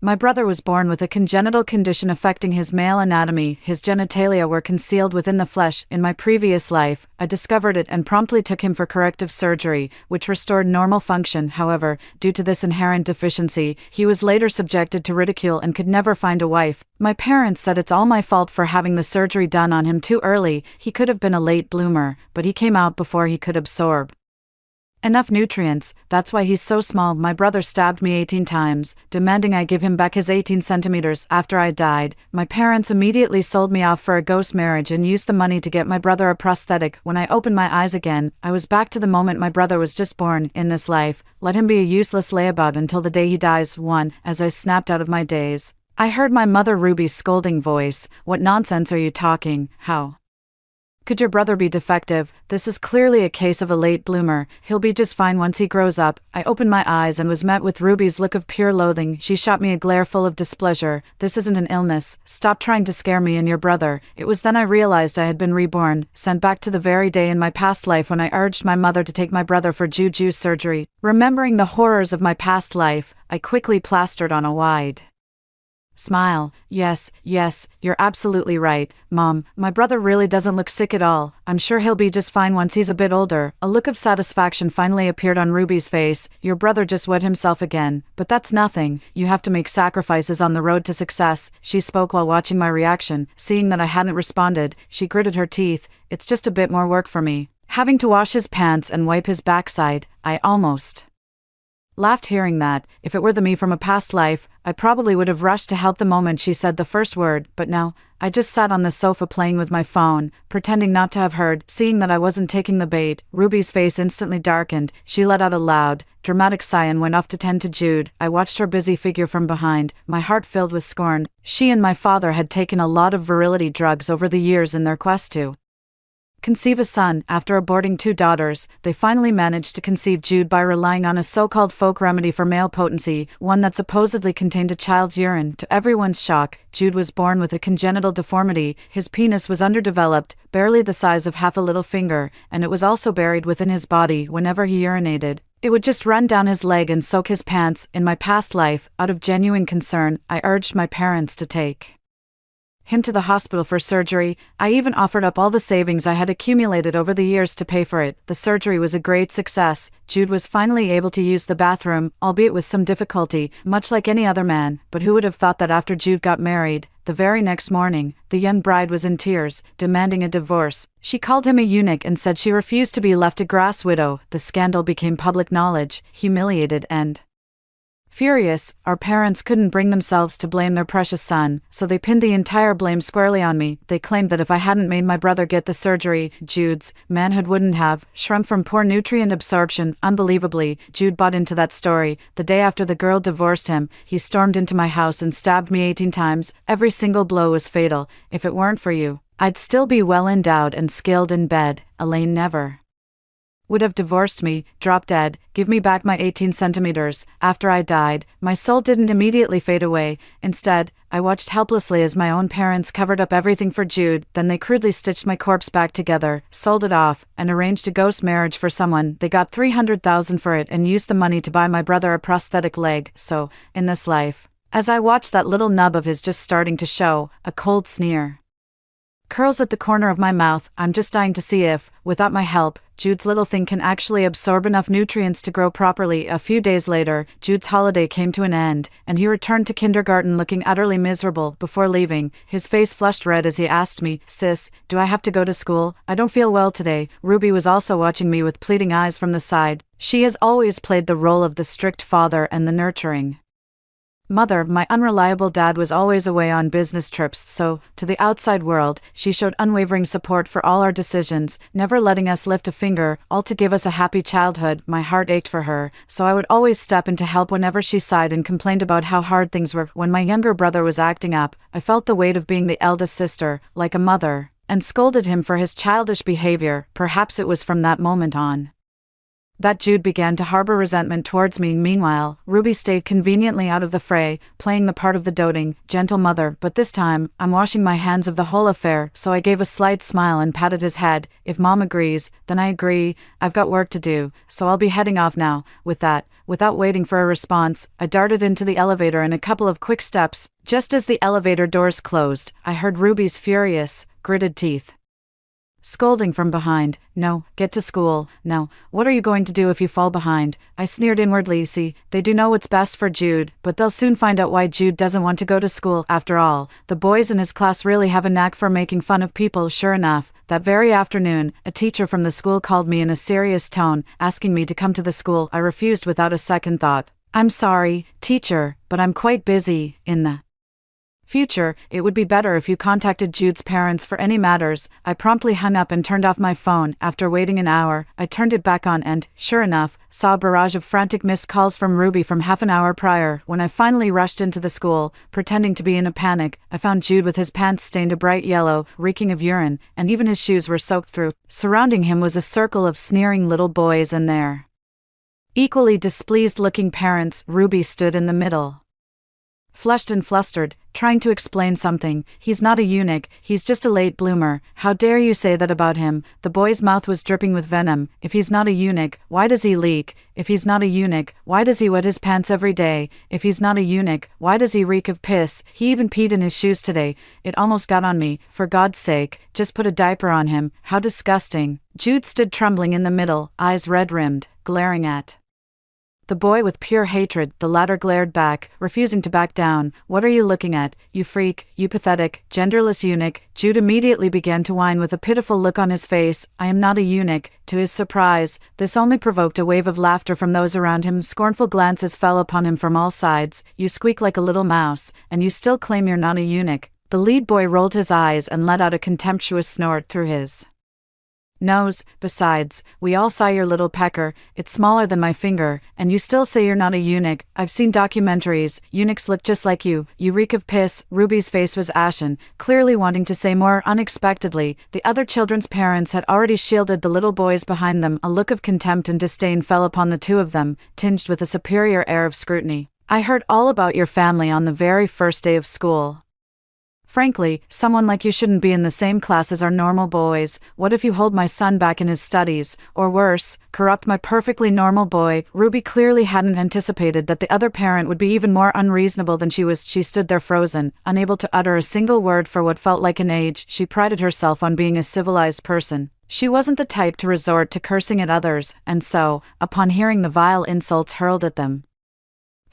My brother was born with a congenital condition affecting his male anatomy. His genitalia were concealed within the flesh. In my previous life, I discovered it and promptly took him for corrective surgery, which restored normal function. However, due to this inherent deficiency, he was later subjected to ridicule and could never find a wife. My parents said it's all my fault for having the surgery done on him too early. He could have been a late bloomer, but he came out before he could absorb enough nutrients. That's why he's so small. My brother stabbed me 18 times, demanding I give him back his 18 centimeters after I died. My parents immediately sold me off for a ghost marriage and used the money to get my brother a prosthetic. When I opened my eyes again, I was back to the moment my brother was just born. In this life, let him be a useless layabout until the day he dies. As I snapped out of my daze, I heard my mother Ruby's scolding voice. What nonsense are you talking? How could your brother be defective? This is clearly a case of a late bloomer. He'll be just fine once he grows up. I opened my eyes and was met with Ruby's look of pure loathing. She shot me a glare full of displeasure. This isn't an illness. Stop trying to scare me and your brother. It was then I realized I had been reborn, sent back to the very day in my past life when I urged my mother to take my brother for juju surgery. Remembering the horrors of my past life, I quickly plastered on a wide smile. Yes, you're absolutely right, Mom. My brother really doesn't look sick at all. I'm sure he'll be just fine once he's a bit older. A look of satisfaction finally appeared on Ruby's face. Your brother just wet himself again. But that's nothing. You have to make sacrifices on the road to success. She spoke while watching my reaction. Seeing that I hadn't responded, she gritted her teeth. It's just a bit more work for me. Having to wash his pants and wipe his backside. I almost laughed hearing that. If it were the me from a past life, I probably would have rushed to help the moment she said the first word, but now, I just sat on the sofa playing with my phone, pretending not to have heard. Seeing that I wasn't taking the bait, Ruby's face instantly darkened. She let out a loud, dramatic sigh and went off to tend to Jude. I watched her busy figure from behind, my heart filled with scorn. She and my father had taken a lot of virility drugs over the years in their quest to conceive a son. After aborting 2 daughters, they finally managed to conceive Jude by relying on a so-called folk remedy for male potency, one that supposedly contained a child's urine. To everyone's shock, Jude was born with a congenital deformity. His penis was underdeveloped, barely the size of half a little finger, and it was also buried within his body. Whenever he urinated, it would just run down his leg and soak his pants. In my past life, out of genuine concern, I urged my parents to take him to the hospital for surgery. I even offered up all the savings I had accumulated over the years to pay for it. The surgery was a great success. Jude was finally able to use the bathroom, albeit with some difficulty, much like any other man. But who would have thought that after Jude got married, the very next morning, the young bride was in tears, demanding a divorce. She called him a eunuch and said she refused to be left a grass widow. The scandal became public knowledge. Humiliated and furious, our parents couldn't bring themselves to blame their precious son, so they pinned the entire blame squarely on me. They claimed that if I hadn't made my brother get the surgery, Jude's manhood wouldn't have shrunk from poor nutrient absorption. Unbelievably, Jude bought into that story. The day after the girl divorced him, he stormed into my house and stabbed me 18 times. Every single blow was fatal. If it weren't for you, I'd still be well endowed and skilled in bed. Elaine never would have divorced me. Drop dead, give me back my 18 centimeters. After I died, my soul didn't immediately fade away. Instead, I watched helplessly as my own parents covered up everything for Jude. Then they crudely stitched my corpse back together, sold it off, and arranged a ghost marriage for someone. They got $300,000 for it and used the money to buy my brother a prosthetic leg. So, in this life, as I watched that little nub of his just starting to show, a cold sneer curls at the corner of my mouth. I'm just dying to see if, without my help, Jude's little thing can actually absorb enough nutrients to grow properly. A few days later, Jude's holiday came to an end, and he returned to kindergarten looking utterly miserable. Before leaving, his face flushed red as he asked me, "Sis, do I have to go to school? I don't feel well today." Ruby was also watching me with pleading eyes from the side. She has always played the role of the strict father and the nurturing mother. My unreliable dad was always away on business trips, so, to the outside world, she showed unwavering support for all our decisions, never letting us lift a finger, all to give us a happy childhood. My heart ached for her, so I would always step in to help whenever she sighed and complained about how hard things were. When my younger brother was acting up, I felt the weight of being the eldest sister, like a mother, and scolded him for his childish behavior. Perhaps it was from that moment on that Jude began to harbor resentment towards me. Meanwhile, Ruby stayed conveniently out of the fray, playing the part of the doting, gentle mother. But this time, I'm washing my hands of the whole affair, so I gave a slight smile and patted his head. If Mom agrees, then I agree. I've got work to do, so I'll be heading off now. With that, without waiting for a response, I darted into the elevator in a couple of quick steps. Just as the elevator doors closed, I heard Ruby's furious, gritted teeth scolding from behind. No, get to school. No, what are you going to do if you fall behind? I sneered inwardly. See, they do know what's best for Jude, but they'll soon find out why Jude doesn't want to go to school. After all, the boys in his class really have a knack for making fun of people. Sure enough, that very afternoon, a teacher from the school called me in a serious tone, asking me to come to the school. I refused without a second thought. I'm sorry, teacher, but I'm quite busy. In the future, it would be better if you contacted Jude's parents for any matters. I promptly hung up and turned off my phone. After waiting an hour, I turned it back on and, sure enough, saw a barrage of frantic missed calls from Ruby from half an hour prior. When I finally rushed into the school, pretending to be in a panic, I found Jude with his pants stained a bright yellow, reeking of urine, and even his shoes were soaked through. Surrounding him was a circle of sneering little boys and their equally displeased-looking parents. Ruby stood in the middle, flushed and flustered, trying to explain something. He's not a eunuch, he's just a late bloomer. How dare you say that about him? The boy's mouth was dripping with venom. If he's not a eunuch, why does he leak? If he's not a eunuch, why does he wet his pants every day? If he's not a eunuch, why does he reek of piss? He even peed in his shoes today. It almost got on me. For God's sake, just put a diaper on him. How disgusting. Jude stood trembling in the middle, eyes red-rimmed, glaring at the boy with pure hatred. The latter glared back, refusing to back down. What are you looking at, you freak, you pathetic, genderless eunuch? Jude immediately began to whine with a pitiful look on his face. I am not a eunuch. To his surprise, this only provoked a wave of laughter from those around him. Scornful glances fell upon him from all sides. You squeak like a little mouse, and you still claim you're not a eunuch. The lead boy rolled his eyes and let out a contemptuous snort through his nose. Besides, we all saw your little pecker. It's smaller than my finger, and you still say you're not a eunuch. I've seen documentaries. Eunuchs look just like you. You reek of piss. Ruby's face was ashen, clearly wanting to say more. Unexpectedly, the other children's parents had already shielded the little boys behind them. A look of contempt and disdain fell upon the two of them, tinged with a superior air of scrutiny. I heard all about your family on the very first day of school. Frankly, someone like you shouldn't be in the same class as our normal boys. What if you hold my son back in his studies, or worse, corrupt my perfectly normal boy? Ruby clearly hadn't anticipated that the other parent would be even more unreasonable than she was. She stood there frozen, unable to utter a single word for what felt like an age. She prided herself on being a civilized person. She wasn't the type to resort to cursing at others, and so, upon hearing the vile insults hurled at them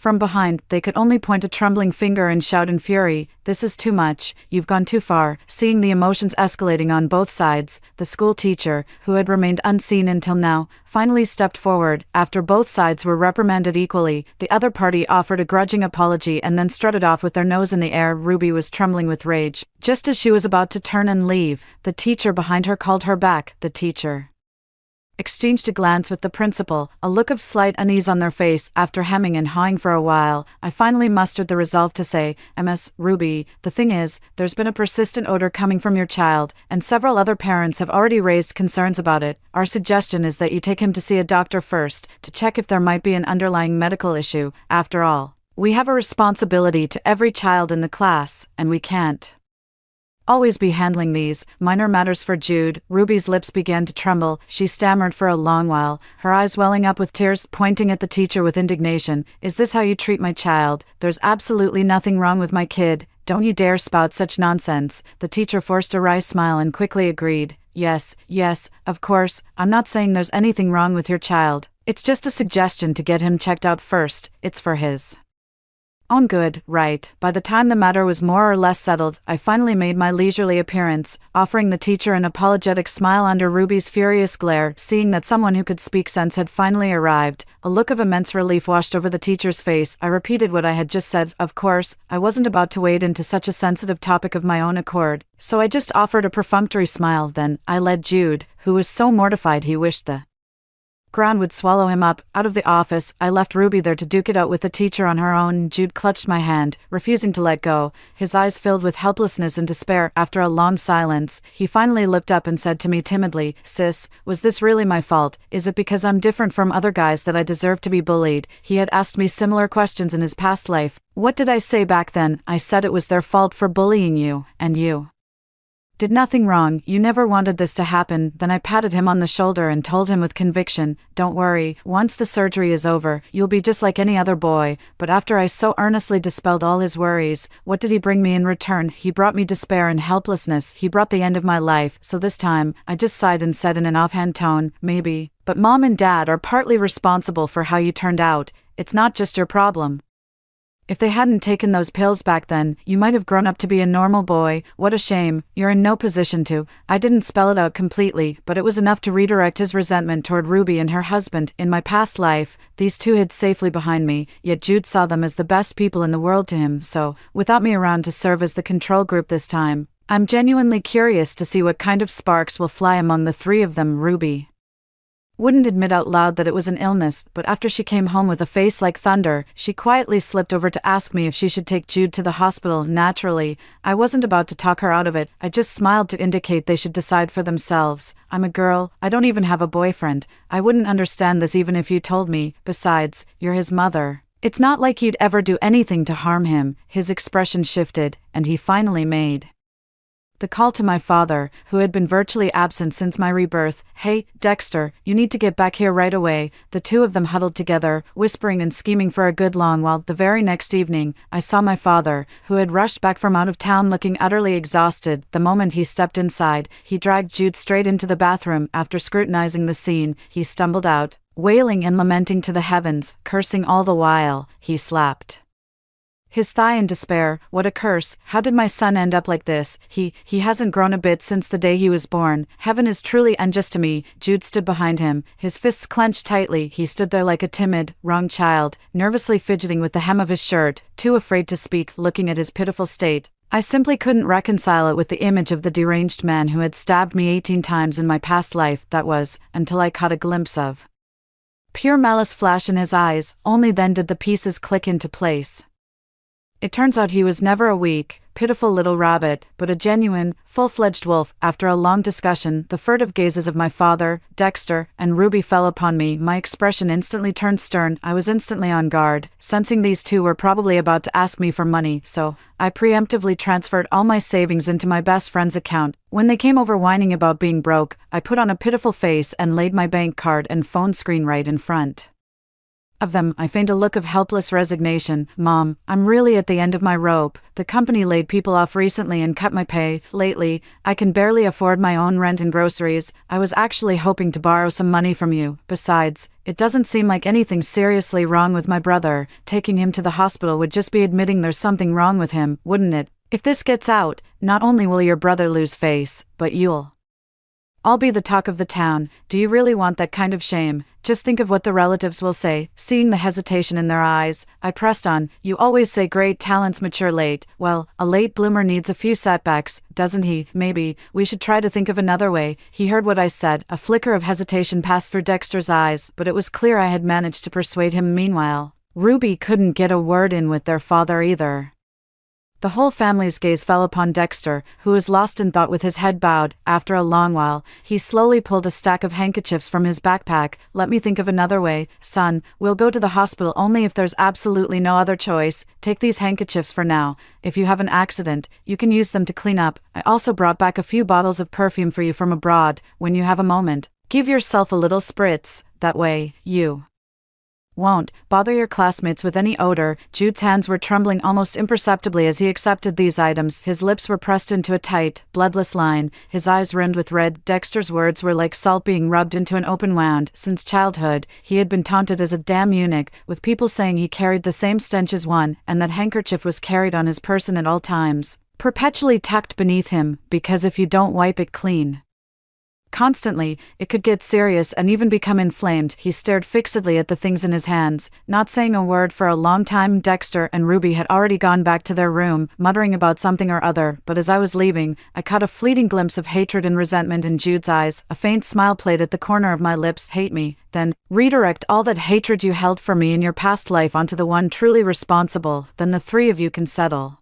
from behind, they could only point a trembling finger and shout in fury, "This is too much, you've gone too far." Seeing the emotions escalating on both sides, the school teacher, who had remained unseen until now, finally stepped forward. After both sides were reprimanded equally, the other party offered a grudging apology and then strutted off with their nose in the air. Ruby was trembling with rage. Just as she was about to turn and leave, the teacher behind her called her back. The teacher exchanged a glance with the principal, a look of slight unease on their face. After hemming and hawing for a while, I finally mustered the resolve to say, "Ms. Ruby, the thing is, there's been a persistent odor coming from your child, and several other parents have already raised concerns about it. Our suggestion is that you take him to see a doctor first, to check if there might be an underlying medical issue. After all, we have a responsibility to every child in the class, and we can't always be handling these minor matters for Jude." Ruby's lips began to tremble. She stammered for a long while, her eyes welling up with tears, pointing at the teacher with indignation. "Is this how you treat my child? There's absolutely nothing wrong with my kid. Don't you dare spout such nonsense." The teacher forced a wry smile and quickly agreed. Yes, of course, I'm not saying there's anything wrong with your child. It's just a suggestion to get him checked out first. It's for his own good, right?" By the time the matter was more or less settled, I finally made my leisurely appearance, offering the teacher an apologetic smile under Ruby's furious glare. Seeing that someone who could speak sense had finally arrived, a look of immense relief washed over the teacher's face. I repeated what I had just said. Of course, I wasn't about to wade into such a sensitive topic of my own accord, so I just offered a perfunctory smile. Then, I led Jude, who was so mortified he wished the ground would swallow him up. Out of the office, I left Ruby there to duke it out with the teacher on her own. Jude clutched my hand, refusing to let go, his eyes filled with helplessness and despair. After a long silence, he finally looked up and said to me timidly, "Sis, was this really my fault? Is it because I'm different from other guys that I deserve to be bullied?" He had asked me similar questions in his past life. What did I say back then? I said it was their fault for bullying you, and you did nothing wrong. You never wanted this to happen. Then I patted him on the shoulder and told him with conviction, "Don't worry, once the surgery is over, you'll be just like any other boy." But after I so earnestly dispelled all his worries, what did he bring me in return? He brought me despair and helplessness. He brought the end of my life. So this time, I just sighed and said in an offhand tone, "Maybe, but Mom and Dad are partly responsible for how you turned out. It's not just your problem. If they hadn't taken those pills back then, you might have grown up to be a normal boy. What a shame. You're in no position to." I didn't spell it out completely, but it was enough to redirect his resentment toward Ruby and her husband. In my past life, these two hid safely behind me, yet Jude saw them as the best people in the world to him. So, without me around to serve as the control group this time, I'm genuinely curious to see what kind of sparks will fly among the three of them. Ruby wouldn't admit out loud that it was an illness, but after she came home with a face like thunder, she quietly slipped over to ask me if she should take Jude to the hospital. Naturally, I wasn't about to talk her out of it. I just smiled to indicate they should decide for themselves. I'm a girl, I don't even have a boyfriend. I wouldn't understand this even if you told me. Besides, you're his mother. It's not like you'd ever do anything to harm him. His expression shifted, and he finally made the call to my father, who had been virtually absent since my rebirth. "Hey, Dexter, you need to get back here right away." The two of them huddled together, whispering and scheming for a good long while. The very next evening, I saw my father, who had rushed back from out of town looking utterly exhausted. The moment he stepped inside, he dragged Jude straight into the bathroom. After scrutinizing the scene, he stumbled out, wailing and lamenting to the heavens, cursing all the while. He slapped his thigh in despair. "What a curse. How did my son end up like this? He hasn't grown a bit since the day he was born. Heaven is truly unjust to me." Jude stood behind him, his fists clenched tightly. He stood there like a timid, wrong child, nervously fidgeting with the hem of his shirt, too afraid to speak, looking at his pitiful state. I simply couldn't reconcile it with the image of the deranged man who had stabbed me 18 times in my past life. That was, until I caught a glimpse of pure malice flash in his eyes. Only then did the pieces click into place. It turns out he was never a weak, pitiful little rabbit, but a genuine, full-fledged wolf. After a long discussion, the furtive gazes of my father, Dexter, and Ruby fell upon me. My expression instantly turned stern. I was instantly on guard, sensing these two were probably about to ask me for money, so I preemptively transferred all my savings into my best friend's account. When they came over whining about being broke, I put on a pitiful face and laid my bank card and phone screen right in front of them. I feigned a look of helpless resignation. "Mom, I'm really at the end of my rope. The company laid people off recently and cut my pay. Lately, I can barely afford my own rent and groceries. I was actually hoping to borrow some money from you. Besides, it doesn't seem like anything seriously wrong with my brother. Taking him to the hospital would just be admitting there's something wrong with him, wouldn't it? If this gets out, not only will your brother lose face, but you'll all be the talk of the town. Do you really want that kind of shame? Just think of what the relatives will say." Seeing the hesitation in their eyes, I pressed on. "You always say great talents mature late. Well, a late bloomer needs a few setbacks, doesn't he? Maybe we should try to think of another way." He heard what I said. A flicker of hesitation passed through Dexter's eyes, but it was clear I had managed to persuade him. Meanwhile, Ruby couldn't get a word in with their father either. The whole family's gaze fell upon Dexter, who was lost in thought with his head bowed. After a long while, he slowly pulled a stack of handkerchiefs from his backpack. "Let me think of another way. Son, we'll go to the hospital only if there's absolutely no other choice. Take these handkerchiefs for now. If you have an accident, you can use them to clean up. I also brought back a few bottles of perfume for you from abroad. When you have a moment, give yourself a little spritz. That way, you won't bother your classmates with any odor." Jude's hands were trembling almost imperceptibly as he accepted these items. His lips were pressed into a tight, bloodless line, his eyes rimmed with red. Dexter's words were like salt being rubbed into an open wound. Since childhood, he had been taunted as a damn eunuch, with people saying he carried the same stench as one, and that handkerchief was carried on his person at all times, perpetually tucked beneath him, because if you don't wipe it clean, Constantly, it could get serious and even become inflamed. He stared fixedly at the things in his hands, not saying a word for a long time. Dexter and Ruby had already gone back to their room, muttering about something or other, but as I was leaving, I caught a fleeting glimpse of hatred and resentment in Jude's eyes. A faint smile played at the corner of my lips. Hate me, then redirect all that hatred you held for me in your past life onto the one truly responsible. Then the three of you can settle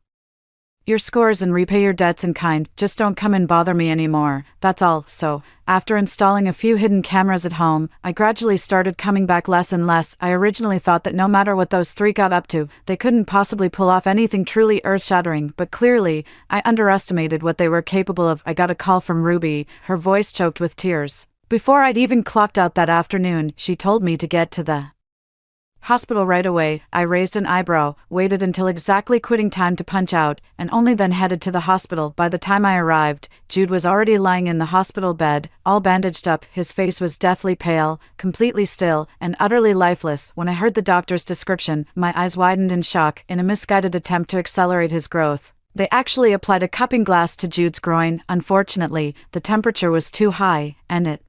your scores and repay your debts in kind. Just don't come and bother me anymore, that's all. So, after installing a few hidden cameras at home, I gradually started coming back less and less. I originally thought that no matter what those three got up to, they couldn't possibly pull off anything truly earth-shattering, but clearly, I underestimated what they were capable of. I got a call from Ruby, her voice choked with tears. Before I'd even clocked out that afternoon, she told me to get to the hospital right away. I raised an eyebrow, waited until exactly quitting time to punch out, and only then headed to the hospital. By the time I arrived, Jude was already lying in the hospital bed, all bandaged up. His face was deathly pale, completely still, and utterly lifeless. When I heard the doctor's description, my eyes widened in shock. In a misguided attempt to accelerate his growth, they actually applied a cupping glass to Jude's groin. Unfortunately, the temperature was too high, and it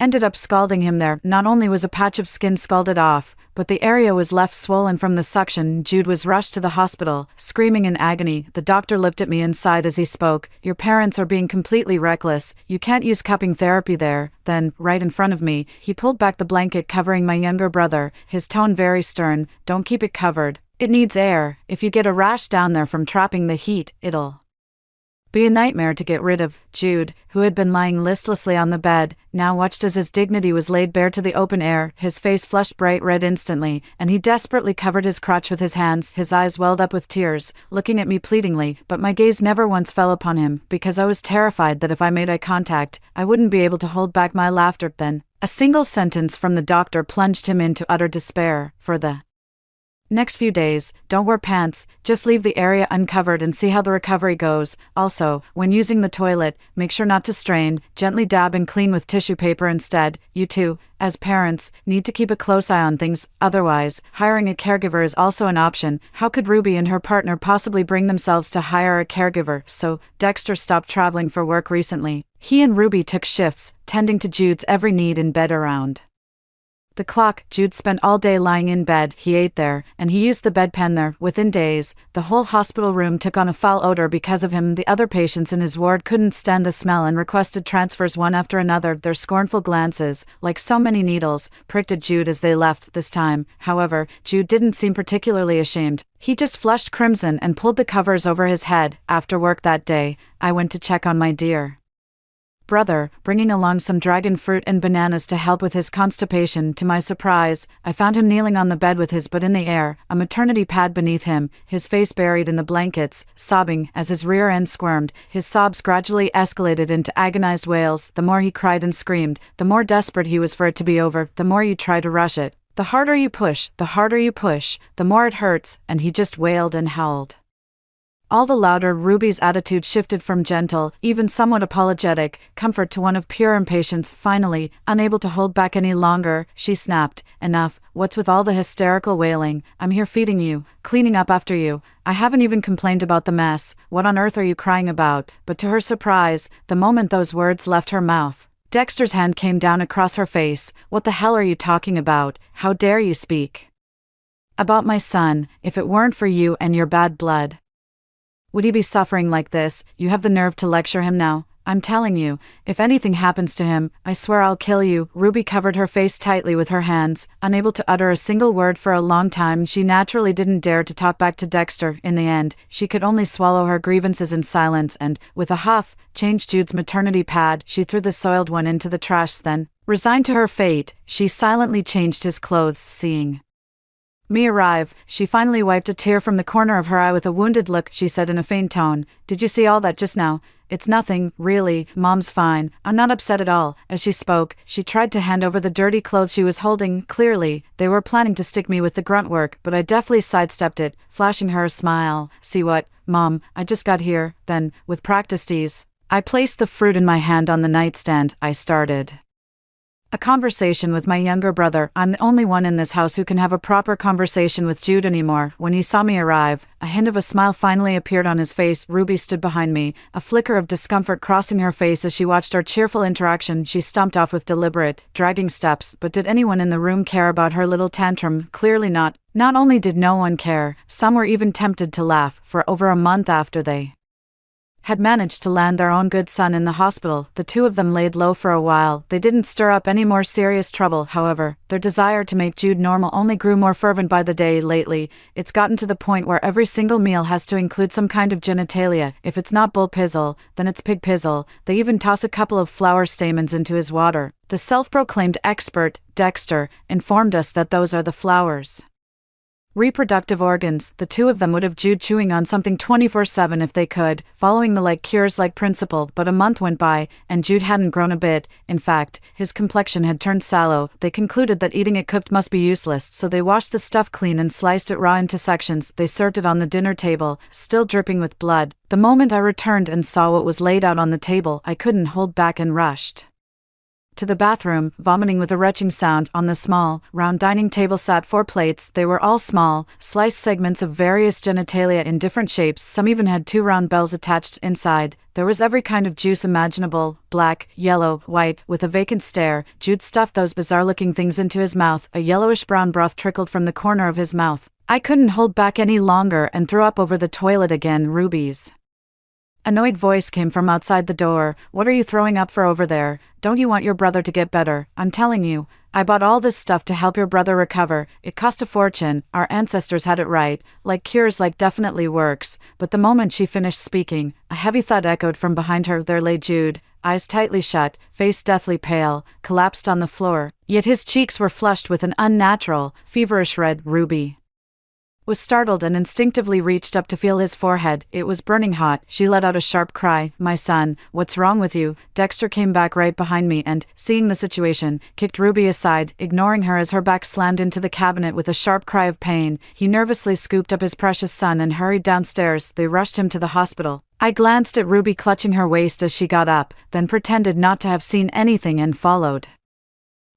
ended up scalding him there. Not only was a patch of skin scalded off, but the area was left swollen from the suction. Jude was rushed to the hospital, screaming in agony. The doctor looked at me and sighed as he spoke. Your parents are being completely reckless. You can't use cupping therapy there. Then, right in front of me, he pulled back the blanket covering my younger brother, his tone very stern. Don't keep it covered. It needs air. If you get a rash down there from trapping the heat, it'll be a nightmare to get rid of. Jude, who had been lying listlessly on the bed, now watched as his dignity was laid bare to the open air. His face flushed bright red instantly, and he desperately covered his crotch with his hands. His eyes welled up with tears, looking at me pleadingly, but my gaze never once fell upon him, because I was terrified that if I made eye contact, I wouldn't be able to hold back my laughter. Then, a single sentence from the doctor plunged him into utter despair. For the next few days, don't wear pants, just leave the area uncovered and see how the recovery goes. Also, when using the toilet, make sure not to strain, gently dab and clean with tissue paper instead. You too, as parents, need to keep a close eye on things. Otherwise, hiring a caregiver is also an option. How could Ruby and her partner possibly bring themselves to hire a caregiver? So, Dexter stopped traveling for work recently. He and Ruby took shifts, tending to Jude's every need in bed around the clock. Jude spent all day lying in bed. He ate there, and he used the bedpan there. Within days, the whole hospital room took on a foul odor because of him. The other patients in his ward couldn't stand the smell and requested transfers one after another. Their scornful glances, like so many needles, pricked at Jude as they left. This time, however, Jude didn't seem particularly ashamed. He just flushed crimson and pulled the covers over his head. After work that day, I went to check on my dear brother, bringing along some dragon fruit and bananas to help with his constipation. To my surprise, I found him kneeling on the bed with his butt in the air, a maternity pad beneath him, his face buried in the blankets, sobbing as his rear end squirmed. His sobs gradually escalated into agonized wails. The more he cried and screamed, the more desperate he was for it to be over. The more you try to rush it, the harder you push, the more it hurts, and he just wailed and howled all the louder. Ruby's attitude shifted from gentle, even somewhat apologetic, comfort to one of pure impatience. Finally, unable to hold back any longer, she snapped, "Enough, what's with all the hysterical wailing? I'm here feeding you, cleaning up after you. I haven't even complained about the mess. What on earth are you crying about?" But to her surprise, the moment those words left her mouth, Dexter's hand came down across her face. "What the hell are you talking about? How dare you speak about my son? If it weren't for you and your bad blood, would he be suffering like this? You have the nerve to lecture him now? I'm telling you, if anything happens to him, I swear I'll kill you." Ruby covered her face tightly with her hands, unable to utter a single word for a long time. She naturally didn't dare to talk back to Dexter. In the end, she could only swallow her grievances in silence and, with a huff, changed Jude's maternity pad. She threw the soiled one into the trash. Then, resigned to her fate, she silently changed his clothes. Seeing me arrive, she finally wiped a tear from the corner of her eye with a wounded look. She said in a faint tone, "Did you see all that just now? It's nothing, really. Mom's fine. I'm not upset at all." As she spoke, she tried to hand over the dirty clothes she was holding. Clearly, they were planning to stick me with the grunt work, but I deftly sidestepped it, flashing her a smile. "See what, Mom, I just got here." Then, with practiced ease, I placed the fruit in my hand on the nightstand. I started A conversation with my younger brother. I'm the only one in this house who can have a proper conversation with Jude anymore. When he saw me arrive, a hint of a smile finally appeared on his face. Ruby stood behind me, a flicker of discomfort crossing her face as she watched our cheerful interaction. She stomped off with deliberate, dragging steps. But did anyone in the room care about her little tantrum? Clearly not. Not only did no one care, some were even tempted to laugh. For over a month after they had managed to land their own good son in the hospital, the two of them laid low for a while. They didn't stir up any more serious trouble, however. Their desire to make Jude normal only grew more fervent by the day. Lately, it's gotten to the point where every single meal has to include some kind of genitalia. If it's not bull pizzle, then it's pig pizzle. They even toss a couple of flower stamens into his water. The self-proclaimed expert, Dexter, informed us that those are the flowers. Reproductive organs. The two of them would have Jude chewing on something 24/7 if they could, following the cures-like principle. But a month went by, and Jude hadn't grown a bit. In fact, his complexion had turned sallow. They concluded that eating it cooked must be useless, so they washed the stuff clean and sliced it raw into sections. They served it on the dinner table, still dripping with blood. The moment I returned and saw what was laid out on the table, I couldn't hold back and rushed to the bathroom, vomiting with a retching sound. On the small, round dining table sat 4 plates. They were all small, sliced segments of various genitalia in different shapes. Some even had 2 round bells attached inside. There was every kind of juice imaginable, black, yellow, white. With a vacant stare, Jude stuffed those bizarre-looking things into his mouth. A yellowish-brown broth trickled from the corner of his mouth. I couldn't hold back any longer and threw up over the toilet again. Ruby's annoyed voice came from outside the door. "What are you throwing up for over there? Don't you want your brother to get better? I'm telling you, I bought all this stuff to help your brother recover. It cost a fortune. Our ancestors had it right. Cures definitely works." But the moment she finished speaking, a heavy thud echoed from behind her. There lay Jude, eyes tightly shut, face deathly pale, collapsed on the floor. Yet his cheeks were flushed with an unnatural, feverish red. Ruby was startled and instinctively reached up to feel his forehead. It was burning hot. She let out a sharp cry. "My son, what's wrong with you?" Dexter came back right behind me and, seeing the situation, kicked Ruby aside, ignoring her as her back slammed into the cabinet with a sharp cry of pain. He nervously scooped up his precious son and hurried downstairs. They rushed him to the hospital. I glanced at Ruby clutching her waist as she got up, then pretended not to have seen anything and followed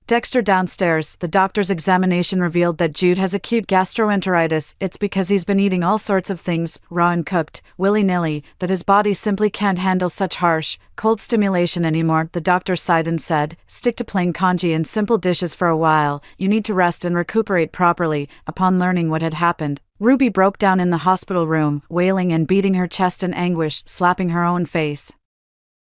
Dexter downstairs. The doctor's examination revealed that Jude has acute gastroenteritis. It's because he's been eating all sorts of things, raw and cooked, willy-nilly, that his body simply can't handle such harsh, cold stimulation anymore. The doctor sighed and said, "Stick to plain congee and simple dishes for a while. You need to rest and recuperate properly." Upon learning what had happened, Ruby broke down in the hospital room, wailing and beating her chest in anguish, slapping her own face.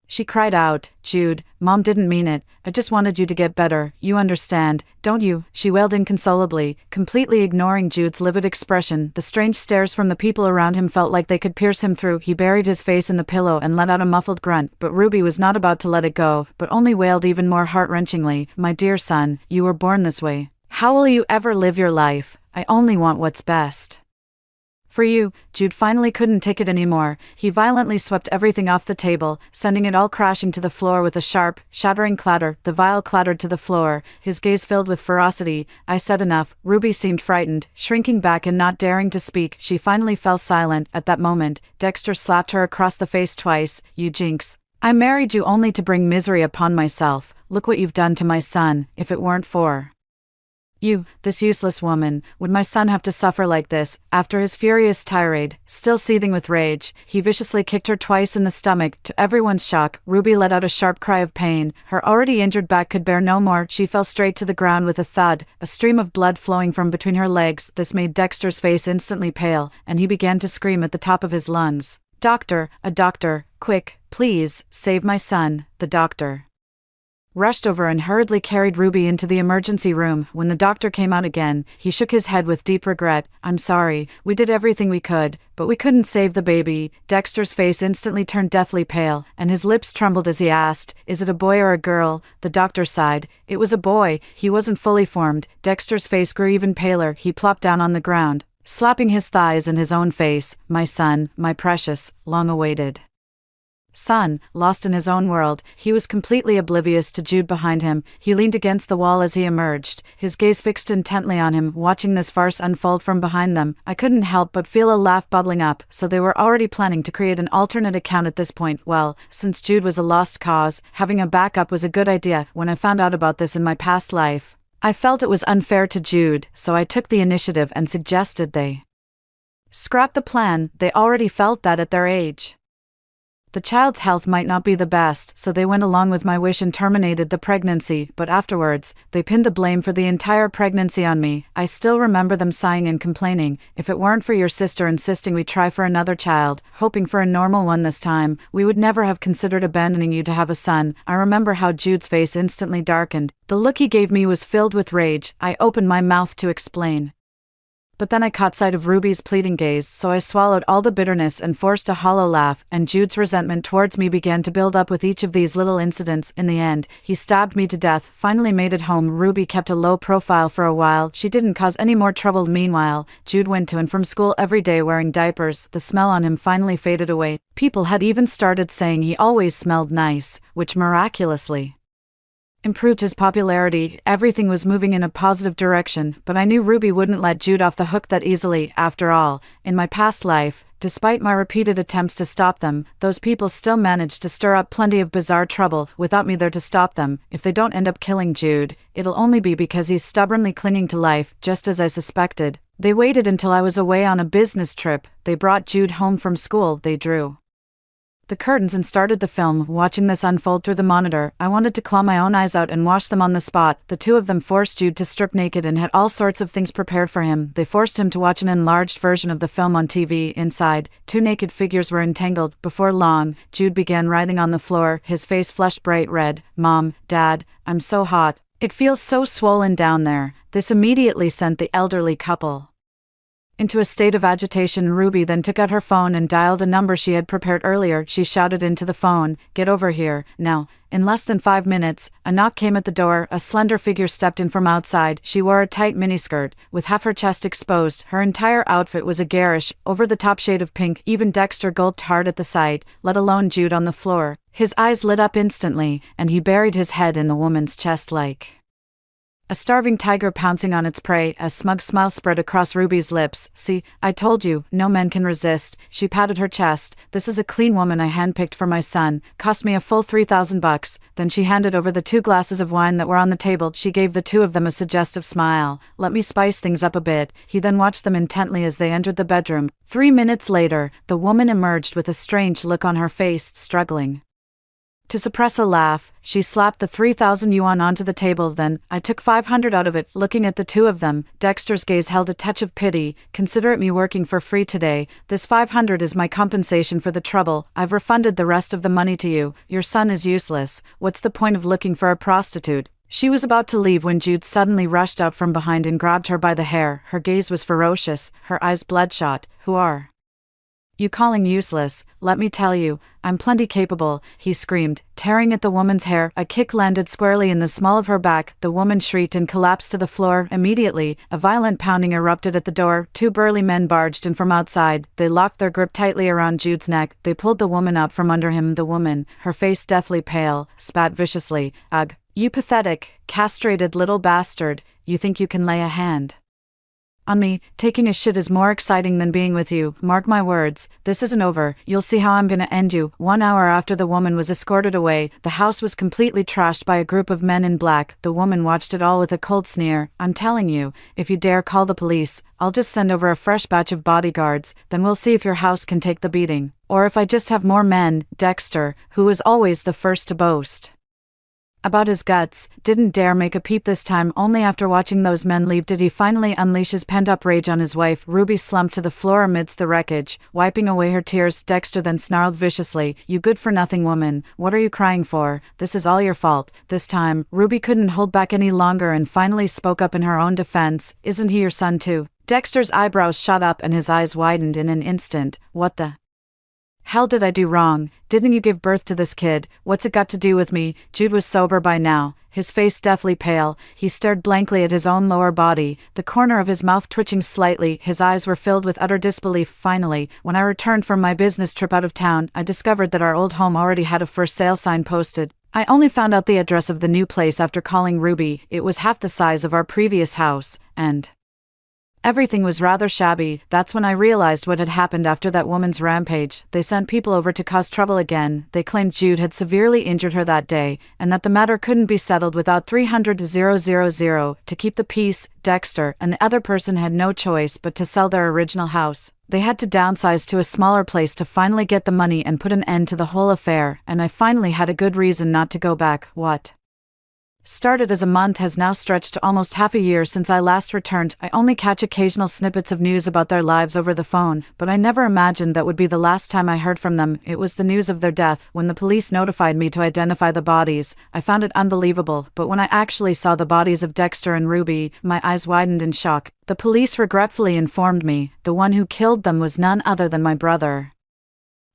She cried out, "Jude, Mom didn't mean it. I just wanted you to get better. You understand, don't you?" She wailed inconsolably, completely ignoring Jude's livid expression. The strange stares from the people around him felt like they could pierce him through. He buried his face in the pillow and let out a muffled grunt, but Ruby was not about to let it go, but only wailed even more heart-wrenchingly, "My dear son, you were born this way. How will you ever live your life? I only want what's best for you." Jude finally couldn't take it anymore. He violently swept everything off the table, sending it all crashing to the floor with a sharp, shattering clatter. The vial clattered to the floor, his gaze filled with ferocity. I said enough. Ruby seemed frightened, shrinking back and not daring to speak. She finally fell silent. At that moment, Dexter slapped her across the face twice. "You jinx. I married you only to bring misery upon myself. Look what you've done to my son. If it weren't for you, this useless woman, would my son have to suffer like this?" After his furious tirade, still seething with rage, he viciously kicked her twice in the stomach. To everyone's shock, Ruby let out a sharp cry of pain. Her already injured back could bear no more. She fell straight to the ground with a thud, a stream of blood flowing from between her legs. This made Dexter's face instantly pale, and he began to scream at the top of his lungs. "Doctor, a doctor, quick, please, save my son." The doctor rushed over and hurriedly carried Ruby into the emergency room. When the doctor came out again, he shook his head with deep regret. "I'm sorry, we did everything we could, but we couldn't save the baby." Dexter's face instantly turned deathly pale, and his lips trembled as he asked, "Is it a boy or a girl?" The doctor sighed. "It was a boy. He wasn't fully formed." Dexter's face grew even paler. He plopped down on the ground, slapping his thighs and his own face. "My son, my precious, long-awaited son, lost in his own world. He was completely oblivious to Jude behind him. He leaned against the wall as he emerged, his gaze fixed intently on him, watching this farce unfold from behind them. I couldn't help but feel a laugh bubbling up. So they were already planning to create an alternate account at this point. Well, since Jude was a lost cause, having a backup was a good idea. When I found out about this in my past life, I felt it was unfair to Jude, so I took the initiative and suggested they scrap the plan. They already felt that at their age. The child's health might not be the best, so they went along with my wish and terminated the pregnancy, but afterwards, they pinned the blame for the entire pregnancy on me. I still remember them sighing and complaining, if it weren't for your sister insisting we try for another child, hoping for a normal one this time, we would never have considered abandoning you to have a son. I remember how Jude's face instantly darkened. The look he gave me was filled with rage. I opened my mouth to explain, but then I caught sight of Ruby's pleading gaze, so I swallowed all the bitterness and forced a hollow laugh, and Jude's resentment towards me began to build up with each of these little incidents. In the end, he stabbed me to death, finally made it home. Ruby kept a low profile for a while. She didn't cause any more trouble. Meanwhile, Jude went to and from school every day wearing diapers. The smell on him finally faded away. People had even started saying he always smelled nice, which miraculously improved his popularity. Everything was moving in a positive direction, but I knew Ruby wouldn't let Jude off the hook that easily. After all, in my past life, despite my repeated attempts to stop them, those people still managed to stir up plenty of bizarre trouble without me there to stop them. If they don't end up killing Jude, it'll only be because he's stubbornly clinging to life, just as I suspected. They waited until I was away on a business trip. They brought Jude home from school. They drew the curtains and started the film. Watching this unfold through the monitor, I wanted to claw my own eyes out and wash them on the spot. The two of them forced Jude to strip naked and had all sorts of things prepared for him. They forced him to watch an enlarged version of the film on TV. Inside, two naked figures were entangled. Before long, Jude began writhing on the floor, his face flushed bright red. Mom, Dad, I'm so hot. It feels so swollen down there. This immediately sent the elderly couple into a state of agitation. Ruby then took out her phone and dialed a number she had prepared earlier. She shouted into the phone, "Get over here, now." In less than 5 minutes, a knock came at the door. A slender figure stepped in from outside. She wore a tight miniskirt, with half her chest exposed. Her entire outfit was a garish, over-the-top shade of pink. Even Dexter gulped hard at the sight, let alone Jude on the floor. His eyes lit up instantly, and he buried his head in the woman's chest like a starving tiger pouncing on its prey. A smug smile spread across Ruby's lips. "See, I told you, no men can resist." She patted her chest. "This is a clean woman I handpicked for my son. Cost me a full $3,000. Then she handed over the 2 glasses of wine that were on the table. She gave the two of them a suggestive smile. "Let me spice things up a bit." He then watched them intently as they entered the bedroom. 3 minutes later, the woman emerged with a strange look on her face, struggling to suppress a laugh. She slapped the 3,000 yuan onto the table. Then, I took 500 out of it. Looking at the two of them, Dexter's gaze held a touch of pity. "Consider it me working for free today. This 500 is my compensation for the trouble. I've refunded the rest of the money to you. Your son is useless. What's the point of looking for a prostitute?" She was about to leave when Jude suddenly rushed out from behind and grabbed her by the hair. Her gaze was ferocious, her eyes bloodshot. "Who are you calling useless? Let me tell you, I'm plenty capable," he screamed, tearing at the woman's hair. A kick landed squarely in the small of her back. The woman shrieked and collapsed to the floor. Immediately, a violent pounding erupted at the door. 2 burly men barged in from outside. They locked their grip tightly around Jude's neck. They pulled the woman out from under him. The woman, her face deathly pale, spat viciously. "Ugh, you pathetic, castrated little bastard. You think you can lay a hand on me? Taking a shit is more exciting than being with you. Mark my words, this isn't over. You'll see how I'm gonna end you." 1 hour after the woman was escorted away, the house was completely trashed by a group of men in black. The woman watched it all with a cold sneer. "I'm telling you, if you dare call the police, I'll just send over a fresh batch of bodyguards. Then we'll see if your house can take the beating. Or if I just have more men." Dexter, who was always the first to boast about his guts, didn't dare make a peep this time. Only after watching those men leave did he finally unleash his pent-up rage on his wife. Ruby slumped to the floor amidst the wreckage, wiping away her tears. Dexter then snarled viciously, "You good-for-nothing woman, what are you crying for? This is all your fault." This time, Ruby couldn't hold back any longer and finally spoke up in her own defense. "Isn't he your son too?" Dexter's eyebrows shot up and his eyes widened in an instant. "What the hell did I do wrong? Didn't you give birth to this kid? What's it got to do with me? Jude was sober by now, his face deathly pale. He stared blankly at his own lower body, the corner of his mouth twitching slightly. His eyes were filled with utter disbelief. Finally, when I returned from my business trip out of town, I discovered that our old home already had a for sale sign posted. I only found out the address of the new place after calling Ruby. It was half the size of our previous house, and everything was rather shabby. That's when I realized what had happened after that woman's rampage. They sent people over to cause trouble again. They claimed Jude had severely injured her that day, and that the matter couldn't be settled without 300,000. To keep the peace, Dexter and the other person had no choice but to sell their original house. They had to downsize to a smaller place to finally get the money and put an end to the whole affair, and I finally had a good reason not to go back. What started as a month has now stretched to almost half a year since I last returned. I only catch occasional snippets of news about their lives over the phone, but I never imagined that would be the last time I heard from them. It was the news of their death. When the police notified me to identify the bodies, I found it unbelievable, but when I actually saw the bodies of Dexter and Ruby, my eyes widened in shock. The police regretfully informed me the one who killed them was none other than my brother,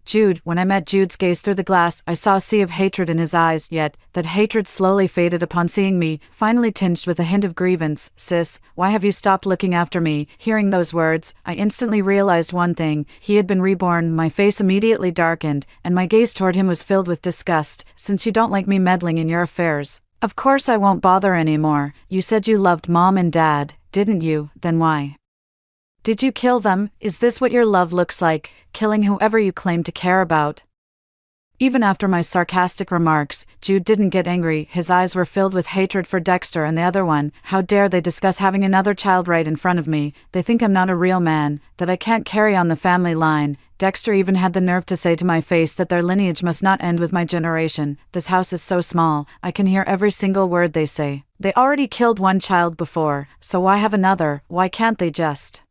Jude. When I met Jude's gaze through the glass, I saw a sea of hatred in his eyes, yet that hatred slowly faded upon seeing me, finally tinged with a hint of grievance. Sis, why have you stopped looking after me? Hearing those words, I instantly realized one thing. He had been reborn. My face immediately darkened, and my gaze toward him was filled with disgust. Since you don't like me meddling in your affairs, of course I won't bother anymore. You said you loved Mom and Dad, didn't you? Then why did you kill them? Is this what your love looks like, killing whoever you claim to care about? Even after my sarcastic remarks, Jude didn't get angry. His eyes were filled with hatred for Dexter and the other one. How dare they discuss having another child right in front of me? They think I'm not a real man, that I can't carry on the family line. Dexter even had the nerve to say to my face that their lineage must not end with my generation. This house is so small, I can hear every single word they say. They already killed one child before, so why have another? Why can't they just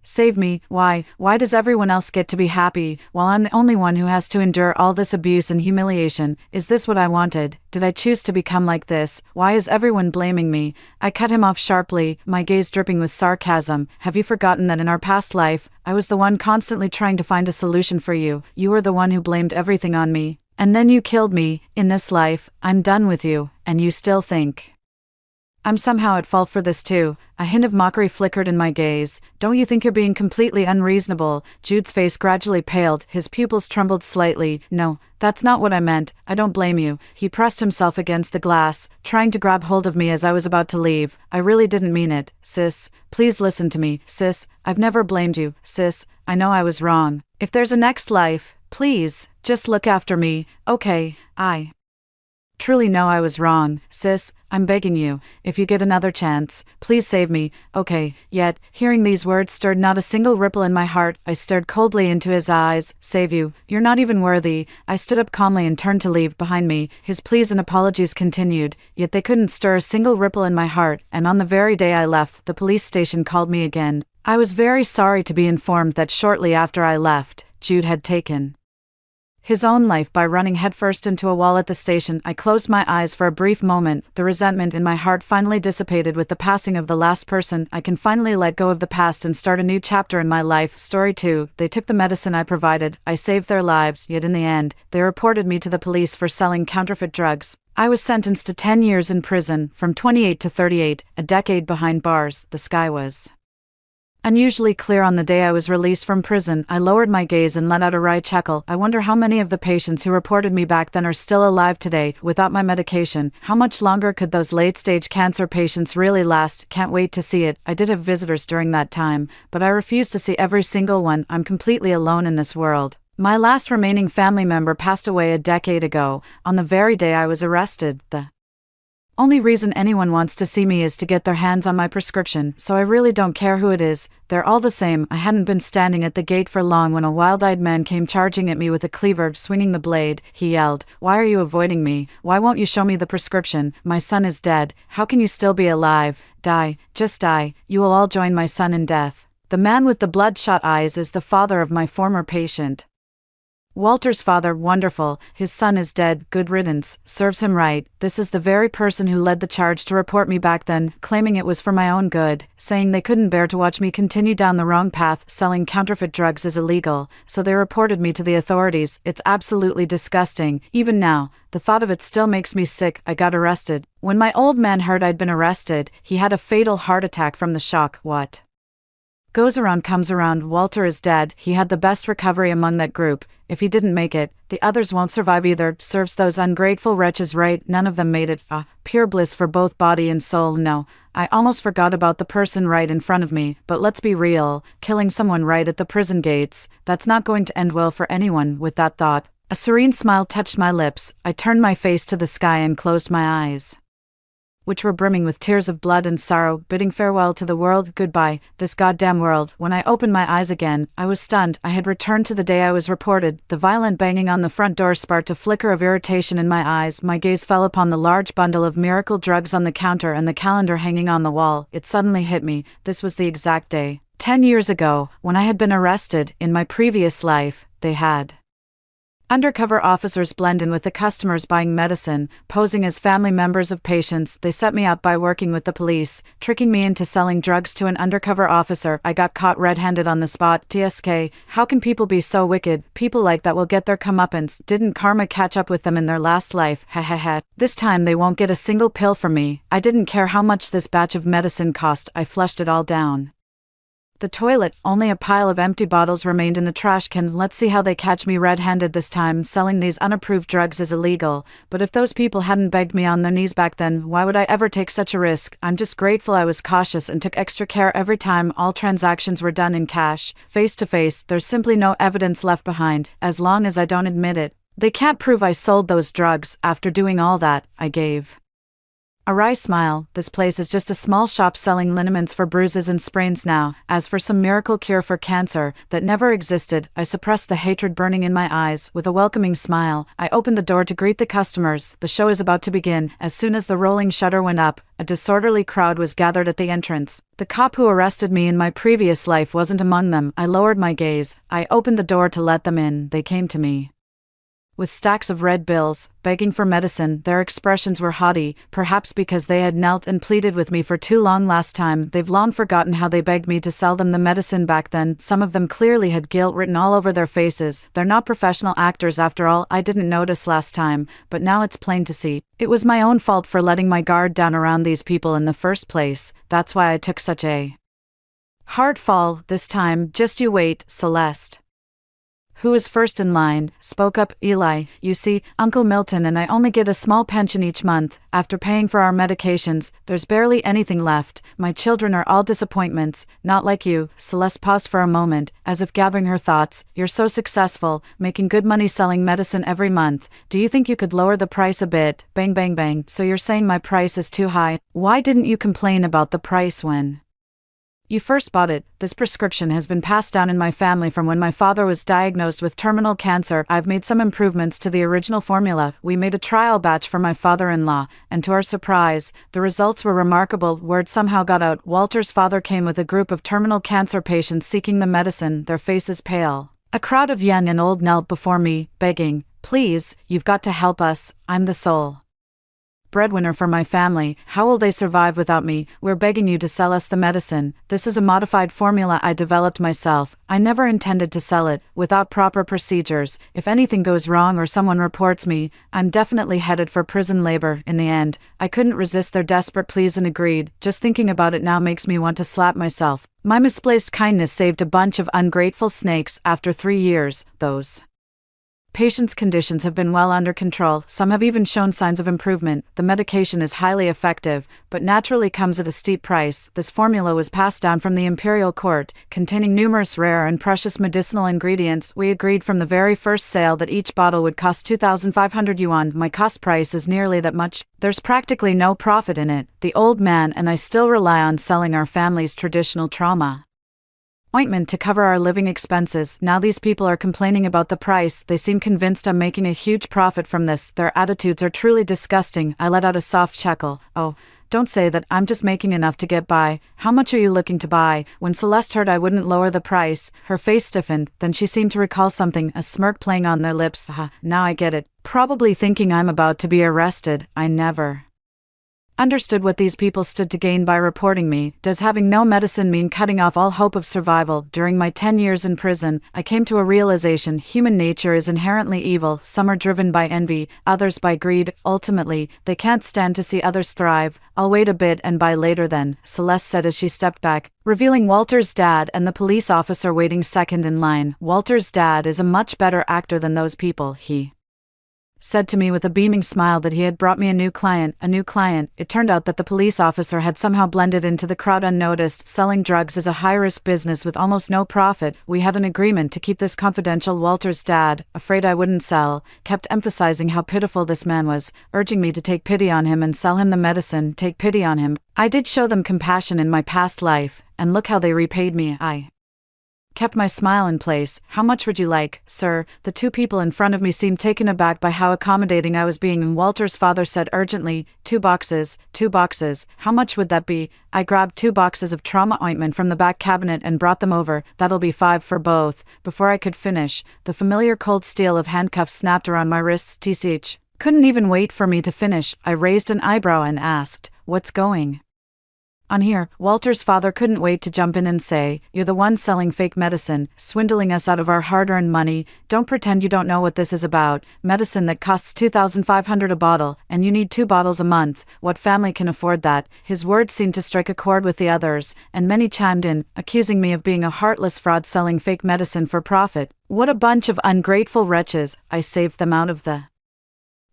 save me? Why does everyone else get to be happy, while I'm the only one who has to endure all this abuse and humiliation? Is this what I wanted? Did I choose to become like this? Why is everyone blaming me? I cut him off sharply, my gaze dripping with sarcasm. Have you forgotten that in our past life, I was the one constantly trying to find a solution for you? You were the one who blamed everything on me, and then you killed me. In this life, I'm done with you, and you still think I'm somehow at fault for this too. A hint of mockery flickered in my gaze. Don't you think you're being completely unreasonable? Jude's face gradually paled, his pupils trembled slightly. No, that's not what I meant. I don't blame you. He pressed himself against the glass, trying to grab hold of me as I was about to leave. I really didn't mean it. Sis, please listen to me. Sis, I've never blamed you. Sis, I know I was wrong. If there's a next life, please, just look after me, okay? I truly know I was wrong. Sis, I'm begging you, if you get another chance, please save me, okay? Yet, hearing these words stirred not a single ripple in my heart. I stared coldly into his eyes. Save you? You're not even worthy. I stood up calmly and turned to leave. Behind me, his pleas and apologies continued, yet they couldn't stir a single ripple in my heart. And on the very day I left, the police station called me again. I was very sorry to be informed that shortly after I left, Jude had taken his own life by running headfirst into a wall at the station. I closed my eyes for a brief moment. The resentment in my heart finally dissipated with the passing of the last person. I can finally let go of the past and start a new chapter in my life. Story 2. They took the medicine I provided. I saved their lives, yet in the end, they reported me to the police for selling counterfeit drugs. I was sentenced to 10 years in prison, from 28 to 38, a decade behind bars. The sky was unusually clear on the day I was released from prison. I lowered my gaze and let out a wry chuckle. I wonder how many of the patients who reported me back then are still alive today, without my medication. How much longer could those late-stage cancer patients really last? Can't wait to see it. I did have visitors during that time, but I refuse to see every single one. I'm completely alone in this world. My last remaining family member passed away a decade ago, on the very day I was arrested. The only reason anyone wants to see me is to get their hands on my prescription, so I really don't care who it is. They're all the same. I hadn't been standing at the gate for long when a wild-eyed man came charging at me with a cleaver, swinging the blade. He yelled, "Why are you avoiding me? Why won't you show me the prescription? My son is dead. How can you still be alive? Die. Just die. You will all join my son in death." The man with the bloodshot eyes is the father of my former patient. Walter's father, wonderful, his son is dead, good riddance, serves him right. This is the very person who led the charge to report me back then, claiming it was for my own good, saying they couldn't bear to watch me continue down the wrong path. Selling counterfeit drugs is illegal, so they reported me to the authorities. It's absolutely disgusting. Even now, the thought of it still makes me sick. I got arrested. When my old man heard I'd been arrested, he had a fatal heart attack from the shock. What goes around comes around. Walter is dead. He had the best recovery among that group. If he didn't make it, the others won't survive either. Serves those ungrateful wretches right. None of them made it. Pure bliss for both body and soul. No, I almost forgot about the person right in front of me. But let's be real, killing someone right at the prison gates, that's not going to end well for anyone. With that thought, a serene smile touched my lips. I turned my face to the sky and closed my eyes, which were brimming with tears of blood and sorrow, bidding farewell to the world, goodbye, this goddamn world. When I opened my eyes again, I was stunned. I had returned to the day I was reported. The violent banging on the front door sparked a flicker of irritation in my eyes. My gaze fell upon the large bundle of miracle drugs on the counter and the calendar hanging on the wall. It suddenly hit me. This was the exact day, 10 years ago, when I had been arrested. In my previous life, they had undercover officers blend in with the customers buying medicine, posing as family members of patients. They set me up by working with the police, tricking me into selling drugs to an undercover officer. I got caught red-handed on the spot. TSK, how can people be so wicked? People like that will get their comeuppance. Didn't karma catch up with them in their last life? Ha. This time they won't get a single pill from me. I didn't care how much this batch of medicine cost. I flushed it all down the toilet. Only a pile of empty bottles remained in the trash can. Let's see how they catch me red-handed this time. Selling these unapproved drugs is illegal, but if those people hadn't begged me on their knees back then, why would I ever take such a risk? I'm just grateful I was cautious and took extra care every time. All transactions were done in cash, face to face. There's simply no evidence left behind, as long as I don't admit it. They can't prove I sold those drugs. After doing all that, I gave a wry smile. This place is just a small shop selling liniments for bruises and sprains now. As for some miracle cure for cancer that never existed, I suppressed the hatred burning in my eyes. With a welcoming smile, I opened the door to greet the customers. The show is about to begin. As soon as the rolling shutter went up, a disorderly crowd was gathered at the entrance. The cop who arrested me in my previous life wasn't among them. I lowered my gaze. I opened the door to let them in. They came to me with stacks of red bills, begging for medicine. Their expressions were haughty, perhaps because they had knelt and pleaded with me for too long last time. They've long forgotten how they begged me to sell them the medicine back then. Some of them clearly had guilt written all over their faces. They're not professional actors after all. I didn't notice last time, but now it's plain to see. It was my own fault for letting my guard down around these people in the first place. That's why I took such a hard fall this time. Just you wait, Celeste. Who is first in line? Spoke up Eli. You see, Uncle Milton and I only get a small pension each month. After paying for our medications, there's barely anything left. My children are all disappointments, not like you. Celeste paused for a moment, as if gathering her thoughts. You're so successful, making good money selling medicine every month. Do you think you could lower the price a bit? Bang bang bang. So you're saying my price is too high? Why didn't you complain about the price when you first bought it? This prescription has been passed down in my family from when my father was diagnosed with terminal cancer. I've made some improvements to the original formula. We made a trial batch for my father-in-law, and to our surprise, the results were remarkable. Word somehow got out. Walter's father came with a group of terminal cancer patients seeking the medicine, their faces pale. A crowd of young and old knelt before me, begging, "Please, you've got to help us. I'm the sole breadwinner for my family. How will they survive without me? We're begging you to sell us the medicine. This is a modified formula I developed myself. I never intended to sell it without proper procedures. If anything goes wrong or someone reports me, I'm definitely headed for prison labor." In the end, I couldn't resist their desperate pleas and agreed. Just thinking about it now makes me want to slap myself. My misplaced kindness saved a bunch of ungrateful snakes. After 3 years, those patients' conditions have been well under control. Some have even shown signs of improvement. The medication is highly effective, but naturally comes at a steep price. This formula was passed down from the imperial court, containing numerous rare and precious medicinal ingredients. We agreed from the very first sale that each bottle would cost 2,500 yuan. My cost price is nearly that much. There's practically no profit in it. The old man and I still rely on selling our family's traditional trauma ointment to cover our living expenses. Now these people are complaining about the price. They seem convinced I'm making a huge profit from this. Their attitudes are truly disgusting. I let out a soft chuckle. Oh, don't say that, I'm just making enough to get by. How much are you looking to buy? When Celeste heard I wouldn't lower the price, her face stiffened, then she seemed to recall something, a smirk playing on their lips. Now I get it. Probably thinking I'm about to be arrested. I never understood what these people stood to gain by reporting me. Does having no medicine mean cutting off all hope of survival? During my 10 years in prison, I came to a realization: human nature is inherently evil. Some are driven by envy, others by greed. Ultimately, they can't stand to see others thrive. I'll wait a bit and buy later then, Celeste said as she stepped back, revealing Walter's dad and the police officer waiting second in line. Walter's dad is a much better actor than those people, he said to me with a beaming smile that he had brought me a new client. It turned out that the police officer had somehow blended into the crowd unnoticed. Selling drugs is a high-risk business with almost no profit. We had an agreement to keep this confidential. Walter's dad, afraid I wouldn't sell, kept emphasizing how pitiful this man was, urging me to take pity on him and sell him the medicine. Take pity on him. I did show them compassion in my past life, and look how they repaid me. I kept my smile in place. How much would you like, sir? The two people in front of me seemed taken aback by how accommodating I was being, and Walter's father said urgently, 2 boxes. 2 boxes. How much would that be? I grabbed 2 boxes of trauma ointment from the back cabinet and brought them over. That'll be 5 for both. Before I could finish, the familiar cold steel of handcuffs snapped around my wrists. TCH couldn't even wait for me to finish. I raised an eyebrow and asked, what's going on here? Walter's father couldn't wait to jump in and say, you're the one selling fake medicine, swindling us out of our hard-earned money. Don't pretend you don't know what this is about. Medicine that costs $2,500 a bottle, and you need 2 bottles a month. What family can afford that? His words seemed to strike a chord with the others, and many chimed in, accusing me of being a heartless fraud selling fake medicine for profit. What a bunch of ungrateful wretches. I saved them out of the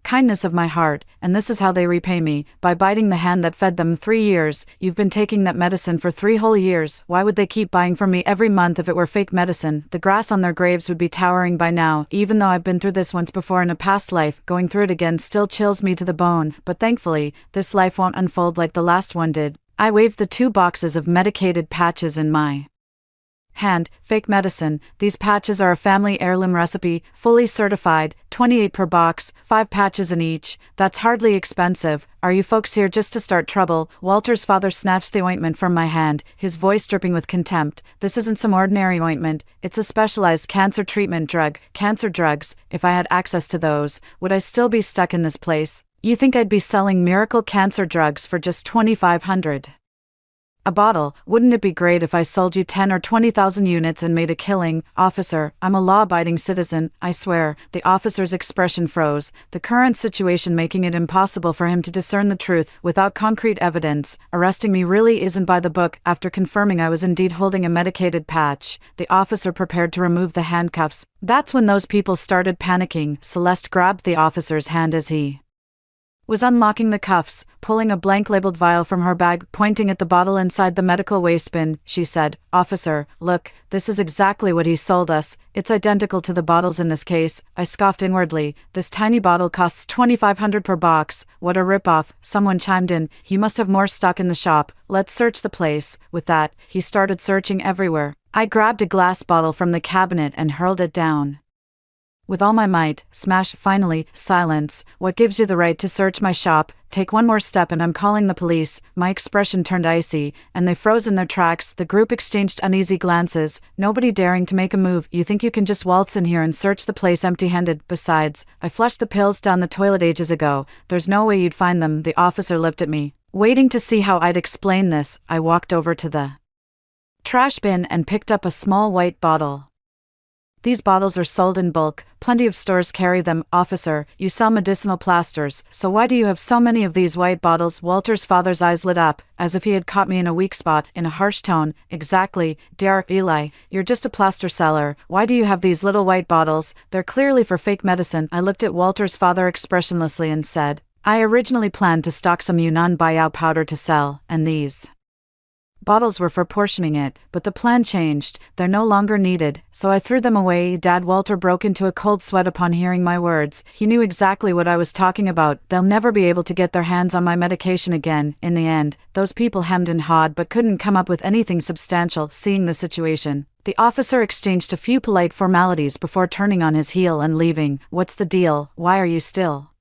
kindness of my heart, and this is how they repay me, by biting the hand that fed them. 3 years. You've been taking that medicine for 3 whole years. Why would they keep buying from me every month if it were fake medicine? The grass on their graves would be towering by now. Even though I've been through this once before in a past life, going through it again still chills me to the bone. But thankfully, this life won't unfold like the last one did. I waved the 2 boxes of medicated patches in my hand. Fake medicine. These patches are a family heirloom recipe, fully certified, 28 per box, 5 patches in each. That's hardly expensive. Are you folks here just to start trouble? Walter's father snatched the ointment from my hand, his voice dripping with contempt. This isn't some ordinary ointment. It's a specialized cancer treatment drug. Cancer drugs. If I had access to those, would I still be stuck in this place? You think I'd be selling miracle cancer drugs for just $2,500 a bottle? Wouldn't it be great if I sold you 10 or 20,000 units and made a killing? Officer, I'm a law-abiding citizen, I swear. The officer's expression froze, the current situation making it impossible for him to discern the truth. Without concrete evidence, arresting me really isn't by the book. After confirming I was indeed holding a medicated patch, the officer prepared to remove the handcuffs. That's when those people started panicking. Celeste grabbed the officer's hand as he was unlocking the cuffs, pulling a blank-labeled vial from her bag, pointing at the bottle inside the medical waste bin. She said, Officer, look, this is exactly what he sold us. It's identical to the bottles in this case. I scoffed inwardly. This tiny bottle costs $2,500 per box. What a ripoff. Someone chimed in, he must have more stock in the shop. Let's search the place. With that, he started searching everywhere. I grabbed a glass bottle from the cabinet and hurled it down with all my might. Smash. Finally, silence. What gives you the right to search my shop? Take one more step and I'm calling the police. My expression turned icy, and they froze in their tracks. The group exchanged uneasy glances, nobody daring to make a move. You think you can just waltz in here and search the place empty-handed? Besides, I flushed the pills down the toilet ages ago. There's no way you'd find them. The officer looked at me, waiting to see how I'd explain this. I walked over to the trash bin and picked up a small white bottle. These bottles are sold in bulk. Plenty of stores carry them. Officer, you sell medicinal plasters, so why do you have so many of these white bottles? Walter's father's eyes lit up, as if he had caught me in a weak spot, in a harsh tone. Exactly, dear Eli, you're just a plaster seller. Why do you have these little white bottles? They're clearly for fake medicine. I looked at Walter's father expressionlessly and said, I originally planned to stock some Yunnan Bayao powder to sell, and these bottles were for portioning it, but the plan changed. They're no longer needed, so I threw them away. Dad. Walter broke into a cold sweat upon hearing my words. He knew exactly what I was talking about. They'll never be able to get their hands on my medication again. In the end, those people hemmed and hawed but couldn't come up with anything substantial. Seeing the situation, the officer exchanged a few polite formalities before turning on his heel and leaving. What's the deal? Why are you still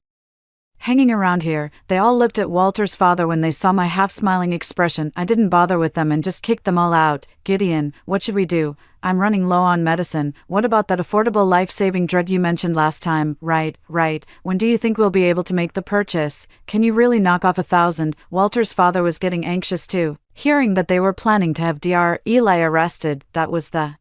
hanging around here. They all looked at Walter's father when they saw my half-smiling expression. I didn't bother with them and just kicked them all out. Gideon, what should we do? I'm running low on medicine. What about that affordable life-saving drug you mentioned last time? Right. When do you think we'll be able to make the purchase? Can you really knock off 1,000? Walter's father was getting anxious too. Hearing that they were planning to have Dr. Eli arrested, that was the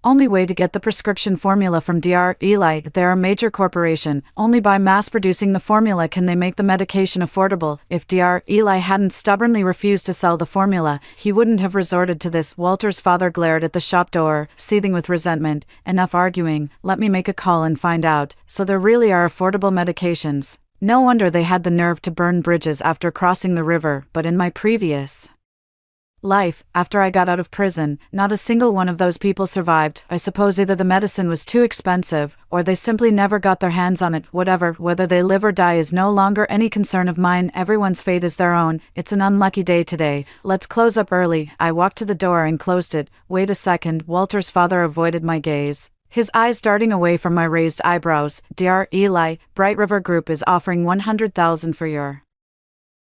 only way to get the prescription formula from Dr. Eli. They're a major corporation. Only by mass-producing the formula can they make the medication affordable. If Dr. Eli hadn't stubbornly refused to sell the formula, he wouldn't have resorted to this. Walter's father glared at the shop door, seething with resentment. Enough arguing, let me make a call and find out. So there really are affordable medications. No wonder they had the nerve to burn bridges after crossing the river. But in my previous life, after I got out of prison, not a single one of those people survived. I suppose either the medicine was too expensive, or they simply never got their hands on it. Whether they live or die is no longer any concern of mine. Everyone's fate is their own. It's an unlucky day today. Let's close up early. I walked to the door and closed it. Wait a second. Walter's father avoided my gaze, his eyes darting away from my raised eyebrows. Dr. Eli, Bright River Group is offering $100,000 for your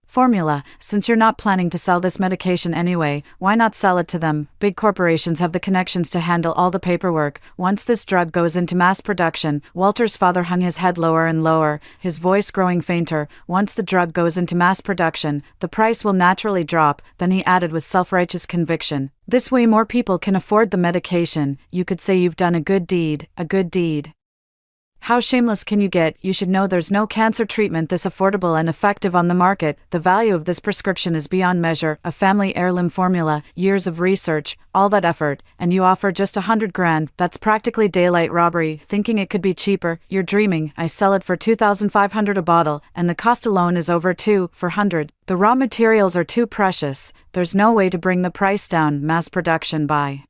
formula. Since you're not planning to sell this medication anyway, why not sell it to them? Big corporations have the connections to handle all the paperwork. Once this drug goes into mass production, Walter's father hung his head lower and lower, his voice growing fainter. Once the drug goes into mass production, the price will naturally drop. Then he added with self-righteous conviction, this way more people can afford the medication. You could say you've done a good deed. How shameless can you get? You should know there's no cancer treatment this affordable and effective on the market. The value of this prescription is beyond measure. A family heirloom formula, years of research, all that effort, and you offer just $100,000. That's practically daylight robbery. Thinking it could be cheaper? You're dreaming. I sell it for $2,500 a bottle, and the cost alone is over $2,400. The raw materials are too precious. There's no way to bring the price down. Mass production by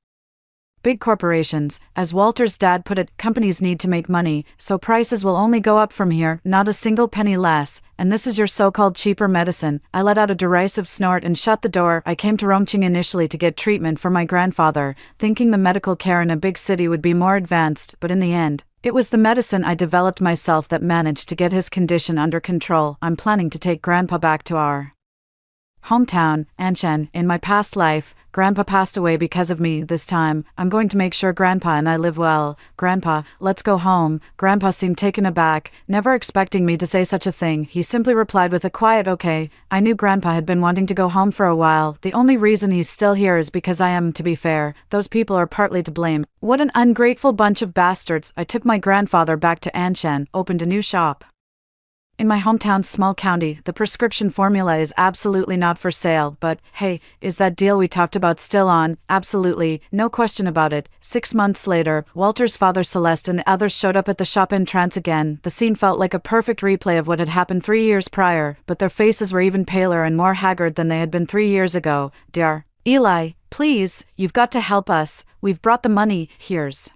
big corporations. As Walter's dad put it, companies need to make money, so prices will only go up from here, not a single penny less. And this is your so-called cheaper medicine. I let out a derisive snort and shut the door. I came to Rongqing initially to get treatment for my grandfather, thinking the medical care in a big city would be more advanced, but in the end, it was the medicine I developed myself that managed to get his condition under control. I'm planning to take Grandpa back to our hometown, Anshan. In my past life, Grandpa passed away because of me. This time, I'm going to make sure Grandpa and I live well. Grandpa, let's go home. Grandpa seemed taken aback, never expecting me to say such a thing. He simply replied with a quiet okay. I knew Grandpa had been wanting to go home for a while. The only reason he's still here is because I am. To be fair, those people are partly to blame. What an ungrateful bunch of bastards. I took my grandfather back to Anshan, opened a new shop in my hometown's small county. The prescription formula is absolutely not for sale, but, hey, is that deal we talked about still on? Absolutely, no question about it. 6 months later, Walter's father Celeste and the others showed up at the shop in trance again. The scene felt like a perfect replay of what had happened 3 years prior, but their faces were even paler and more haggard than they had been 3 years ago. Dr. Eli, please, you've got to help us. We've brought the money. Here's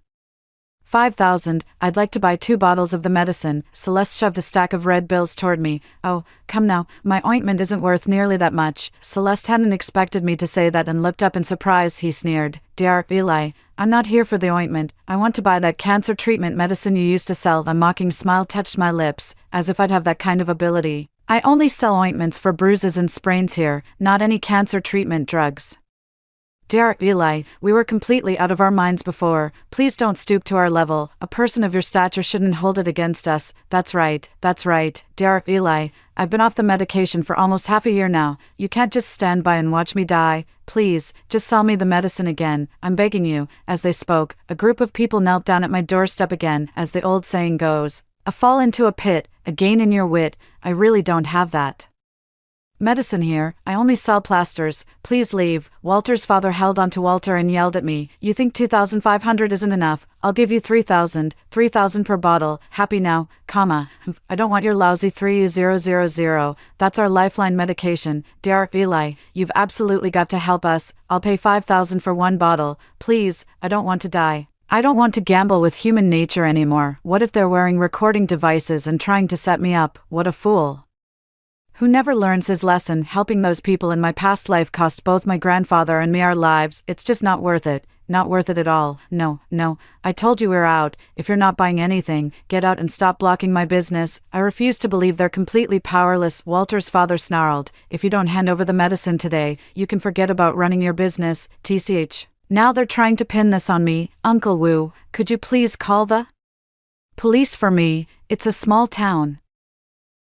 $5,000. I'd like to buy 2 bottles of the medicine. Celeste shoved a stack of red bills toward me. Oh, come now, my ointment isn't worth nearly that much. Celeste hadn't expected me to say that and looked up in surprise. He sneered. Dr. Eli, I'm not here for the ointment. I want to buy that cancer treatment medicine you used to sell. A mocking smile touched my lips, as if I'd have that kind of ability. I only sell ointments for bruises and sprains here, not any cancer treatment drugs. Dr. Eli, we were completely out of our minds before. Please don't stoop to our level. A person of your stature shouldn't hold it against us. That's right. Dr. Eli, I've been off the medication for almost half a year now. You can't just stand by and watch me die. Please, just sell me the medicine again. I'm begging you. As they spoke, a group of people knelt down at my doorstep again, as the old saying goes. A fall into a pit, a gain in your wit. I really don't have that medicine here. I only sell plasters. Please leave. Walter's father held onto Walter and yelled at me. You think 2,500 isn't enough? I'll give you 3,000. 3,000 per bottle. Happy now, comma. I don't want your lousy 3000. That's our lifeline medication. Dr. Eli, you've absolutely got to help us. I'll pay 5,000 for 1 bottle. Please, I don't want to die. I don't want to gamble with human nature anymore. What if they're wearing recording devices and trying to set me up? What a fool. Who never learns his lesson. Helping those people in my past life cost both my grandfather and me our lives. It's just not worth it. not worth it at all. No, I told you we're out. If you're not buying anything, get out and stop blocking my business. I refuse to believe they're completely powerless, Walter's father snarled. If you don't hand over the medicine today, you can forget about running your business, tch. Now they're trying to pin this on me. Uncle Wu, could you please call the police for me? It's a small town,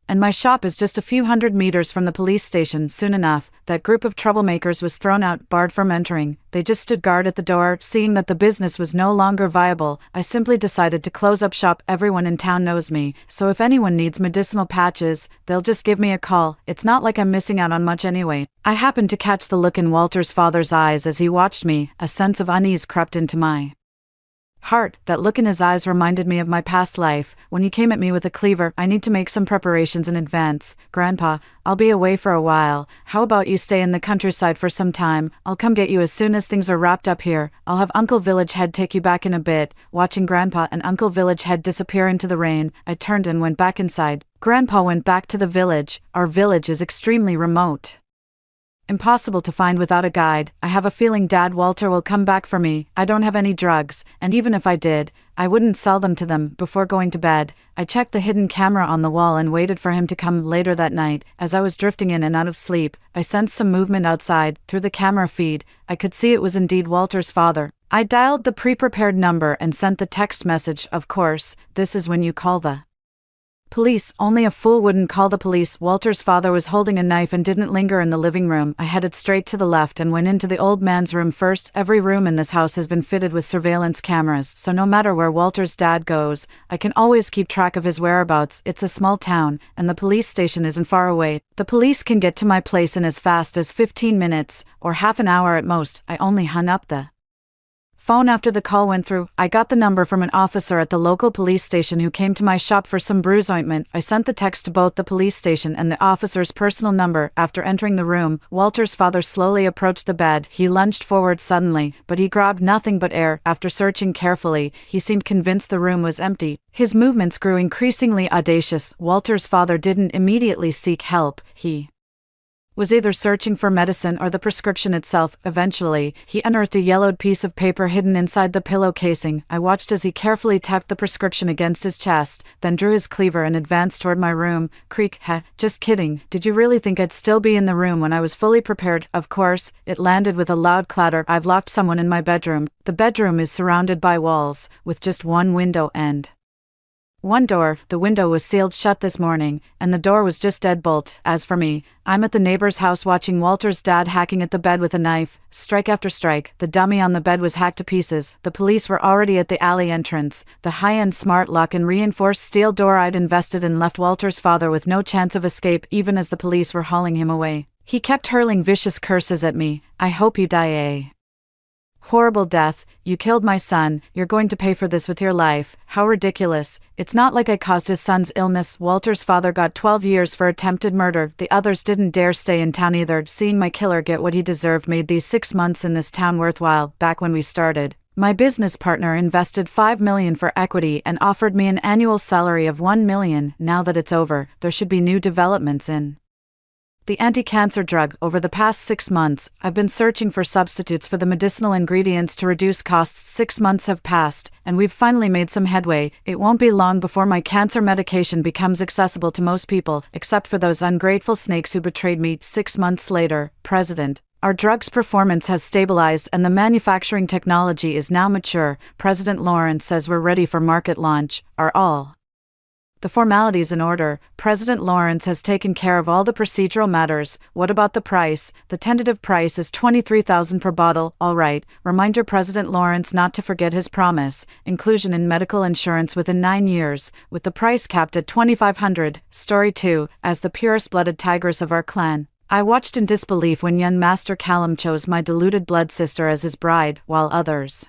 and my shop is just a few hundred meters from the police station. Soon enough, that group of troublemakers was thrown out, barred from entering. They just stood guard at the door. Seeing that the business was no longer viable, I simply decided to close up shop. Everyone in town knows me, so if anyone needs medicinal patches, they'll just give me a call. It's not like I'm missing out on much anyway. I happened to catch the look in Walter's father's eyes as he watched me. A sense of unease crept into my heart. That look in his eyes reminded me of my past life, when he came at me with a cleaver. I need to make some preparations in advance. Grandpa, I'll be away for a while. How about you stay in the countryside for some time? I'll come get you as soon as things are wrapped up here. I'll have Uncle Village Head take you back in a bit. Watching Grandpa and Uncle Village Head disappear into the rain, I turned and went back inside. Grandpa went back to the village. Our village is extremely remote, impossible to find without a guide. I have a feeling Dad Walter will come back for me. I don't have any drugs, and even if I did, I wouldn't sell them to them. Before going to bed, I checked the hidden camera on the wall and waited for him to come. Later that night, as I was drifting in and out of sleep, I sensed some movement outside. Through the camera feed, I could see it was indeed Walter's father. I dialed the pre-prepared number and sent the text message. Of course, this is when you call the police. Only a fool wouldn't call the police. Walter's father was holding a knife and didn't linger in the living room. I headed straight to the left and went into the old man's room first. Every room in this house has been fitted with surveillance cameras, so no matter where Walter's dad goes, I can always keep track of his whereabouts. It's a small town, and the police station isn't far away. The police can get to my place in as fast as 15 minutes, or half an hour at most. I only hung up the phone after the call went through. I got the number from an officer at the local police station who came to my shop for some bruise ointment. I sent the text to both the police station and the officer's personal number. After entering the room, Walter's father slowly approached the bed. He lunged forward suddenly, but he grabbed nothing but air. After searching carefully, he seemed convinced the room was empty. His movements grew increasingly audacious. Walter's father didn't immediately seek help. He was either searching for medicine or the prescription itself. Eventually, he unearthed a yellowed piece of paper hidden inside the pillow casing. I watched as he carefully tapped the prescription against his chest, then drew his cleaver and advanced toward my room. Creak. Just kidding. Did you really think I'd still be in the room when I was fully prepared? Of course. It landed with a loud clatter. I've locked someone in my bedroom. The bedroom is surrounded by walls, with just one window and one door. The window was sealed shut this morning, and the door was just deadbolt. As for me, I'm at the neighbor's house watching Walter's dad hacking at the bed with a knife. Strike after strike, the dummy on the bed was hacked to pieces. The police were already at the alley entrance. The high-end smart lock and reinforced steel door I'd invested in left Walter's father with no chance of escape even as the police were hauling him away. He kept hurling vicious curses at me. I hope you die a horrible death. You killed my son. You're going to pay for this with your life. How ridiculous. It's not like I caused his son's illness. Walter's father got 12 years for attempted murder. The others didn't dare stay in town either. Seeing my killer get what he deserved made these 6 months in this town worthwhile. Back when we started, my business partner invested $5 million for equity and offered me an annual salary of $1 million. Now that it's over, there should be new developments in the anti-cancer drug. Over the past 6 months, I've been searching for substitutes for the medicinal ingredients to reduce costs. 6 months have passed, and we've finally made some headway. It won't be long before my cancer medication becomes accessible to most people, except for those ungrateful snakes who betrayed me. 6 months later, President, our drug's performance has stabilized and the manufacturing technology is now mature. President Lawrence says we're ready for market launch. Are all the formalities in order? President Lawrence has taken care of all the procedural matters. What about the price? The tentative price is $23,000 per bottle. All right. Reminder President Lawrence not to forget his promise. Inclusion in medical insurance within 9 years, with the price capped at $2,500. Story 2. As the purest-blooded tigress of our clan, I watched in disbelief when young Master Callum chose my deluded blood sister as his bride, while others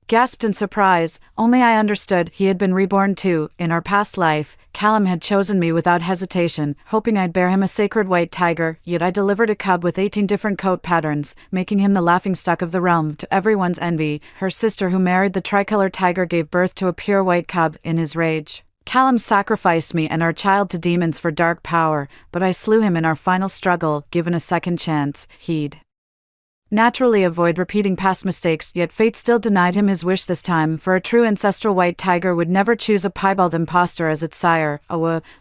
gasped in surprise. Only I understood. He had been reborn too. In our past life, Callum had chosen me without hesitation, hoping I'd bear him a sacred white tiger, yet I delivered a cub with 18 different coat patterns, making him the laughingstock of the realm. To everyone's envy, her sister who married the tricolor tiger gave birth to a pure white cub. In his rage, Callum sacrificed me and our child to demons for dark power, but I slew him in our final struggle. Given a second chance, he'd naturally avoid repeating past mistakes, yet fate still denied him his wish this time, for a true ancestral white tiger would never choose a piebald impostor as its sire.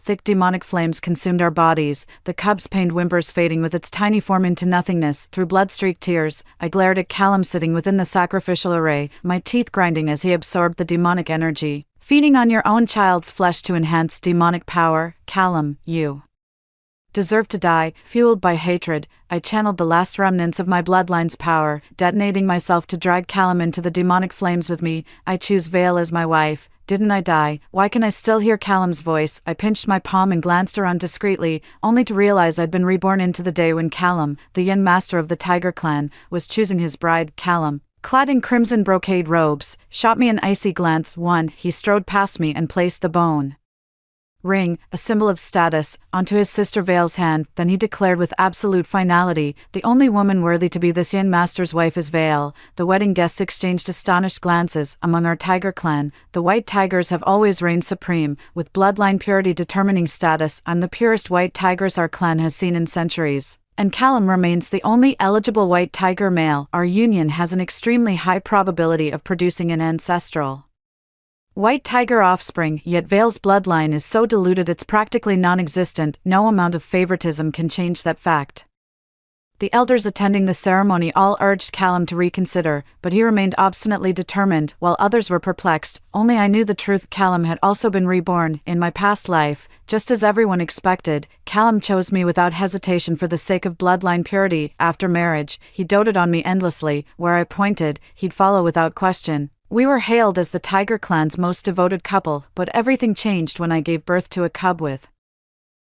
Thick demonic flames consumed our bodies, the cub's pained whimpers fading with its tiny form into nothingness. Through blood-streaked tears, I glared at Callum sitting within the sacrificial array, my teeth grinding as he absorbed the demonic energy. Feeding on your own child's flesh to enhance demonic power, Callum, you deserve to die. Fueled by hatred, I channeled the last remnants of my bloodline's power, detonating myself to drag Callum into the demonic flames with me. I choose Vale as my wife. Didn't I die? Why can I still hear Callum's voice? I pinched my palm and glanced around discreetly, only to realize I'd been reborn into the day when Callum, the Yin master of the Tiger clan, was choosing his bride. Callum, clad in crimson brocade robes, shot me an icy glance. He strode past me and placed the bone ring, a symbol of status, onto his sister Vale's hand. Then he declared with absolute finality, the only woman worthy to be this Yin master's wife is Vale. The wedding guests exchanged astonished glances. Among our tiger clan, the white tigers have always reigned supreme, with bloodline purity determining status. I'm the purest white tigers our clan has seen in centuries, and Callum remains the only eligible white tiger male. Our union has an extremely high probability of producing an ancestral white tiger offspring, yet Vale's bloodline is so diluted it's practically non-existent. No amount of favoritism can change that fact. The elders attending the ceremony all urged Callum to reconsider, but he remained obstinately determined, while others were perplexed. Only I knew the truth. Callum had also been reborn, in my past life. Just as everyone expected, Callum chose me without hesitation for the sake of bloodline purity. After marriage, he doted on me endlessly. Where I pointed, he'd follow without question. We were hailed as the Tiger clan's most devoted couple, but everything changed when I gave birth to a cub with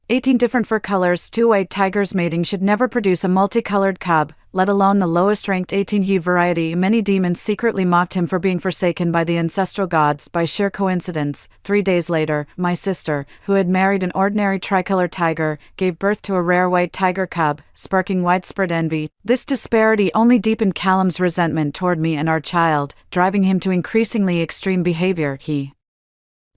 18 different fur colors. 2 white tigers mating should never produce a multicolored cub, let alone the lowest ranked 18-hue variety. Many demons secretly mocked him for being forsaken by the ancestral gods. By sheer coincidence, 3 days later, my sister, who had married an ordinary tricolor tiger, gave birth to a rare white tiger cub, sparking widespread envy. This disparity only deepened Callum's resentment toward me and our child, driving him to increasingly extreme behavior. He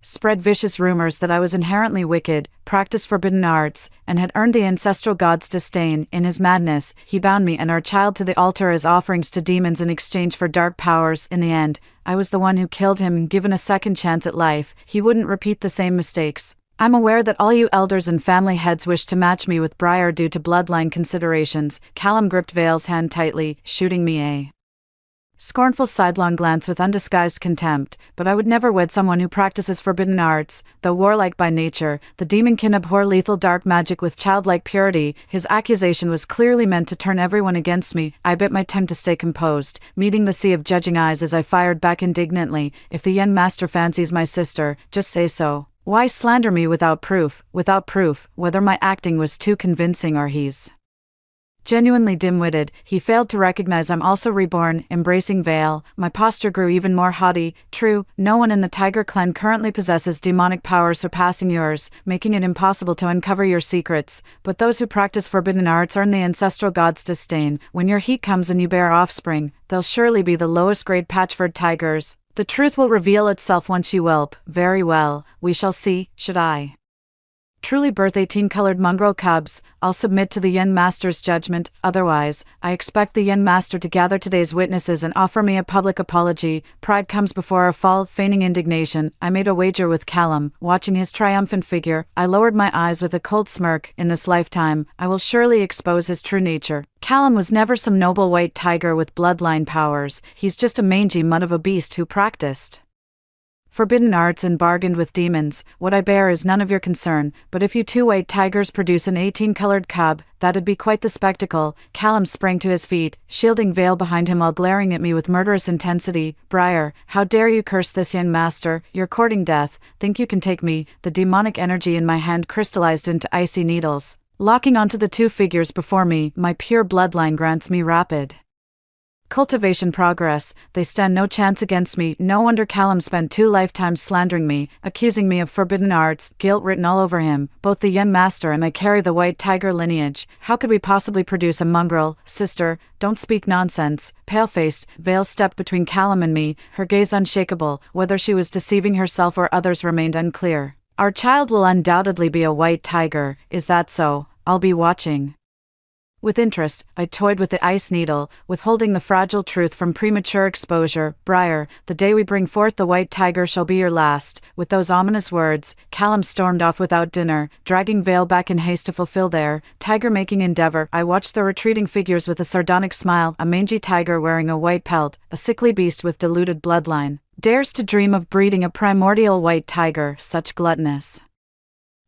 spread vicious rumors that I was inherently wicked, practiced forbidden arts, and had earned the ancestral god's disdain. In his madness, he bound me and our child to the altar as offerings to demons in exchange for dark powers. In the end, I was the one who killed him, and given a second chance at life, he wouldn't repeat the same mistakes. I'm aware that all you elders and family heads wish to match me with Briar due to bloodline considerations. Callum gripped Vale's hand tightly, shooting me a scornful sidelong glance with undisguised contempt. But I would never wed someone who practices forbidden arts. Though warlike by nature, the demon can abhor lethal dark magic with childlike purity. His accusation was clearly meant to turn everyone against me. I bit my tongue to stay composed, meeting the sea of judging eyes as I fired back indignantly. If the Yen master fancies my sister, just say so. Why slander me without proof? Without proof, whether my acting was too convincing or he's genuinely dim-witted. He failed to recognize I'm also reborn. Embracing Vale, my posture grew even more haughty. True, no one in the Tiger clan currently possesses demonic power surpassing yours, making it impossible to uncover your secrets, but those who practice forbidden arts earn the ancestral god's disdain. When your heat comes and you bear offspring, they'll surely be the lowest grade patchford tigers. The truth will reveal itself once you whelp. Very well, we shall see. Should I truly birth 18-colored mongrel cubs, I'll submit to the Yen Master's judgment. Otherwise, I expect the Yen Master to gather today's witnesses and offer me a public apology. Pride comes before a fall. Feigning indignation, I made a wager with Callum. Watching his triumphant figure, I lowered my eyes with a cold smirk. In this lifetime, I will surely expose his true nature. Callum was never some noble white tiger with bloodline powers. He's just a mangy mutt of a beast who practiced forbidden arts and bargained with demons. What I bear is none of your concern, but if you 2 white tigers produce an 18-colored cub, that'd be quite the spectacle. Callum sprang to his feet, shielding Vale behind him while glaring at me with murderous intensity. Briar, how dare you curse this young master? You're courting death. Think you can take me? The demonic energy in my hand crystallized into icy needles. Locking onto the 2 figures before me, my pure bloodline grants me rapid cultivation progress. They stand no chance against me. No wonder Callum spent 2 lifetimes slandering me, accusing me of forbidden arts, guilt written all over him. Both the Yen Master and I carry the white tiger lineage. How could we possibly produce a mongrel? Sister, don't speak nonsense. Pale-faced, Vale stepped between Callum and me, her gaze unshakable. Whether she was deceiving herself or others remained unclear. Our child will undoubtedly be a white tiger. Is that so? I'll be watching. With interest, I toyed with the ice needle, withholding the fragile truth from premature exposure. Briar, the day we bring forth the white tiger shall be your last. With those ominous words, Callum stormed off without dinner, dragging Vale back in haste to fulfill their tiger-making endeavor. I watched the retreating figures with a sardonic smile. A mangy tiger wearing a white pelt, a sickly beast with diluted bloodline, dares to dream of breeding a primordial white tiger. Such gluttonous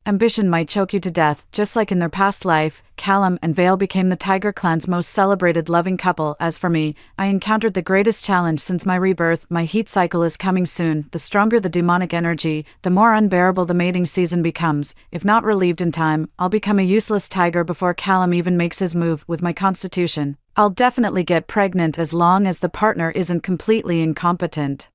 ambition might choke you to death. Just like in their past life, Callum and Vale became the Tiger clan's most celebrated loving couple. As for me, I encountered the greatest challenge since my rebirth. My heat cycle is coming soon. The stronger the demonic energy, the more unbearable the mating season becomes. If not relieved in time, I'll become a useless tiger before Callum even makes his move. With my constitution, I'll definitely get pregnant as long as the partner isn't completely incompetent.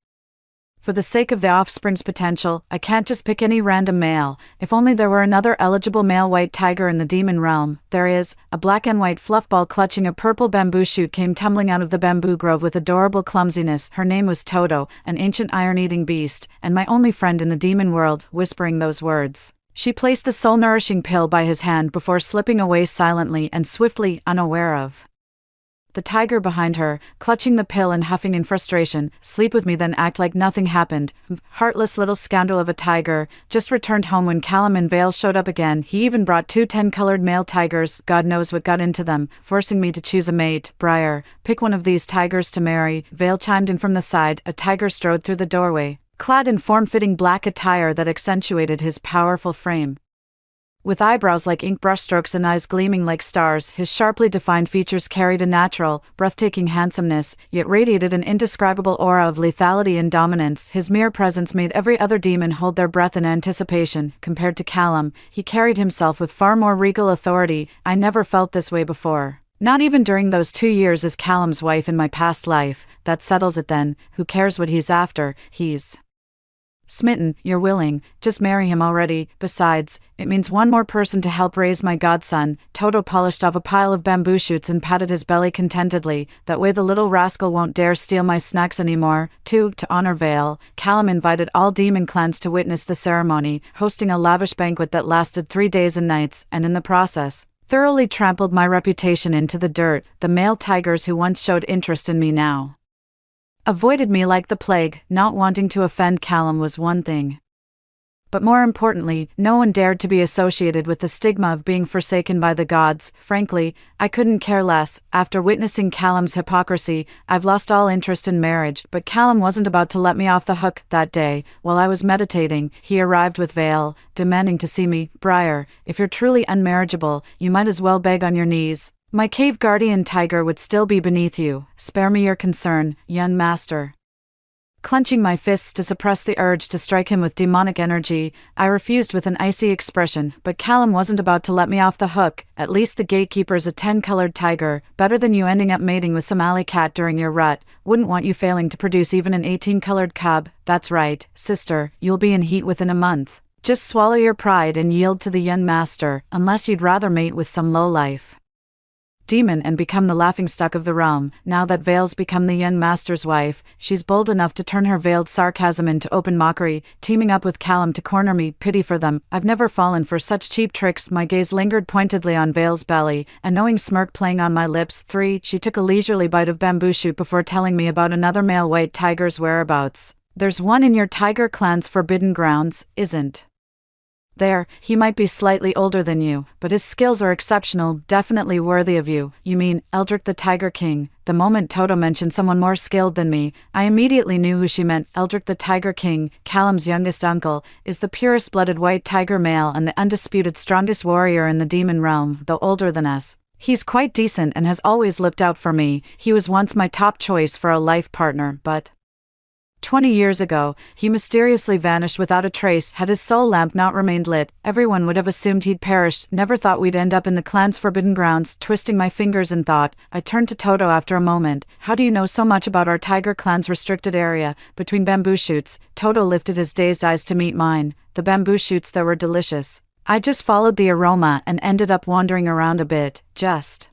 For the sake of the offspring's potential, I can't just pick any random male. If only there were another eligible male white tiger in the demon realm. There is. A black and white fluffball clutching a purple bamboo shoot came tumbling out of the bamboo grove with adorable clumsiness. Her name was Toto, an ancient iron-eating beast, and my only friend in the demon world. Whispering those words, she placed the soul-nourishing pill by his hand before slipping away silently and swiftly, unaware of the tiger behind her, clutching the pill and huffing in frustration. Sleep with me then act like nothing happened. Heartless little scoundrel of a tiger. Just returned home when Callum and Vale showed up again. He even brought 2 10-colored male tigers. God knows what got into them, forcing me to choose a mate. Briar, pick one of these tigers to marry. Vale chimed in from the side. A tiger strode through the doorway, clad in form-fitting black attire that accentuated his powerful frame. With eyebrows like ink brushstrokes and eyes gleaming like stars, his sharply defined features carried a natural, breathtaking handsomeness, yet radiated an indescribable aura of lethality and dominance. His mere presence made every other demon hold their breath in anticipation. Compared to Callum, he carried himself with far more regal authority. I never felt this way before. Not even during those 2 years as Callum's wife in my past life. That settles it then. Who cares what he's after? He's smitten. You're willing, just marry him already. Besides, it means one more person to help raise my godson. Toto polished off a pile of bamboo shoots and patted his belly contentedly. That way the little rascal won't dare steal my snacks anymore. 2. To honor Vale, Callum invited all demon clans to witness the ceremony, hosting a lavish banquet that lasted 3 days and nights, and in the process, thoroughly trampled my reputation into the dirt. The male tigers who once showed interest in me now avoided me like the plague. Not wanting to offend Callum was one thing, but more importantly, no one dared to be associated with the stigma of being forsaken by the gods. Frankly, I couldn't care less. After witnessing Callum's hypocrisy, I've lost all interest in marriage. But Callum wasn't about to let me off the hook. That day, while I was meditating, he arrived with Vale, demanding to see me. Briar, if you're truly unmarriageable, you might as well beg on your knees. My cave guardian tiger would still be beneath you. Spare me your concern, young master. Clenching my fists to suppress the urge to strike him with demonic energy, I refused with an icy expression. But Callum wasn't about to let me off the hook. At least the gatekeeper's a 10-colored tiger. Better than you ending up mating with some alley cat during your rut. Wouldn't want you failing to produce even an 18-colored cub. That's right, sister, you'll be in heat within a month. Just swallow your pride and yield to the young master, unless you'd rather mate with some lowlife demon and become the laughingstock of the realm. Now that Vale's become the young master's wife, she's bold enough to turn her veiled sarcasm into open mockery, teaming up with Callum to corner me. Pity for them. I've never fallen for such cheap tricks. My gaze lingered pointedly on Vale's belly, a knowing smirk playing on my lips. 3. She took a leisurely bite of bamboo shoot before telling me about another male white tiger's whereabouts. There's one in your tiger clan's forbidden grounds, isn't there? He might be slightly older than you, but his skills are exceptional, definitely worthy of you. You mean Eldrick the Tiger King? The moment Toto mentioned someone more skilled than me, I immediately knew who she meant. Eldrick the Tiger King, Callum's youngest uncle, is the purest-blooded white tiger male and the undisputed strongest warrior in the demon realm. Though older than us, he's quite decent and has always looked out for me. He was once my top choice for a life partner, but 20 years ago, he mysteriously vanished without a trace. Had his soul lamp not remained lit, everyone would have assumed he'd perished. Never thought we'd end up in the clan's forbidden grounds. Twisting my fingers in thought, I turned to Toto after a moment. How do you know so much about our tiger clan's restricted area? Between bamboo shoots, Toto lifted his dazed eyes to meet mine. The bamboo shoots there were delicious. I just followed the aroma and ended up wandering around a bit, just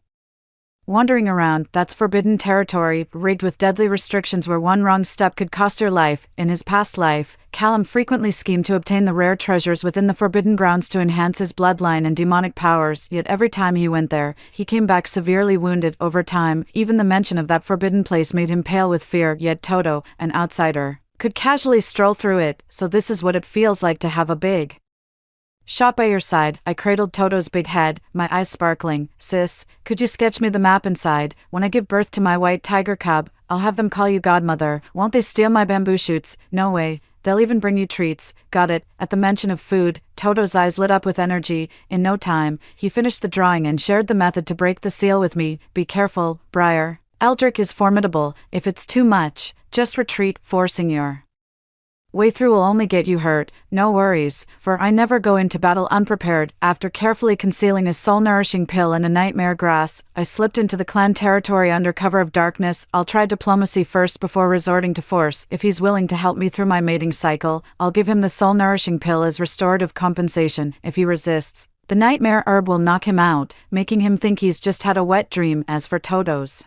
Wandering around, that's forbidden territory, rigged with deadly restrictions where one wrong step could cost your life. In his past life, Callum frequently schemed to obtain the rare treasures within the forbidden grounds to enhance his bloodline and demonic powers, yet every time he went there, he came back severely wounded. Over time, even the mention of that forbidden place made him pale with fear, yet Toto, an outsider, could casually stroll through it. So this is what it feels like to have a big shot by your side. I cradled Toto's big head, my eyes sparkling. Sis, could you sketch me the map inside? When I give birth to my white tiger cub, I'll have them call you godmother. Won't they steal my bamboo shoots? No way. They'll even bring you treats. Got it. At the mention of food, Toto's eyes lit up with energy. In no time, he finished the drawing and shared the method to break the seal with me. Be careful, Briar. Eldrick is formidable. If it's too much, just retreat. Forcing your way through will only get you hurt. No worries, for I never go into battle unprepared. After carefully concealing a soul-nourishing pill and a nightmare grass, I slipped into the clan territory under cover of darkness. I'll try diplomacy first before resorting to force. If he's willing to help me through my mating cycle, I'll give him the soul-nourishing pill as restorative compensation. If he resists, the nightmare herb will knock him out, making him think he's just had a wet dream. As for Toto's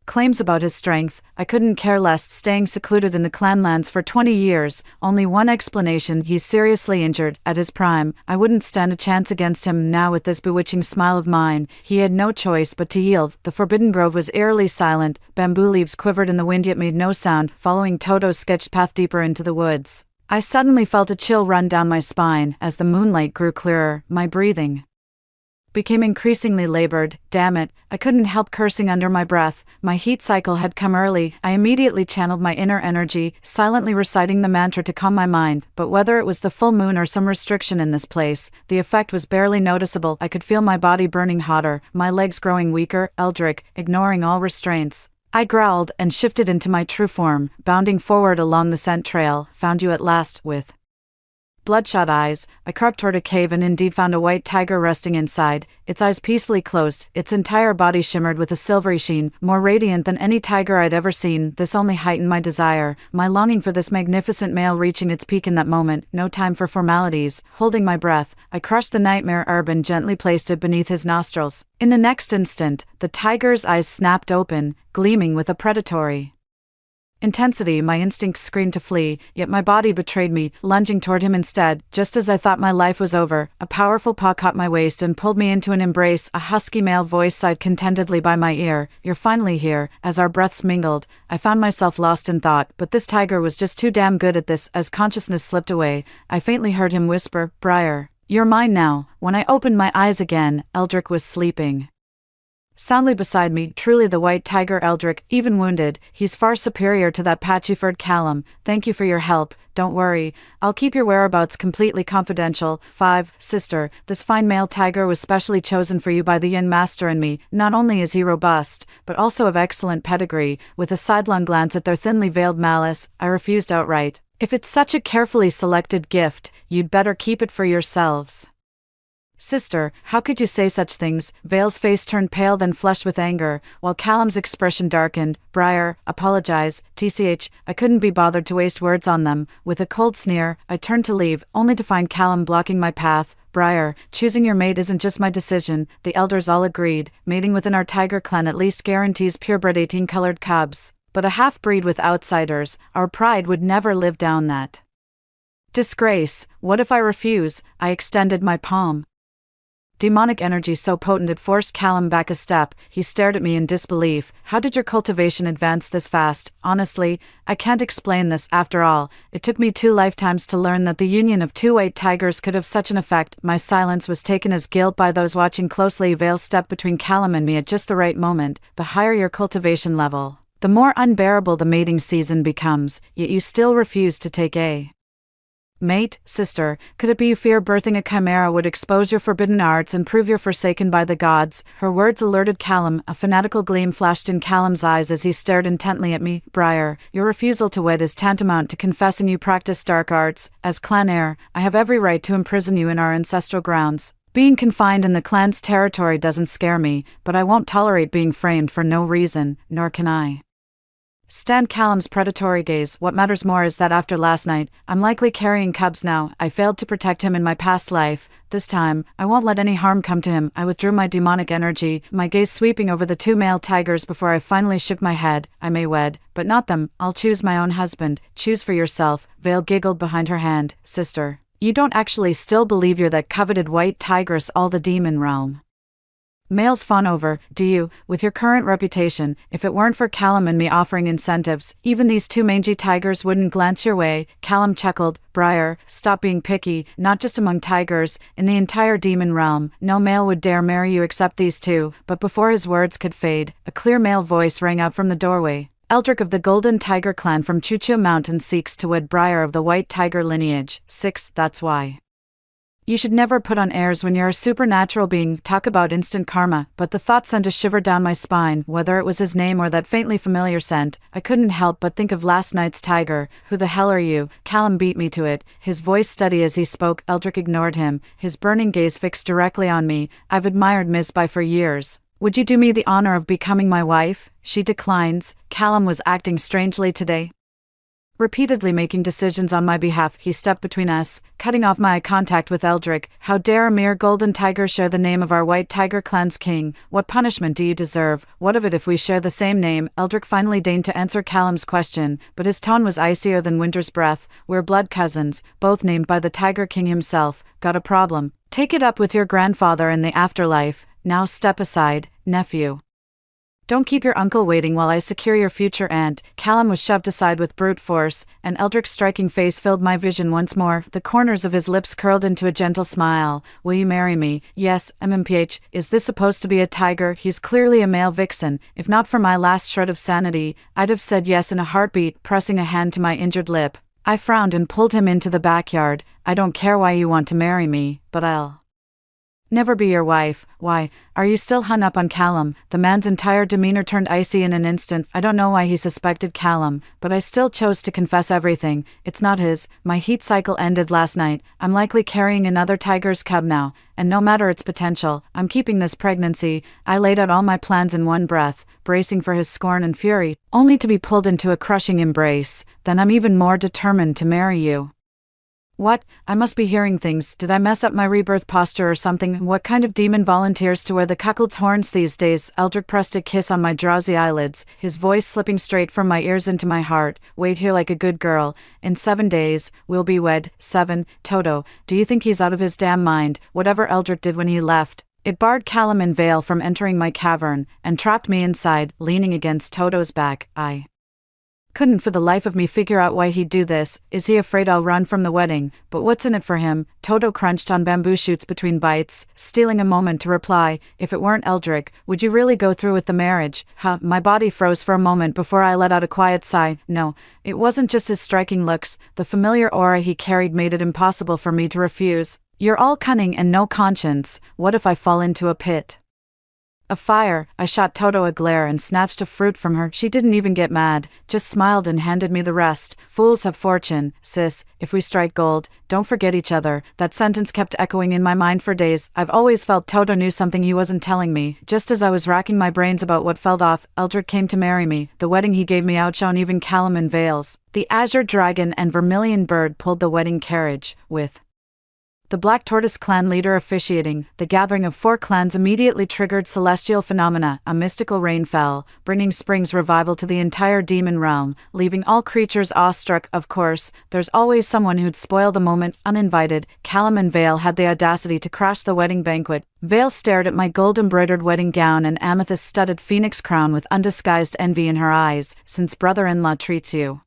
claims about his strength, I couldn't care less. Staying secluded in the clanlands for 20 years, only one explanation: he's seriously injured. At his prime, I wouldn't stand a chance against him. Now with this bewitching smile of mine, he had no choice but to yield. The forbidden grove was eerily silent. Bamboo leaves quivered in the wind yet made no sound. Following Toto's sketched path deeper into the woods, I suddenly felt a chill run down my spine. As the moonlight grew clearer, my breathing became increasingly labored. Damn it, I couldn't help cursing under my breath. My heat cycle had come early. I immediately channeled my inner energy, silently reciting the mantra to calm my mind, but whether it was the full moon or some restriction in this place, the effect was barely noticeable. I could feel my body burning hotter, my legs growing weaker. Eldrick, ignoring all restraints, I growled and shifted into my true form, bounding forward along the scent trail. Found you at last. With bloodshot eyes, I crept toward a cave and indeed found a white tiger resting inside, its eyes peacefully closed. Its entire body shimmered with a silvery sheen, more radiant than any tiger I'd ever seen. This only heightened my desire, my longing for this magnificent male reaching its peak in that moment. No time for formalities. Holding my breath, I crushed the nightmare herb and gently placed it beneath his nostrils. In the next instant, the tiger's eyes snapped open, gleaming with a predatory intensity. My instincts screamed to flee, yet my body betrayed me, lunging toward him instead. Just as I thought my life was over, a powerful paw caught my waist and pulled me into an embrace. A husky male voice sighed contentedly by my ear. You're finally here. As our breaths mingled, I found myself lost in thought, but this tiger was just too damn good at this. As consciousness slipped away, I faintly heard him whisper, Briar, you're mine now. When I opened my eyes again, Eldrick was sleeping soundly beside me. Truly the white tiger Eldrick, even wounded, he's far superior to that patchy-furred Callum. Thank you for your help. Don't worry, I'll keep your whereabouts completely confidential. 5. Sister, this fine male tiger was specially chosen for you by the Yin Master and me. Not only is he robust, but also of excellent pedigree. With a sidelong glance at their thinly veiled malice, I refused outright. If it's such a carefully selected gift, you'd better keep it for yourselves. Sister, how could you say such things? Vale's face turned pale then flushed with anger, while Callum's expression darkened. Briar, apologize. TCH, I couldn't be bothered to waste words on them. With a cold sneer, I turned to leave, only to find Callum blocking my path. Briar, choosing your mate isn't just my decision. The elders all agreed. Mating within our tiger clan at least guarantees purebred 18-colored cubs. But a half-breed with outsiders, our pride would never live down that disgrace. What if I refuse? I extended my palm. Demonic energy so potent it forced Callum back a step. He stared at me in disbelief. How did your cultivation advance this fast? Honestly, I can't explain this. After all, it took me 2 lifetimes to learn that the union of 2 white tigers could have such an effect. My silence was taken as guilt by those watching closely. Vale stepped between Callum and me at just the right moment. The higher your cultivation level, the more unbearable the mating season becomes, yet you still refuse to take a mate. Sister, could it be you fear birthing a chimera would expose your forbidden arts and prove you're forsaken by the gods? Her words alerted Callum. A fanatical gleam flashed in Callum's eyes as he stared intently at me. Briar, your refusal to wed is tantamount to confessing you practice dark arts. As clan heir, I have every right to imprison you in our ancestral grounds. Being confined in the clan's territory doesn't scare me, but I won't tolerate being framed for no reason, nor can I Stand Callum's predatory gaze. What matters more is that after last night, I'm likely carrying cubs now. I failed to protect him in my past life. This time, I won't let any harm come to him. I withdrew my demonic energy, my gaze sweeping over the 2 male tigers before I finally shook my head. I may wed, but not them. I'll choose my own husband. Choose for yourself. Vale giggled behind her hand. Sister, you don't actually still believe you're that coveted white tigress all the demon realm males fawn over, do you? With your current reputation, if it weren't for Callum and me offering incentives, even these 2 mangy tigers wouldn't glance your way. Callum chuckled. Briar, stop being picky, not just among tigers, in the entire demon realm. No male would dare marry you except these 2, but before his words could fade, a clear male voice rang out from the doorway. Eldrick of the Golden Tiger clan from Chuchu Mountain seeks to wed Briar of the White Tiger lineage. 6. That's why. You should never put on airs when you're a supernatural being. Talk about instant karma. But the thought sent a shiver down my spine. Whether it was his name or that faintly familiar scent, I couldn't help but think of last night's tiger. Who the hell are you? Callum beat me to it, his voice steady as he spoke. Eldrick ignored him, his burning gaze fixed directly on me. I've admired Miss By for years. Would you do me the honor of becoming my wife? She declines. Callum was acting strangely today, repeatedly making decisions on my behalf. He stepped between us, cutting off my eye contact with Eldrick. How dare a mere golden tiger share the name of our white tiger clan's king? What punishment do you deserve? What of it if we share the same name? Eldrick finally deigned to answer Callum's question, but his tone was icier than winter's breath. We're blood cousins, both named by the Tiger King himself. Got a problem? Take it up with your grandfather in the afterlife. Now step aside, nephew. Don't keep your uncle waiting while I secure your future aunt. Callum was shoved aside with brute force, and Eldrick's striking face filled my vision once more. The corners of his lips curled into a gentle smile. Will you marry me? Yes, MMPH. Is this supposed to be a tiger? He's clearly a male vixen. If not for my last shred of sanity, I'd have said yes in a heartbeat, pressing a hand to my injured lip. I frowned and pulled him into the backyard. I don't care why you want to marry me, but I'll never be your wife. Why, are you still hung up on Callum? The man's entire demeanor turned icy in an instant. I don't know why he suspected Callum, but I still chose to confess everything. It's not his. My heat cycle ended last night. I'm likely carrying another tiger's cub now, and no matter its potential, I'm keeping this pregnancy. I laid out all my plans in one breath, bracing for his scorn and fury, only to be pulled into a crushing embrace. Then I'm even more determined to marry you. What? I must be hearing things. Did I mess up my rebirth posture or something? What kind of demon volunteers to wear the cuckold's horns these days? Eldrick pressed a kiss on my drowsy eyelids, his voice slipping straight from my ears into my heart. Wait here like a good girl. In 7 days, we'll be wed. 7. Toto, do you think he's out of his damn mind? Whatever Eldrick did when he left, it barred Callum and Vale from entering my cavern, and trapped me inside, leaning against Toto's back. I couldn't for the life of me figure out why he'd do this. Is he afraid I'll run from the wedding? But what's in it for him? Toto crunched on bamboo shoots between bites, stealing a moment to reply. If it weren't Eldrick, would you really go through with the marriage? My body froze for a moment before I let out a quiet sigh. No, it wasn't just his striking looks. The familiar aura he carried made it impossible for me to refuse. You're all cunning and no conscience. What if I fall into a pit of fire? I shot Toto a glare and snatched a fruit from her. She didn't even get mad, just smiled and handed me the rest. Fools have fortune, sis. If we strike gold, don't forget each other. That sentence kept echoing in my mind for days. I've always felt Toto knew something he wasn't telling me. Just as I was racking my brains about what fell off, Eldrick came to marry me. The wedding he gave me outshone even Callum and Vale's. The azure dragon and vermilion bird pulled the wedding carriage, with the Black Tortoise clan leader officiating. The gathering of 4 clans immediately triggered celestial phenomena. A mystical rain fell, bringing spring's revival to the entire demon realm, leaving all creatures awestruck. Of course, there's always someone who'd spoil the moment, uninvited. Callum and Vale had the audacity to crash the wedding banquet. Vale stared at my gold-embroidered wedding gown and amethyst-studded phoenix crown with undisguised envy in her eyes. Since brother-in-law treats you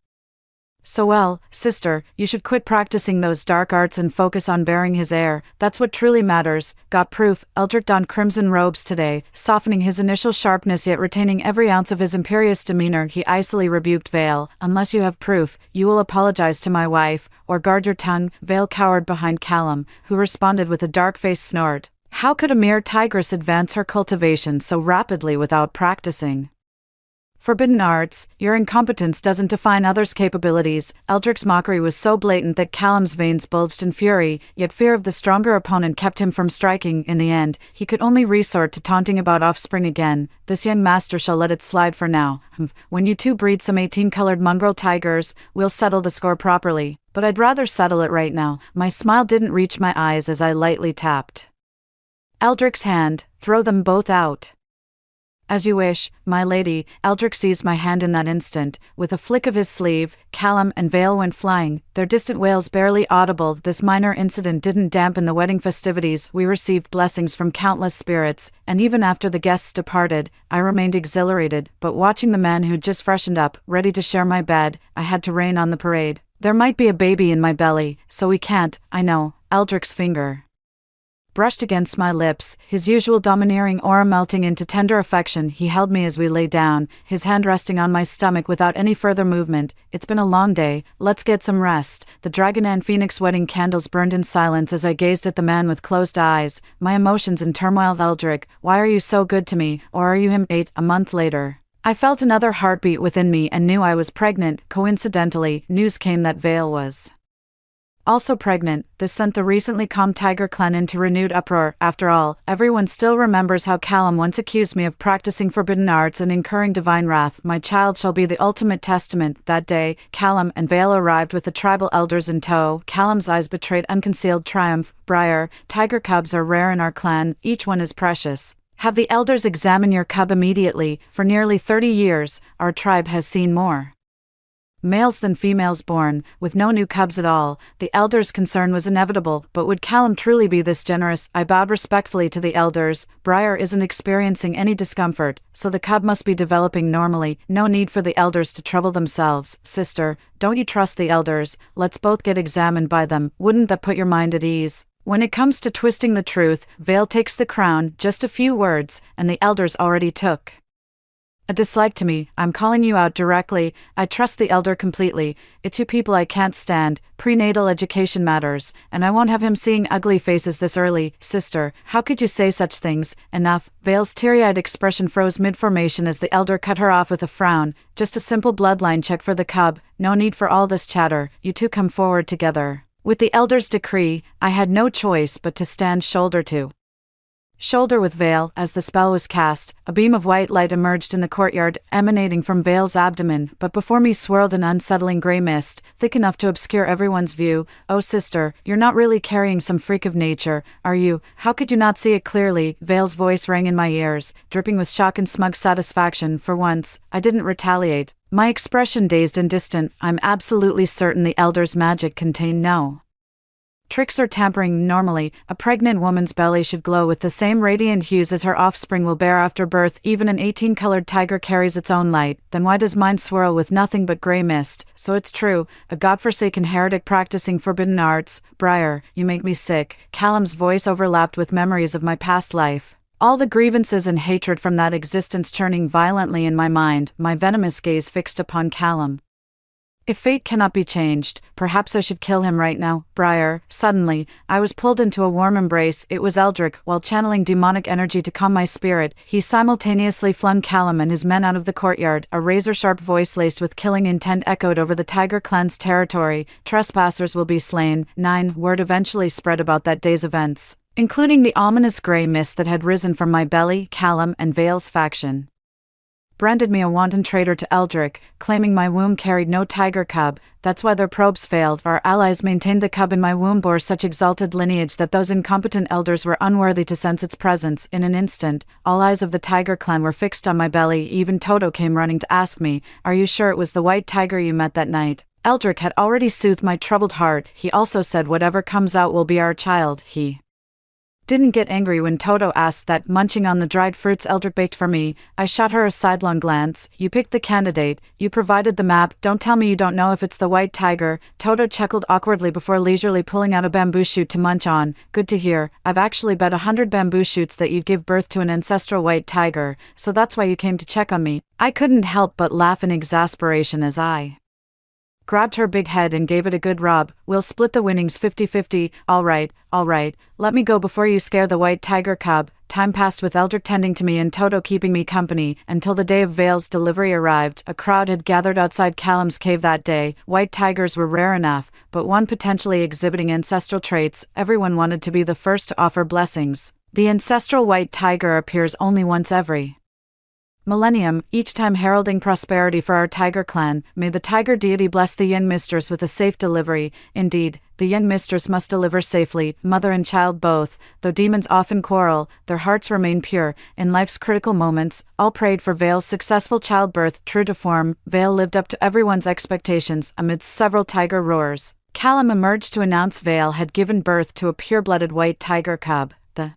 so well, sister, you should quit practicing those dark arts and focus on bearing his heir. That's what truly matters. Got proof? Eldrick donned crimson robes today, softening his initial sharpness yet retaining every ounce of his imperious demeanor. He icily rebuked Vale. Unless you have proof, you will apologize to my wife, or guard your tongue. Vale cowered behind Callum, who responded with a dark-faced snort. How could a mere tigress advance her cultivation so rapidly without practicing? Forbidden arts, your incompetence doesn't define others' capabilities. Eldric's mockery was so blatant that Callum's veins bulged in fury, yet fear of the stronger opponent kept him from striking. In the end, he could only resort to taunting about offspring again. This young master shall let it slide for now. When you two breed some 18-colored mongrel tigers, we'll settle the score properly. But I'd rather settle it right now. My smile didn't reach my eyes as I lightly tapped Eldric's hand. Throw them both out. As you wish, my lady. Eldric seized my hand in that instant. With a flick of his sleeve, Callum and Vale went flying, their distant wails barely audible. This minor incident didn't dampen the wedding festivities. We received blessings from countless spirits, and even after the guests departed, I remained exhilarated. But watching the man who'd just freshened up, ready to share my bed, I had to rain on the parade. There might be a baby in my belly, so we can't, I know. Eldric's finger brushed against my lips, his usual domineering aura melting into tender affection. He held me as we lay down, his hand resting on my stomach without any further movement. It's been a long day, let's get some rest. The Dragon and Phoenix wedding candles burned in silence as I gazed at the man with closed eyes, my emotions in turmoil. Eldric, why are you so good to me, or are you him? A month later, I felt another heartbeat within me and knew I was pregnant. Coincidentally, news came that Vale was also pregnant. This sent the recently calmed Tiger clan into renewed uproar. After all, everyone still remembers how Callum once accused me of practicing forbidden arts and incurring divine wrath. My child shall be the ultimate testament. That day, Callum and Vale arrived with the tribal elders in tow. Callum's eyes betrayed unconcealed triumph. Briar, tiger cubs are rare in our clan, each one is precious. Have the elders examine your cub immediately. For nearly 30 years, our tribe has seen more males than females born, with no new cubs at all. The elders' concern was inevitable, but would Callum truly be this generous? I bowed respectfully to the elders. Briar isn't experiencing any discomfort, so the cub must be developing normally. No need for the elders to trouble themselves. Sister, don't you trust the elders? Let's both get examined by them. Wouldn't that put your mind at ease? When it comes to twisting the truth, Vale takes the crown. Just a few words, and the elders already took a dislike to me. I'm calling you out directly. I trust the elder completely. It's you people I can't stand. Prenatal education matters, and I won't have him seeing ugly faces this early. Sister, how could you say such things? Enough. Vale's teary-eyed expression froze mid-formation as the elder cut her off with a frown. Just a simple bloodline check for the cub. No need for all this chatter. You two come forward together. With the elder's decree, I had no choice but to stand shoulder to shoulder with Vale. As the spell was cast, a beam of white light emerged in the courtyard, emanating from Vale's abdomen, but before me swirled an unsettling grey mist, thick enough to obscure everyone's view. Oh sister, you're not really carrying some freak of nature, are you? How could you not see it clearly? Vale's voice rang in my ears, dripping with shock and smug satisfaction. For once, I didn't retaliate. My expression dazed and distant. I'm absolutely certain the elder's magic contained no tricks or tampering. Normally, a pregnant woman's belly should glow with the same radiant hues as her offspring will bear after birth. Even an 18-colored tiger carries its own light. Then why does mine swirl with nothing but grey mist? So it's true, a godforsaken heretic practicing forbidden arts. Briar, you make me sick. Callum's voice overlapped with memories of my past life, all the grievances and hatred from that existence churning violently in my mind. My venomous gaze fixed upon Callum. If fate cannot be changed, perhaps I should kill him right now. Briar. Suddenly, I was pulled into a warm embrace. It was Eldric. While channeling demonic energy to calm my spirit, he simultaneously flung Callum and his men out of the courtyard. A razor-sharp voice laced with killing intent echoed over the Tiger clan's territory. Trespassers will be slain. 9. Word eventually spread about that day's events, including the ominous grey mist that had risen from my belly. Callum and Vale's faction branded me a wanton traitor to Eldric, claiming my womb carried no tiger cub. That's why their probes failed. Our allies maintained the cub in my womb bore such exalted lineage that those incompetent elders were unworthy to sense its presence. In an instant, all eyes of the Tiger clan were fixed on my belly. Even Toto came running to ask me, "Are you sure it was the white tiger you met that night?" Eldric had already soothed my troubled heart. He also said whatever comes out will be our child. He didn't get angry when Toto asked that. Munching on the dried fruits Eldric baked for me, I shot her a sidelong glance. You picked the candidate, you provided the map, don't tell me you don't know if it's the white tiger. Toto chuckled awkwardly before leisurely pulling out a bamboo shoot to munch on. Good to hear. I've actually bet 100 bamboo shoots that you'd give birth to an ancestral white tiger, so that's why you came to check on me. I couldn't help but laugh in exasperation as I grabbed her big head and gave it a good rub. We'll split the winnings 50-50. All right. Let me go before you scare the white tiger cub. Time passed with Eldrick tending to me and Toto keeping me company, until the day of Vale's delivery arrived. A crowd had gathered outside Callum's cave that day. White tigers were rare enough, but one potentially exhibiting ancestral traits. Everyone wanted to be the first to offer blessings. The ancestral white tiger appears only once every millennium, each time heralding prosperity for our tiger clan. May the tiger deity bless the young mistress with a safe delivery. Indeed, the young mistress must deliver safely, mother and child both. Though demons often quarrel, their hearts remain pure. In life's critical moments, all prayed for Vale's successful childbirth. True to form, Vale lived up to everyone's expectations amidst several tiger roars. Callum emerged to announce Vale had given birth to a pure-blooded white tiger cub. The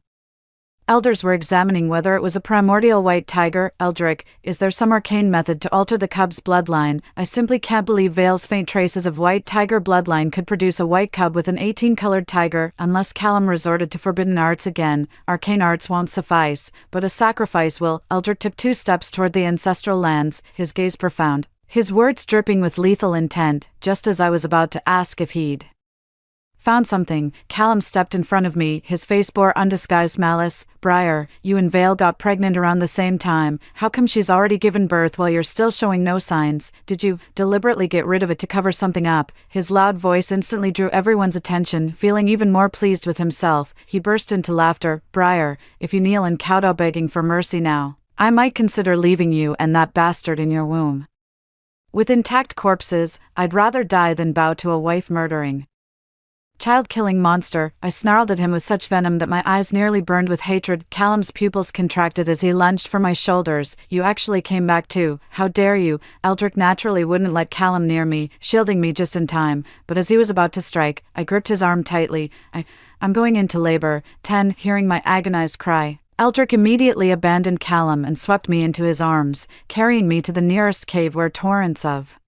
elders were examining whether it was a primordial white tiger. Eldrick, is there some arcane method to alter the cub's bloodline? I simply can't believe Vale's faint traces of white tiger bloodline could produce a white cub with an 18-colored tiger, unless Callum resorted to forbidden arts again. Arcane arts won't suffice, but a sacrifice will. Eldrick took 2 steps toward the ancestral lands, his gaze profound, his words dripping with lethal intent. Just as I was about to ask if he'd found something, Callum stepped in front of me. His face bore undisguised malice. Briar, you and Vale got pregnant around the same time. How come she's already given birth while you're still showing no signs? Did you deliberately get rid of it to cover something up? His loud voice instantly drew everyone's attention. Feeling even more pleased with himself, he burst into laughter. Briar, if you kneel and kowtow begging for mercy now, I might consider leaving you and that bastard in your womb with intact corpses. I'd rather die than bow to a wife-murdering, child-killing monster. I snarled at him with such venom that my eyes nearly burned with hatred. Callum's pupils contracted as he lunged for my shoulders. You actually came back too. How dare you? Eldrick naturally wouldn't let Callum near me, shielding me just in time, but as he was about to strike, I gripped his arm tightly. I'm going into labor. 10. Hearing my agonized cry, Eldrick immediately abandoned Callum and swept me into his arms, carrying me to the nearest cave where torrents of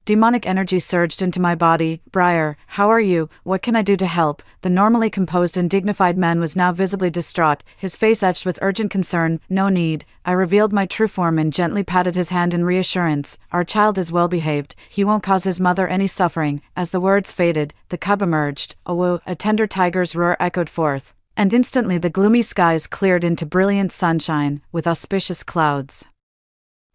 demonic energy surged into my body. Briar, how are you? What can I do to help? The normally composed and dignified man was now visibly distraught, his face etched with urgent concern. No need. I revealed my true form and gently patted his hand in reassurance. Our child is well behaved. He won't cause his mother any suffering. As the words faded, the cub emerged. A woo, a tender tiger's roar echoed forth, and instantly the gloomy skies cleared into brilliant sunshine, with auspicious clouds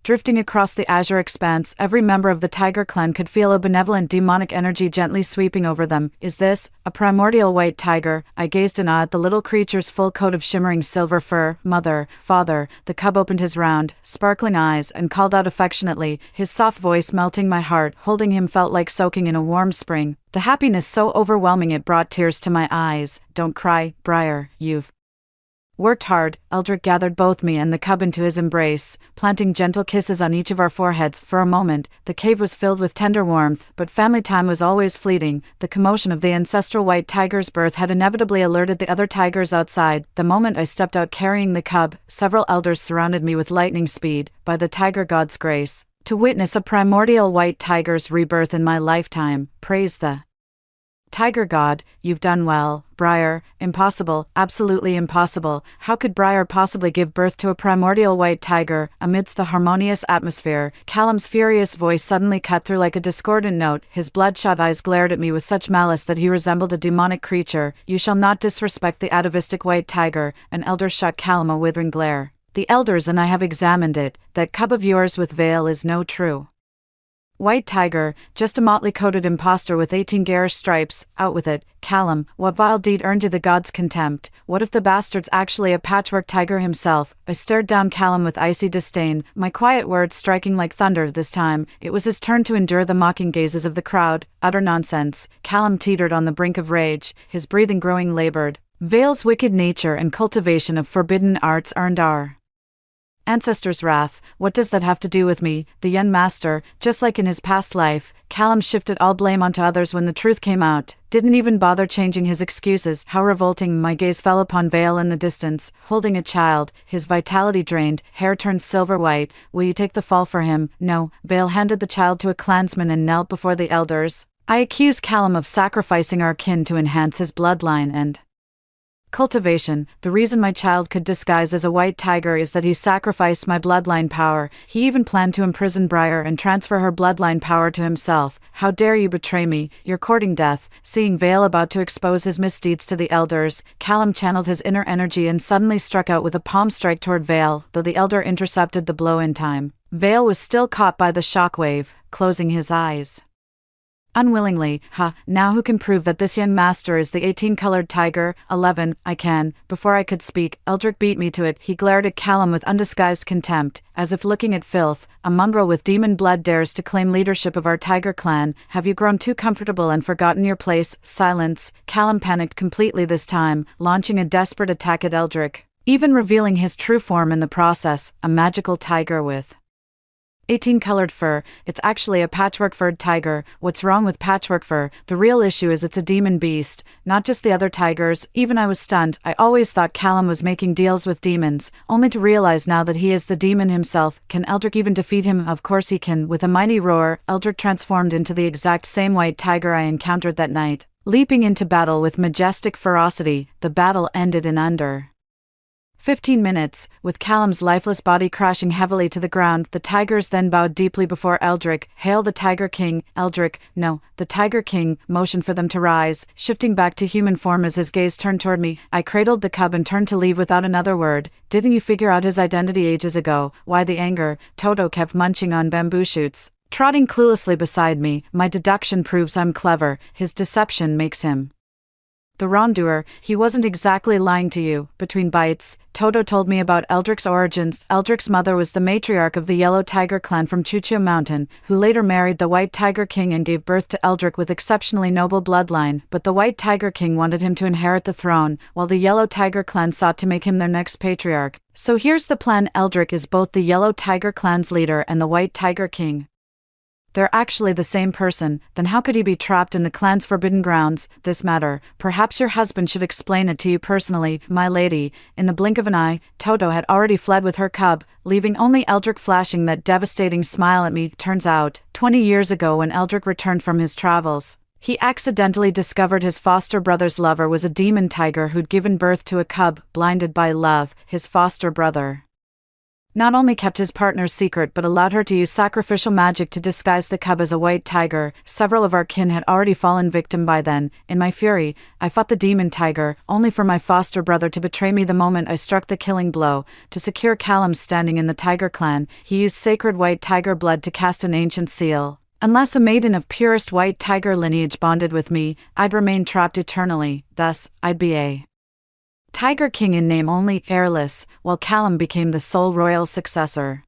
drifting across the azure expanse. Every member of the tiger clan could feel a benevolent demonic energy gently sweeping over them. Is this a primordial white tiger? I gazed in awe at the little creature's full coat of shimmering silver fur. Mother, father. The cub opened his round, sparkling eyes and called out affectionately, his soft voice melting my heart. Holding him felt like soaking in a warm spring, the happiness so overwhelming it brought tears to my eyes. Don't cry, Briar, you've worked hard. Eldrick gathered both me and the cub into his embrace, planting gentle kisses on each of our foreheads. For a moment, the cave was filled with tender warmth, but family time was always fleeting. The commotion of the ancestral white tiger's birth had inevitably alerted the other tigers outside. The moment I stepped out carrying the cub, several elders surrounded me with lightning speed. By the tiger god's grace, to witness a primordial white tiger's rebirth in my lifetime. Praise the tiger god. You've done well, Briar. Impossible, absolutely impossible. How could Briar possibly give birth to a primordial white tiger? Amidst the harmonious atmosphere, Callum's furious voice suddenly cut through like a discordant note. His bloodshot eyes glared at me with such malice that he resembled a demonic creature. You shall not disrespect the atavistic white tiger. An elder shot Callum a withering glare. The elders and I have examined it. That cub of yours with Vale is no true white tiger, just a motley coated impostor with 18 garish stripes. Out with it, Callum. What vile deed earned you the god's contempt? What if the bastard's actually a patchwork tiger himself? I stared down Callum with icy disdain, my quiet words striking like thunder this time. It was his turn to endure the mocking gazes of the crowd. Utter nonsense. Callum teetered on the brink of rage, his breathing growing labored. Vale's wicked nature and cultivation of forbidden arts earned our ancestors' wrath. What does that have to do with me, the young master? Just like in his past life, Callum shifted all blame onto others when the truth came out. Didn't even bother changing his excuses. How revolting. My gaze fell upon Vale in the distance, holding a child, his vitality drained, hair turned silver white. Will you take the fall for him? No. Vale handed the child to a clansman and knelt before the elders. I accuse Callum of sacrificing our kin to enhance his bloodline and Cultivation. The reason my child could disguise as a white tiger is that he sacrificed my bloodline power. He even planned to imprison Briar and transfer her bloodline power to himself. How dare you betray me? You're courting death. Seeing Vale about to expose his misdeeds to the elders, Callum channeled his inner energy and suddenly struck out with a palm strike toward Vale, though the elder intercepted the blow in time. Vale was still caught by the shockwave, closing his eyes. Unwillingly, now who can prove that this young master is the 18-colored tiger? 11, I can. Before I could speak, Eldrick beat me to it. He glared at Callum with undisguised contempt, as if looking at filth. A mongrel with demon blood dares to claim leadership of our tiger clan. Have you grown too comfortable and forgotten your place? Silence. Callum panicked completely this time, launching a desperate attack at Eldrick, even revealing his true form in the process, a magical tiger with 18-colored fur. It's actually a patchwork-furred tiger. What's wrong with patchwork fur? The real issue is it's a demon beast, not just the other tigers. Even I was stunned. I always thought Callum was making deals with demons, only to realize now that he is the demon himself. Can Eldrick even defeat him? Of course he can. With a mighty roar, Eldrick transformed into the exact same white tiger I encountered that night. Leaping into battle with majestic ferocity, the battle ended in under 15 minutes, with Callum's lifeless body crashing heavily to the ground. The tigers then bowed deeply before Eldrick. Hail the Tiger King. Eldrick, no, the Tiger King, motioned for them to rise, shifting back to human form as his gaze turned toward me. I cradled the cub and turned to leave without another word. Didn't you figure out his identity ages ago? Why the anger? Toto kept munching on bamboo shoots, trotting cluelessly beside me. My deduction proves I'm clever. His deception makes him the wrongdoer. He wasn't exactly lying to you. Between bites, Toto told me about Eldrick's origins. Eldrick's mother was the matriarch of the Yellow Tiger clan from Chuchio Mountain, who later married the White Tiger King and gave birth to Eldrick with exceptionally noble bloodline. But the White Tiger King wanted him to inherit the throne, while the Yellow Tiger clan sought to make him their next patriarch. So here's the plan. Eldrick is both the Yellow Tiger clan's leader and the White Tiger King. They're actually the same person. Then how could he be trapped in the clan's forbidden grounds? This matter, perhaps your husband should explain it to you personally, my lady. In the blink of an eye, Toto had already fled with her cub, leaving only Eldrick flashing that devastating smile at me. Turns out, 20 years ago when Eldrick returned from his travels, he accidentally discovered his foster brother's lover was a demon tiger who'd given birth to a cub. Blinded by love, his foster brother not only kept his partner's secret but allowed her to use sacrificial magic to disguise the cub as a white tiger. Several of our kin had already fallen victim by then. In my fury, I fought the demon tiger, only for my foster brother to betray me the moment I struck the killing blow. To secure Callum's standing in the tiger clan, he used sacred white tiger blood to cast an ancient seal. Unless a maiden of purest white tiger lineage bonded with me, I'd remain trapped eternally. Thus, I'd be a Tiger King in name only, heirless, while Callum became the sole royal successor.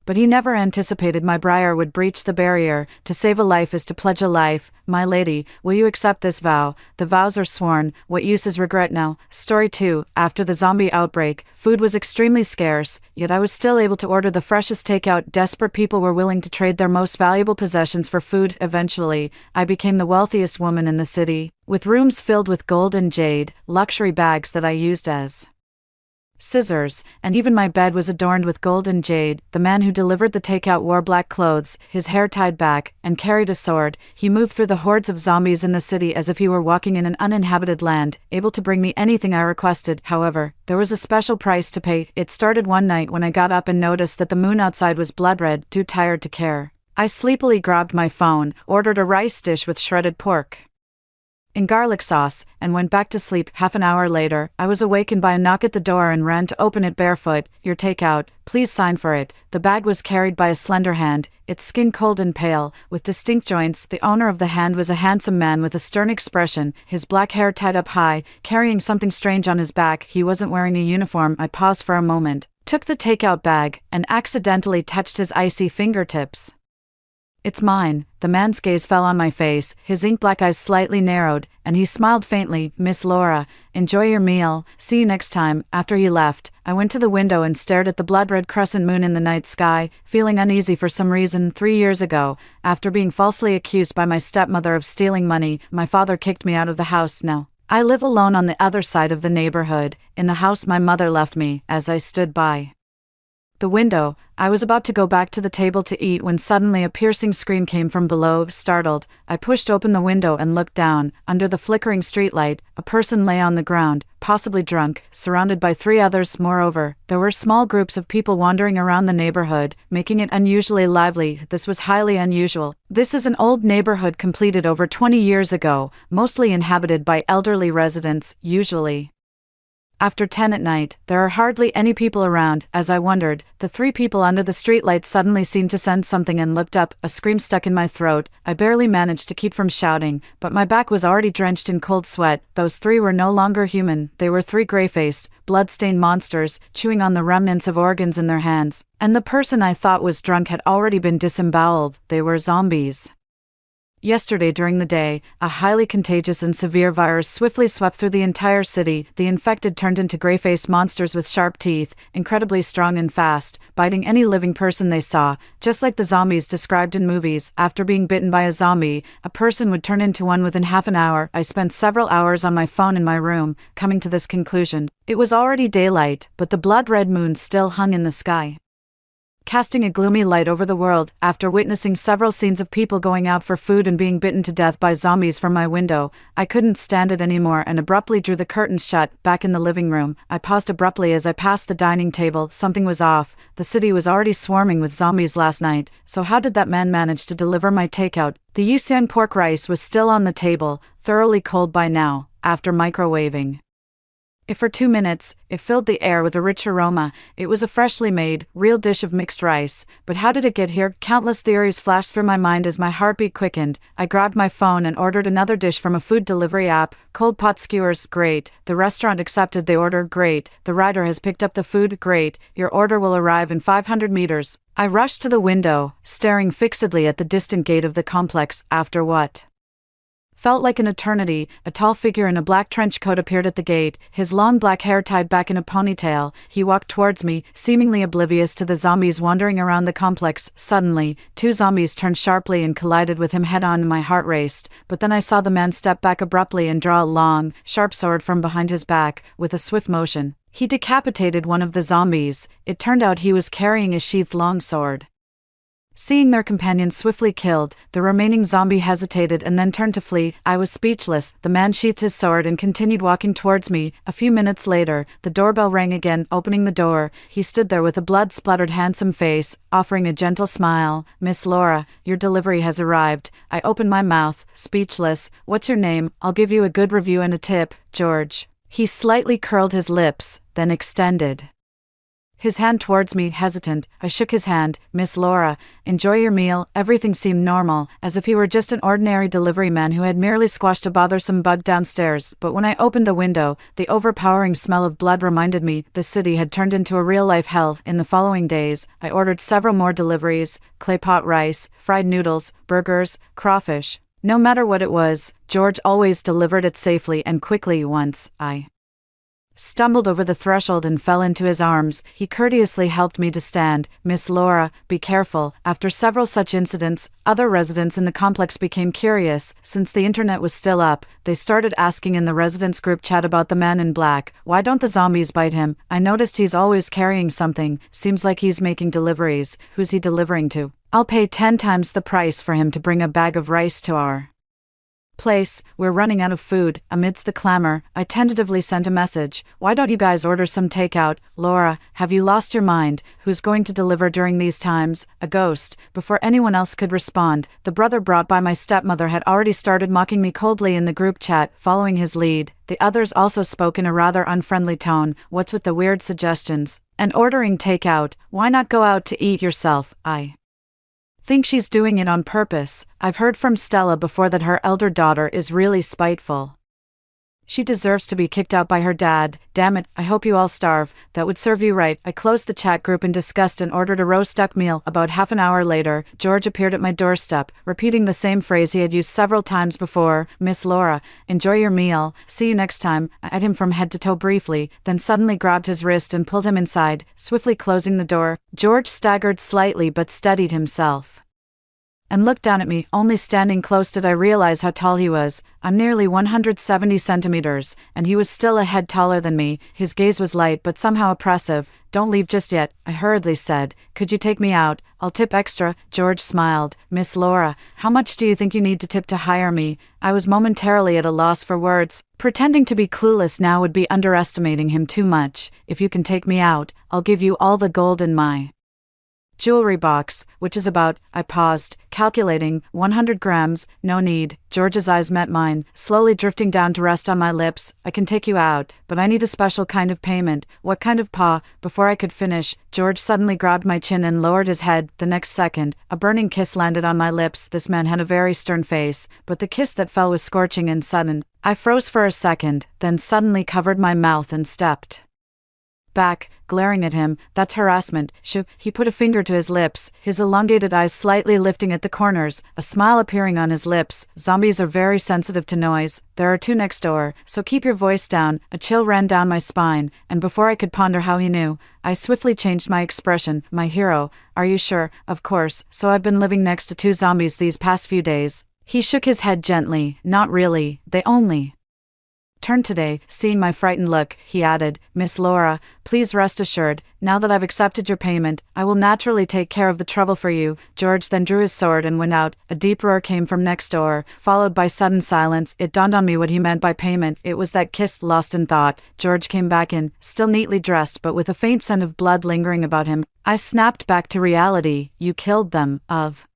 But he never anticipated my Briar would breach the barrier. To save a life is to pledge a life. My lady, will you accept this vow? The vows are sworn. What use is regret now? Story 2. After the zombie outbreak, food was extremely scarce, yet I was still able to order the freshest takeout. Desperate people were willing to trade their most valuable possessions for food. Eventually, I became the wealthiest woman in the city, with rooms filled with gold and jade, luxury bags that I used as scissors, and even my bed was adorned with gold and jade. The man who delivered the takeout wore black clothes, his hair tied back, and carried a sword. He moved through the hordes of zombies in the city as if he were walking in an uninhabited land, able to bring me anything I requested. However, there was a special price to pay. It started one night when I got up and noticed that the moon outside was blood red. Too tired to care, I sleepily grabbed my phone, ordered a rice dish with shredded pork in garlic sauce, and went back to sleep. Half an hour later, I was awakened by a knock at the door and ran to open it barefoot. Your takeout, please sign for it. The bag was carried by a slender hand, its skin cold and pale, with distinct joints. The owner of the hand was a handsome man with a stern expression, his black hair tied up high, carrying something strange on his back. He wasn't wearing a uniform. I paused for a moment, took the takeout bag, and accidentally touched his icy fingertips. It's mine. The man's gaze fell on my face, his ink-black eyes slightly narrowed, and he smiled faintly. Miss Laura, enjoy your meal. See you next time. After he left, I went to the window and stared at the blood-red crescent moon in the night sky, feeling uneasy for some reason. 3 years ago, after being falsely accused by my stepmother of stealing money, my father kicked me out of the house. Now I live alone on the other side of the neighborhood, in the house my mother left me. As I stood by the window. I was about to go back to the table to eat when suddenly a piercing scream came from below. Startled, I pushed open the window and looked down. Under the flickering streetlight, a person lay on the ground, possibly drunk, surrounded by 3 others. Moreover, there were small groups of people wandering around the neighborhood, making it unusually lively. This was highly unusual. This is an old neighborhood completed over 20 years ago, mostly inhabited by elderly residents, usually. After 10 at night, there are hardly any people around. As I wondered, the 3 people under the streetlight suddenly seemed to sense something and looked up. A scream stuck in my throat. I barely managed to keep from shouting, but my back was already drenched in cold sweat. Those 3 were no longer human. They were 3 gray-faced, blood-stained monsters, chewing on the remnants of organs in their hands. And the person I thought was drunk had already been disemboweled. They were zombies. Yesterday during the day, a highly contagious and severe virus swiftly swept through the entire city. The infected turned into gray-faced monsters with sharp teeth, incredibly strong and fast, biting any living person they saw, just like the zombies described in movies. After being bitten by a zombie, a person would turn into one within half an hour. I spent several hours on my phone in my room, coming to this conclusion. It was already daylight, but the blood-red moon still hung in the sky, casting a gloomy light over the world. After witnessing several scenes of people going out for food and being bitten to death by zombies from my window, I couldn't stand it anymore and abruptly drew the curtains shut. Back in the living room, I paused abruptly as I passed the dining table. Something was off. The city was already swarming with zombies last night, so how did that man manage to deliver my takeout? The Yusiang pork rice was still on the table, thoroughly cold by now, after microwaving it for 2 minutes. It filled the air with a rich aroma. It was a freshly made, real dish of mixed rice. But how did it get here? Countless theories flashed through my mind as my heartbeat quickened. I grabbed my phone and ordered another dish from a food delivery app. Cold pot skewers, great. The restaurant accepted the order, great. The rider has picked up the food, great. Your order will arrive in 500 meters. I rushed to the window, staring fixedly at the distant gate of the complex. After what felt like an eternity, a tall figure in a black trench coat appeared at the gate, his long black hair tied back in a ponytail. He walked towards me, seemingly oblivious to the zombies wandering around the complex. Suddenly, 2 zombies turned sharply and collided with him head-on. My heart raced, but then I saw the man step back abruptly and draw a long, sharp sword from behind his back. With a swift motion, he decapitated one of the zombies. It turned out he was carrying a sheathed longsword. Seeing their companion swiftly killed, the remaining zombie hesitated and then turned to flee. I was speechless. The man sheathed his sword and continued walking towards me. A few minutes later, the doorbell rang again. Opening the door, he stood there with a blood-splattered handsome face, offering a gentle smile. "Miss Laura, your delivery has arrived." I opened my mouth, speechless. "What's your name? I'll give you a good review and a tip." "George." He slightly curled his lips, then extended his hand towards me, hesitant. I shook his hand. "Miss Laura, enjoy your meal." Everything seemed normal, as if he were just an ordinary delivery man who had merely squashed a bothersome bug downstairs. But when I opened the window, the overpowering smell of blood reminded me the city had turned into a real-life hell. In the following days, I ordered several more deliveries: clay pot rice, fried noodles, burgers, crawfish. No matter what it was, George always delivered it safely and quickly. Once, I stumbled over the threshold and fell into his arms. He courteously helped me to stand. "Miss Laura, be careful." After several such incidents, other residents in the complex became curious. Since the internet was still up, they started asking in the residents group chat about the man in black. "Why don't the zombies bite him? I noticed he's always carrying something. Seems like he's making deliveries. Who's he delivering to? I'll pay 10 times the price for him to bring a bag of rice to our place. We're running out of food." Amidst the clamor, I tentatively sent a message. "Why don't you guys order some takeout?" "Laura, have you lost your mind? Who's going to deliver during these times?" A ghost. Before anyone else could respond, the brother brought by my stepmother had already started mocking me coldly in the group chat. Following his lead, the others also spoke in a rather unfriendly tone. "What's with the weird suggestions? And ordering takeout? Why not go out to eat yourself?" I think she's doing it on purpose. I've heard from Stella before that her elder daughter is really spiteful. She deserves to be kicked out by her dad. Damn it, I hope you all starve. That would serve you right. I closed the chat group in disgust and ordered a roast duck meal. About half an hour later, George appeared at my doorstep, repeating the same phrase he had used several times before. "Miss Laura, enjoy your meal. See you next time." I eyed him from head to toe briefly, then suddenly grabbed his wrist and pulled him inside, swiftly closing the door. George staggered slightly but steadied himself and looked down at me. Only standing close did I realize how tall he was. I'm nearly 170 centimeters, and he was still a head taller than me. His gaze was light but somehow oppressive. "Don't leave just yet," I hurriedly said. "Could you take me out? I'll tip extra." George smiled. "Miss Laura, how much do you think you need to tip to hire me?" I was momentarily at a loss for words. Pretending to be clueless now would be underestimating him too much. "If you can take me out, I'll give you all the gold in my jewelry box, which is about," I paused, calculating, "100 grams, no need." George's eyes met mine, slowly drifting down to rest on my lips. "I can take you out, but I need a special kind of payment." "What kind of pa?" Before I could finish, George suddenly grabbed my chin and lowered his head. The next second, a burning kiss landed on my lips. This man had a very stern face, but the kiss that fell was scorching and sudden. I froze for a second, then suddenly covered my mouth and stepped back, glaring at him. "That's harassment." "Shoo." He put a finger to his lips, his elongated eyes slightly lifting at the corners, a smile appearing on his lips. "Zombies are very sensitive to noise. There are 2 next door, so keep your voice down." A chill ran down my spine, and before I could ponder how he knew, I swiftly changed my expression. "My hero, are you sure?" "Of course, so I've been living next to 2 zombies these past few days." He shook his head gently. "Not really, they only turned today." Seeing my frightened look, he added, "Miss Laura, please rest assured, now that I've accepted your payment, I will naturally take care of the trouble for you." George then drew his sword and went out. A deep roar came from next door, followed by sudden silence. It dawned on me what he meant by payment. It was that kiss. Lost in thought, George came back in, still neatly dressed but with a faint scent of blood lingering about him. I snapped back to reality. "You killed them, of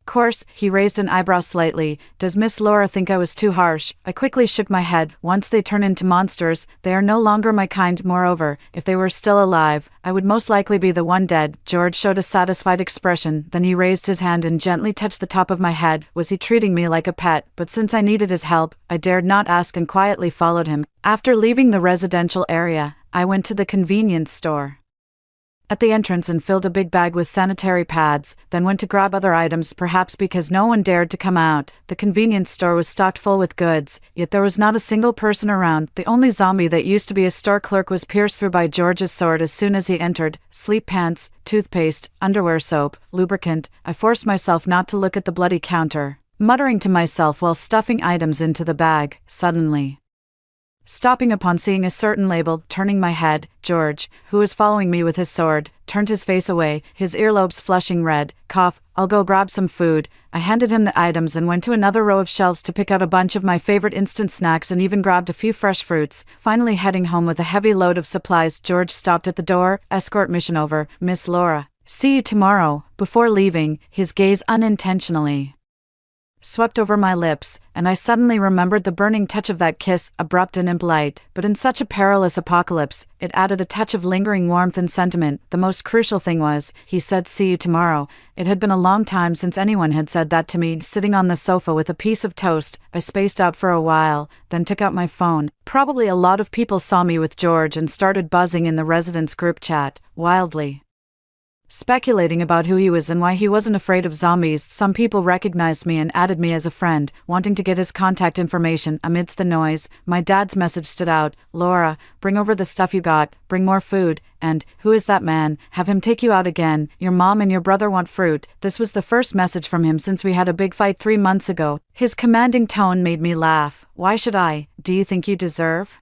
course." He raised an eyebrow slightly. "Does Miss Laura think I was too harsh?" I quickly shook my head. "Once they turn into monsters, they are no longer my kind. Moreover, if they were still alive, I would most likely be the one dead." George showed a satisfied expression, then he raised his hand and gently touched the top of my head. Was he treating me like a pet? But since I needed his help, I dared not ask and quietly followed him. After leaving the residential area, I went to the convenience store at the entrance and filled a big bag with sanitary pads, then went to grab other items, perhaps because no one dared to come out. The convenience store was stocked full with goods, yet there was not a single person around. The only zombie that used to be a store clerk was pierced through by George's sword as soon as he entered. Sleep pants, toothpaste, underwear, soap, lubricant. I forced myself not to look at the bloody counter, muttering to myself while stuffing items into the bag. Suddenly, stopping upon seeing a certain label, turning my head, George, who was following me with his sword, turned his face away, his earlobes flushing red. "Cough, I'll go grab some food." I handed him the items and went to another row of shelves to pick out a bunch of my favorite instant snacks and even grabbed a few fresh fruits. Finally heading home with a heavy load of supplies, George stopped at the door. "Escort mission over, Miss Laura. See you tomorrow." Before leaving, his gaze unintentionally swept over my lips, and I suddenly remembered the burning touch of that kiss, abrupt and impolite, but in such a perilous apocalypse, it added a touch of lingering warmth and sentiment. The most crucial thing was, he said "see you tomorrow." It had been a long time since anyone had said that to me. Sitting on the sofa with a piece of toast, I spaced out for a while, then took out my phone. Probably a lot of people saw me with George and started buzzing in the residents' group chat, wildly speculating about who he was and why he wasn't afraid of zombies. Some people recognized me and added me as a friend, wanting to get his contact information. Amidst the noise, my dad's message stood out. "Laura, bring over the stuff you got, bring more food, and, who is that man? Have him take you out again. Your mom and your brother want fruit." This was the first message from him since we had a big fight 3 months ago. His commanding tone made me laugh. "Why should I? Do you think you deserve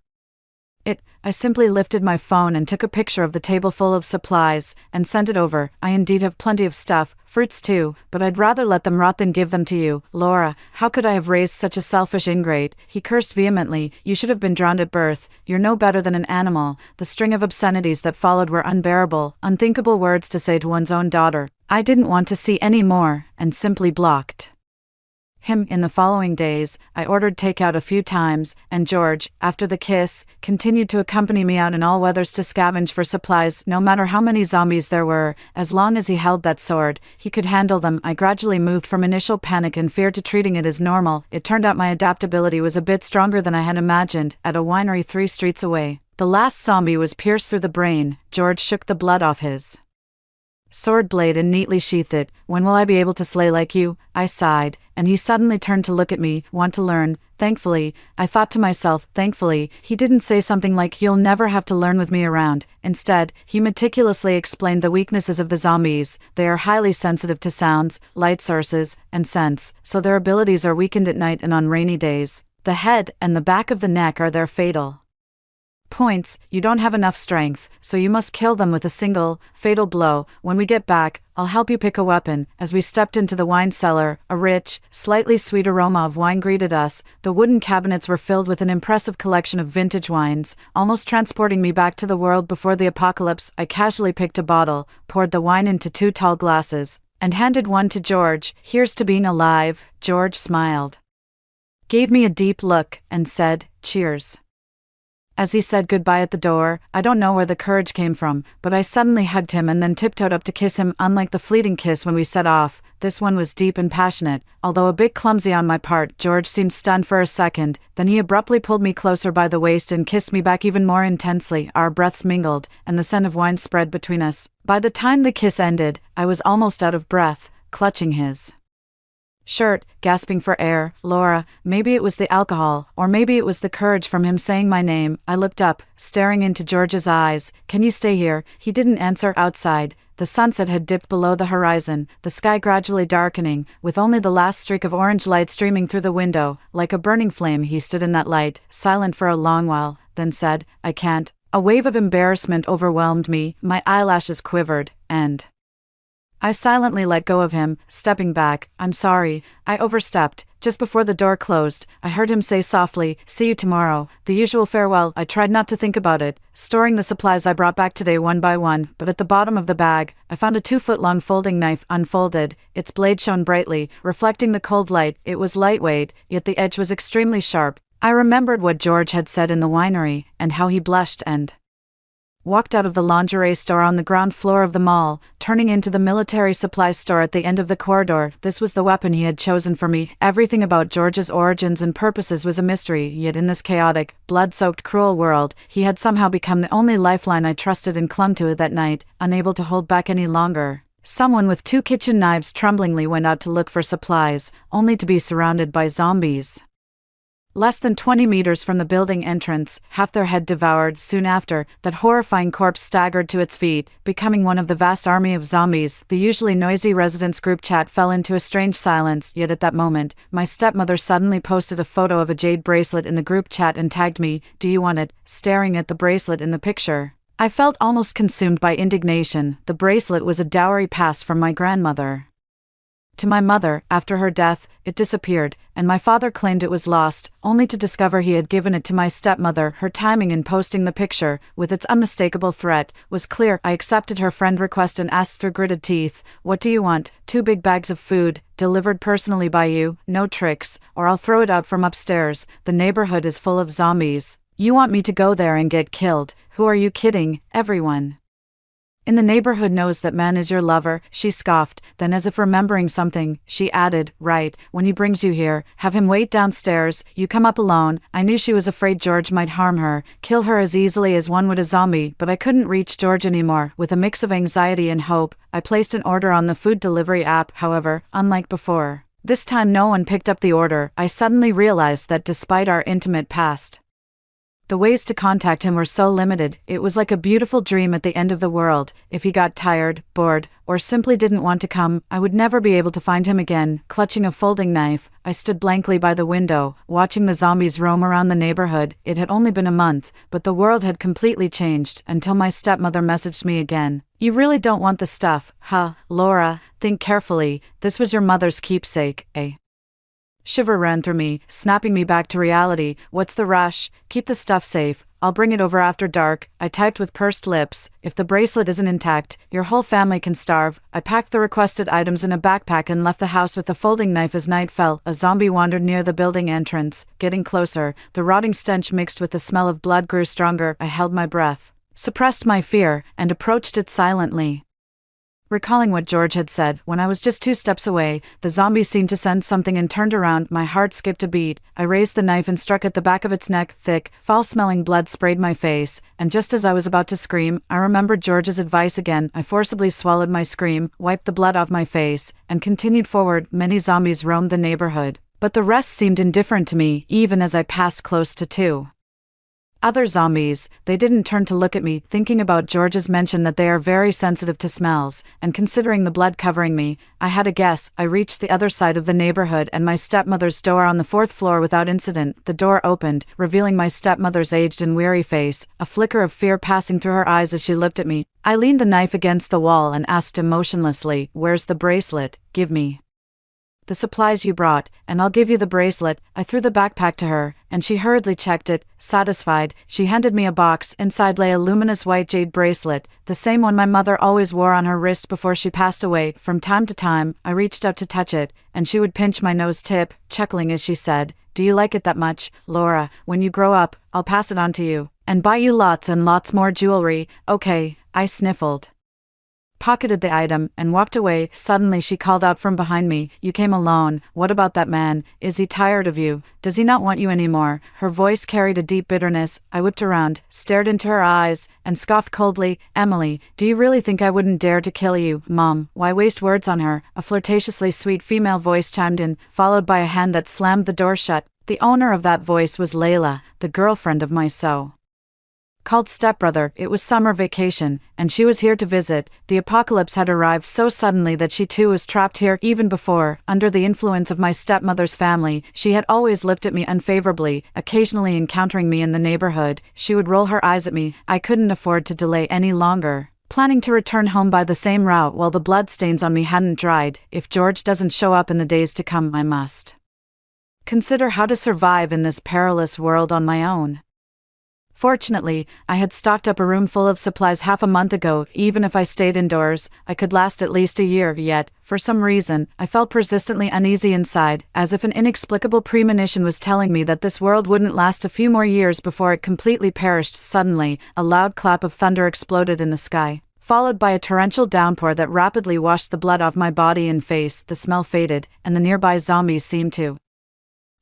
it?" I simply lifted my phone and took a picture of the table full of supplies, and sent it over. "I indeed have plenty of stuff, fruits too, but I'd rather let them rot than give them to you. Laura, how could I have raised such a selfish ingrate?" He cursed vehemently. "You should have been drowned at birth. You're no better than an animal." The string of obscenities that followed were unbearable, unthinkable words to say to one's own daughter. I didn't want to see any more, and simply blocked him. In the following days, I ordered takeout a few times, and George, after the kiss, continued to accompany me out in all weathers to scavenge for supplies. No matter how many zombies there were, as long as he held that sword, he could handle them. I gradually moved from initial panic and fear to treating it as normal. It turned out my adaptability was a bit stronger than I had imagined. At a winery 3 streets away, the last zombie was pierced through the brain. George shook the blood off his sword blade and neatly sheathed it. When will I be able to slay like you? I sighed, and he suddenly turned to look at me, want to learn. Thankfully, I thought to myself, thankfully, he didn't say something like you'll never have to learn with me around. Instead, he meticulously explained the weaknesses of the zombies. They are highly sensitive to sounds, light sources, and scents, so their abilities are weakened at night and on rainy days. The head and the back of the neck are their fatal points. You don't have enough strength, so you must kill them with a single, fatal blow. When we get back, I'll help you pick a weapon. As we stepped into the wine cellar, a rich, slightly sweet aroma of wine greeted us. The wooden cabinets were filled with an impressive collection of vintage wines, almost transporting me back to the world before the apocalypse. I casually picked a bottle, poured the wine into 2 tall glasses, and handed one to George. Here's to being alive. George smiled, gave me a deep look, and said, cheers. As he said goodbye at the door, I don't know where the courage came from, but I suddenly hugged him and then tiptoed up to kiss him. Unlike the fleeting kiss when we set off, this one was deep and passionate. Although a bit clumsy on my part, George seemed stunned for a second, then he abruptly pulled me closer by the waist and kissed me back even more intensely. Our breaths mingled, and the scent of wine spread between us. By the time the kiss ended, I was almost out of breath, clutching his shirt, gasping for air. Laura, maybe it was the alcohol, or maybe it was the courage from him saying my name. I looked up, staring into George's eyes. Can you stay here? He didn't answer. Outside, the sunset had dipped below the horizon, the sky gradually darkening, with only the last streak of orange light streaming through the window. Like a burning flame, he stood in that light, silent for a long while, then said, I can't. A wave of embarrassment overwhelmed me, my eyelashes quivered, and I silently let go of him, stepping back. I'm sorry, I overstepped. Just before the door closed, I heard him say softly, see you tomorrow. The usual farewell. I tried not to think about it, storing the supplies I brought back today one by one, but at the bottom of the bag, I found a 2-foot-long folding knife, unfolded. Its blade shone brightly, reflecting the cold light. It was lightweight, yet the edge was extremely sharp. I remembered what George had said in the winery, and how he blushed and walked out of the lingerie store on the ground floor of the mall, turning into the military supplies store at the end of the corridor. This was the weapon he had chosen for me. Everything about George's origins and purposes was a mystery, yet in this chaotic, blood-soaked, cruel world, he had somehow become the only lifeline I trusted and clung to that night, unable to hold back any longer. Someone with 2 kitchen knives tremblingly went out to look for supplies, only to be surrounded by zombies. Less than 20 meters from the building entrance, half their head devoured. Soon after, that horrifying corpse staggered to its feet, becoming one of the vast army of zombies. The usually noisy residents' group chat fell into a strange silence, yet at that moment, my stepmother suddenly posted a photo of a jade bracelet in the group chat and tagged me, do you want it? Staring at the bracelet in the picture, I felt almost consumed by indignation. The bracelet was a dowry passed from my grandmother to my mother. After her death, it disappeared, and my father claimed it was lost, only to discover he had given it to my stepmother. Her timing in posting the picture, with its unmistakable threat, was clear. I accepted her friend request and asked through gritted teeth, what do you want? 2 big bags of food, delivered personally by you, no tricks, or I'll throw it out from upstairs. The neighborhood is full of zombies. You want me to go there and get killed? Who are you kidding? Everyone in the neighborhood knows that man is your lover. She scoffed, then as if remembering something, she added, right, when he brings you here, have him wait downstairs, you come up alone. I knew she was afraid George might harm her, kill her as easily as one would a zombie, but I couldn't reach George anymore. With a mix of anxiety and hope, I placed an order on the food delivery app. However, unlike before, this time no one picked up the order. I suddenly realized that despite our intimate past, the ways to contact him were so limited. It was like a beautiful dream at the end of the world. If he got tired, bored, or simply didn't want to come, I would never be able to find him again. Clutching a folding knife, I stood blankly by the window, watching the zombies roam around the neighborhood. It had only been a month, but the world had completely changed, until my stepmother messaged me again. You really don't want the stuff, huh? Laura, think carefully. This was your mother's keepsake, eh? Shiver ran through me, snapping me back to reality. What's the rush? Keep the stuff safe. I'll bring it over after dark. I typed with pursed lips. If the bracelet isn't intact, your whole family can starve. I packed the requested items in a backpack and left the house with the folding knife. As night fell, a zombie wandered near the building entrance. Getting closer, the rotting stench mixed with the smell of blood grew stronger. I held my breath, suppressed my fear, and approached it silently. Recalling what George had said, when I was just 2 steps away, the zombie seemed to sense something and turned around. My heart skipped a beat. I raised the knife and struck at the back of its neck. Thick, foul-smelling blood sprayed my face, and just as I was about to scream, I remembered George's advice again. I forcibly swallowed my scream, wiped the blood off my face, and continued forward. Many zombies roamed the neighborhood, but the rest seemed indifferent to me, even as I passed close to 2 other zombies. They didn't turn to look at me. Thinking about George's mention that they are very sensitive to smells, and considering the blood covering me, I had a guess. I reached the other side of the neighborhood and my stepmother's door on the 4th floor without incident. The door opened, revealing my stepmother's aged and weary face, a flicker of fear passing through her eyes as she looked at me. I leaned the knife against the wall and asked emotionlessly, "Where's the bracelet? Give me the supplies you brought, and I'll give you the bracelet." I threw the backpack to her, and she hurriedly checked it. Satisfied, she handed me a box. Inside lay a luminous white jade bracelet, the same one my mother always wore on her wrist before she passed away. From time to time, I reached out to touch it, and she would pinch my nose tip, chuckling as she said, "Do you like it that much, Laura? When you grow up, I'll pass it on to you, and buy you lots and lots more jewelry." "Okay," I sniffled, pocketed the item, and walked away. Suddenly she called out from behind me, "You came alone. What about that man? Is he tired of you? Does he not want you anymore?" Her voice carried a deep bitterness. I whipped around, stared into her eyes, and scoffed coldly, "Emily, do you really think I wouldn't dare to kill you?" "Mom, why waste words on her?" A flirtatiously sweet female voice chimed in, followed by a hand that slammed the door shut. The owner of that voice was Layla, the girlfriend of my so-called stepbrother. It was summer vacation, and she was here to visit. The apocalypse had arrived so suddenly that she too was trapped here. Even before, under the influence of my stepmother's family, she had always looked at me unfavorably. Occasionally encountering me in the neighborhood, she would roll her eyes at me. I couldn't afford to delay any longer, planning to return home by the same route while the bloodstains on me hadn't dried. If George doesn't show up in the days to come, I must consider how to survive in this perilous world on my own. Fortunately, I had stocked up a room full of supplies half a month ago. Even if I stayed indoors, I could last at least a year. Yet, for some reason, I felt persistently uneasy inside, as if an inexplicable premonition was telling me that this world wouldn't last a few more years before it completely perished. Suddenly, a loud clap of thunder exploded in the sky, followed by a torrential downpour that rapidly washed the blood off my body and face. The smell faded, and the nearby zombies seemed to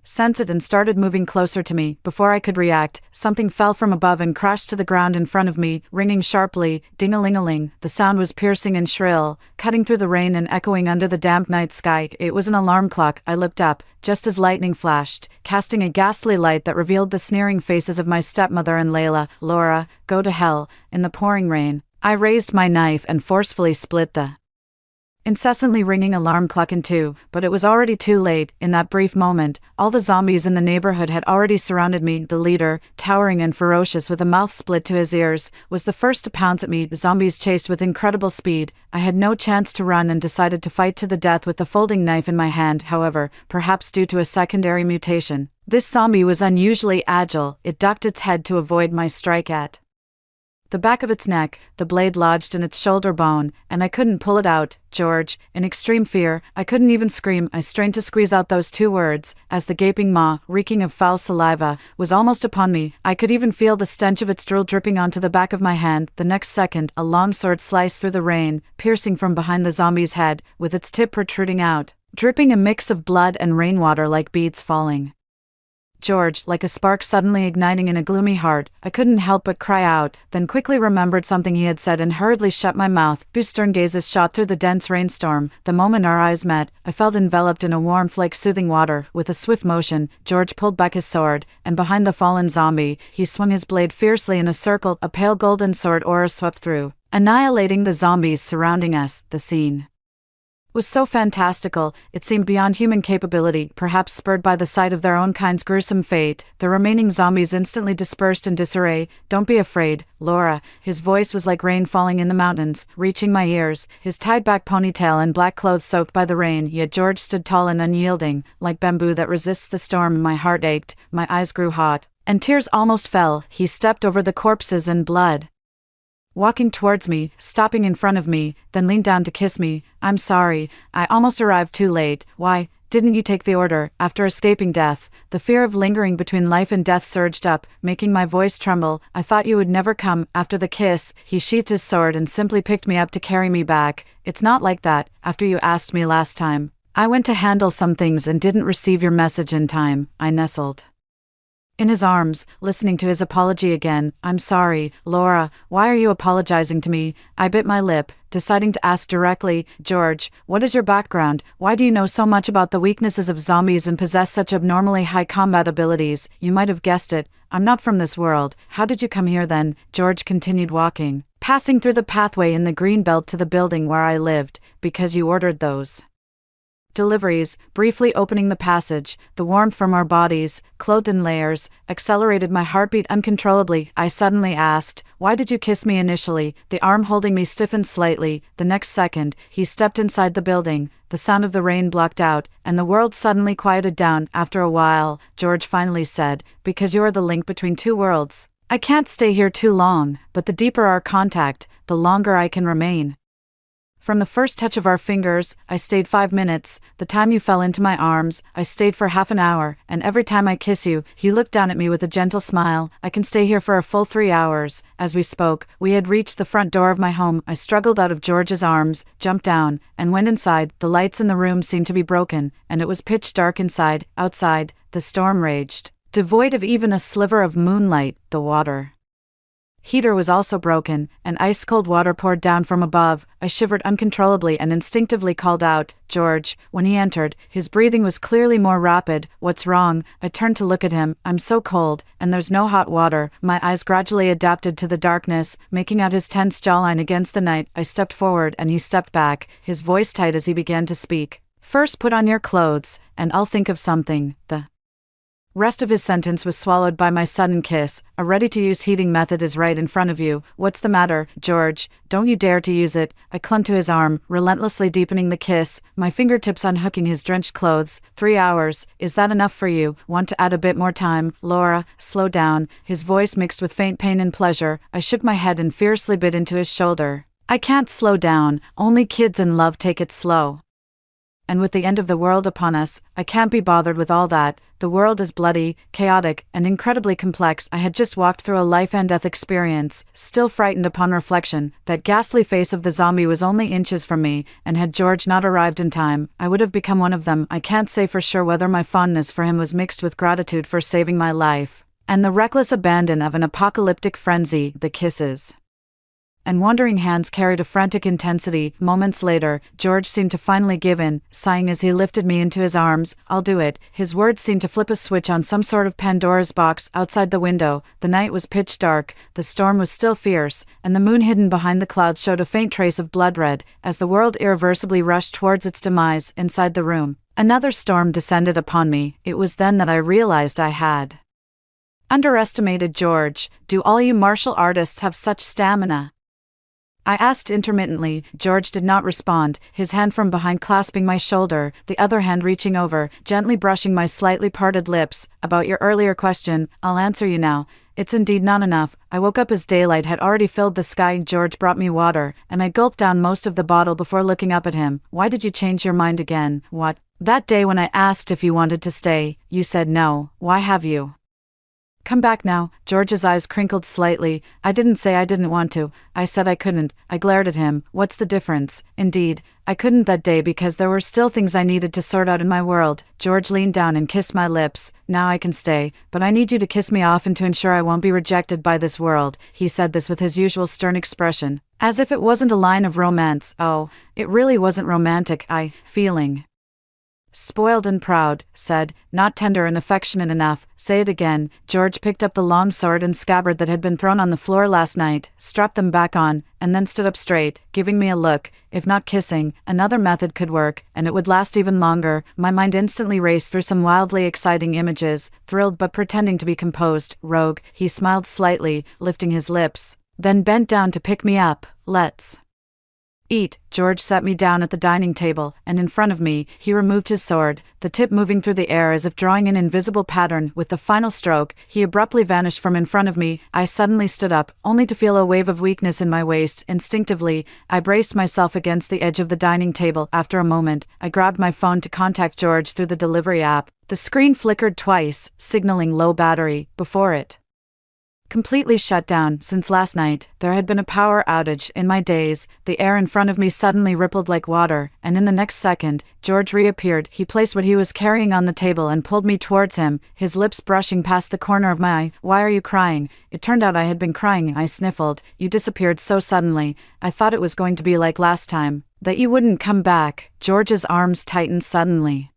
sense it and started moving closer to me. Before I could react, something fell from above and crashed to the ground in front of me, ringing sharply. Ding-a-ling-a-ling. The sound was piercing and shrill, cutting through the rain and echoing under the damp night sky. It was an alarm clock. I looked up, just as lightning flashed, casting a ghastly light that revealed the sneering faces of my stepmother and Layla. "Laura, go to hell." In the pouring rain, I raised my knife and forcefully split the incessantly ringing alarm clock in two, but it was already too late. In that brief moment, all the zombies in the neighborhood had already surrounded me. The leader, towering and ferocious with a mouth split to his ears, was the first to pounce at me. The zombies chased with incredible speed. I had no chance to run and decided to fight to the death with the folding knife in my hand. However, perhaps due to a secondary mutation, this zombie was unusually agile. It ducked its head to avoid my strike at the back of its neck. The blade lodged in its shoulder bone, and I couldn't pull it out. "George." In extreme fear, I couldn't even scream. I strained to squeeze out those two words, as the gaping maw, reeking of foul saliva, was almost upon me. I could even feel the stench of its drool dripping onto the back of my hand. The next second, a long sword sliced through the rain, piercing from behind the zombie's head, with its tip protruding out, dripping a mix of blood and rainwater like beads falling. "George," like a spark suddenly igniting in a gloomy heart. I couldn't help but cry out, then quickly remembered something he had said and hurriedly shut my mouth. Two stern gazes shot through the dense rainstorm. The moment our eyes met, I felt enveloped in a warmth like soothing water. With a swift motion, George pulled back his sword, and behind the fallen zombie, he swung his blade fiercely in a circle. A pale golden sword aura swept through, annihilating the zombies surrounding us. The scene was so fantastical, it seemed beyond human capability. Perhaps spurred by the sight of their own kind's gruesome fate, the remaining zombies instantly dispersed in disarray. "Don't be afraid, Laura." His voice was like rain falling in the mountains, reaching my ears, his tied-back ponytail and black clothes soaked by the rain. Yet George stood tall and unyielding, like bamboo that resists the storm. My heart ached, my eyes grew hot, and tears almost fell. He stepped over the corpses and blood, walking towards me, stopping in front of me, then leaned down to kiss me. "I'm sorry, I almost arrived too late." "Why, Didn't you take the order? After escaping death, the fear of lingering between life and death surged up, making my voice tremble. I thought you would never come. After the kiss, he sheathed his sword and simply picked me up to carry me back. It's not like that, after you asked me last time. I went to handle some things and didn't receive your message in time. I nestled in his arms, listening to his apology again. I'm sorry, Laura, why are you apologizing to me? I bit my lip, deciding to ask directly, George, what is your background? Why do you know so much about the weaknesses of zombies and possess such abnormally high combat abilities? You might have guessed it, I'm not from this world. How did you come here then? George continued walking, passing through the pathway in the green belt to the building where I lived, because you ordered those deliveries. Briefly opening the passage, the warmth from our bodies, clothed in layers, accelerated my heartbeat uncontrollably. I suddenly asked, why did you kiss me initially? The arm holding me stiffened slightly. The next second, he stepped inside the building. The sound of the rain blocked out, and the world suddenly quieted down. After a while, George finally said, because you are the link between two worlds. I can't stay here too long, but the deeper our contact, the longer I can remain. From the first touch of our fingers, I stayed 5 minutes. The time you fell into my arms, I stayed for half an hour, and every time I kiss you, he looked down at me with a gentle smile. I can stay here for a full 3 hours. As we spoke, we had reached the front door of my home. I struggled out of George's arms, jumped down, and went inside. The lights in the room seemed to be broken, and it was pitch dark inside. Outside, the storm raged, devoid of even a sliver of moonlight. The water heater was also broken, and ice-cold water poured down from above. I shivered uncontrollably and instinctively called out, George. When he entered, his breathing was clearly more rapid. What's wrong? I turned to look at him. I'm so cold, and there's no hot water. My eyes gradually adapted to the darkness, making out his tense jawline against the night. I stepped forward and he stepped back, his voice tight as he began to speak. First put on your clothes, and I'll think of something. The rest of his sentence was swallowed by my sudden kiss. A ready-to-use heating method is right in front of you. What's the matter, George? Don't you dare to use it. I clung to his arm, relentlessly deepening the kiss, my fingertips unhooking his drenched clothes. 3 hours. Is that enough for you? Want to add a bit more time? Laura, slow down. His voice mixed with faint pain and pleasure. I shook my head and fiercely bit into his shoulder. I can't slow down. Only kids in love take it slow. And with the end of the world upon us, I can't be bothered with all that. The world is bloody, chaotic, and incredibly complex. I had just walked through a life and death experience, still frightened upon reflection. That ghastly face of the zombie was only inches from me, and had George not arrived in time, I would have become one of them. I can't say for sure whether my fondness for him was mixed with gratitude for saving my life, and the reckless abandon of an apocalyptic frenzy. The kisses and wandering hands carried a frantic intensity. Moments later, George seemed to finally give in, sighing as he lifted me into his arms. I'll do it. His words seemed to flip a switch on some sort of Pandora's box. Outside the window, the night was pitch dark, the storm was still fierce, and the moon hidden behind the clouds showed a faint trace of blood red, as the world irreversibly rushed towards its demise. Inside the room, another storm descended upon me. It was then that I realized I had underestimated George. Do all you martial artists have such stamina? I asked intermittently. George did not respond, his hand from behind clasping my shoulder, the other hand reaching over, gently brushing my slightly parted lips. About your earlier question, I'll answer you now. It's indeed not enough. I woke up as daylight had already filled the sky. George brought me water, and I gulped down most of the bottle before looking up at him. Why did you change your mind again? What? That day when I asked if you wanted to stay, you said no. Why have you come back now? George's eyes crinkled slightly. I didn't say I didn't want to. I said I couldn't. I glared at him. What's the difference? Indeed, I couldn't that day because there were still things I needed to sort out in my world. George leaned down and kissed my lips. Now I can stay, but I need you to kiss me often to ensure I won't be rejected by this world. He said this with his usual stern expression, as if it wasn't a line of romance. Oh, it really wasn't romantic. Feeling spoiled and proud, said, not tender and affectionate enough. Say it again. George picked up the long sword and scabbard that had been thrown on the floor last night, strapped them back on, and then stood up straight, giving me a look. If not kissing, another method could work, and it would last even longer. My mind instantly raced through some wildly exciting images, thrilled but pretending to be composed. Rogue, he smiled slightly, lifting his lips, then bent down to pick me up. Let's Eat. George sat me down at the dining table, and in front of me, he removed his sword, the tip moving through the air as if drawing an invisible pattern. With the final stroke, he abruptly vanished from in front of me. I suddenly stood up, only to feel a wave of weakness in my waist. Instinctively, I braced myself against the edge of the dining table. After a moment, I grabbed my phone to contact George through the delivery app. The screen flickered twice, signaling low battery. Before it completely shut down. Since last night, there had been a power outage. In my daze, the air in front of me suddenly rippled like water, and in the next second, George reappeared. He placed what he was carrying on the table and pulled me towards him, his lips brushing past the corner of my eye. "Why are you crying?" It turned out I had been crying. I sniffled. "You disappeared so suddenly. I thought it was going to be like last time, that you wouldn't come back." George's arms tightened suddenly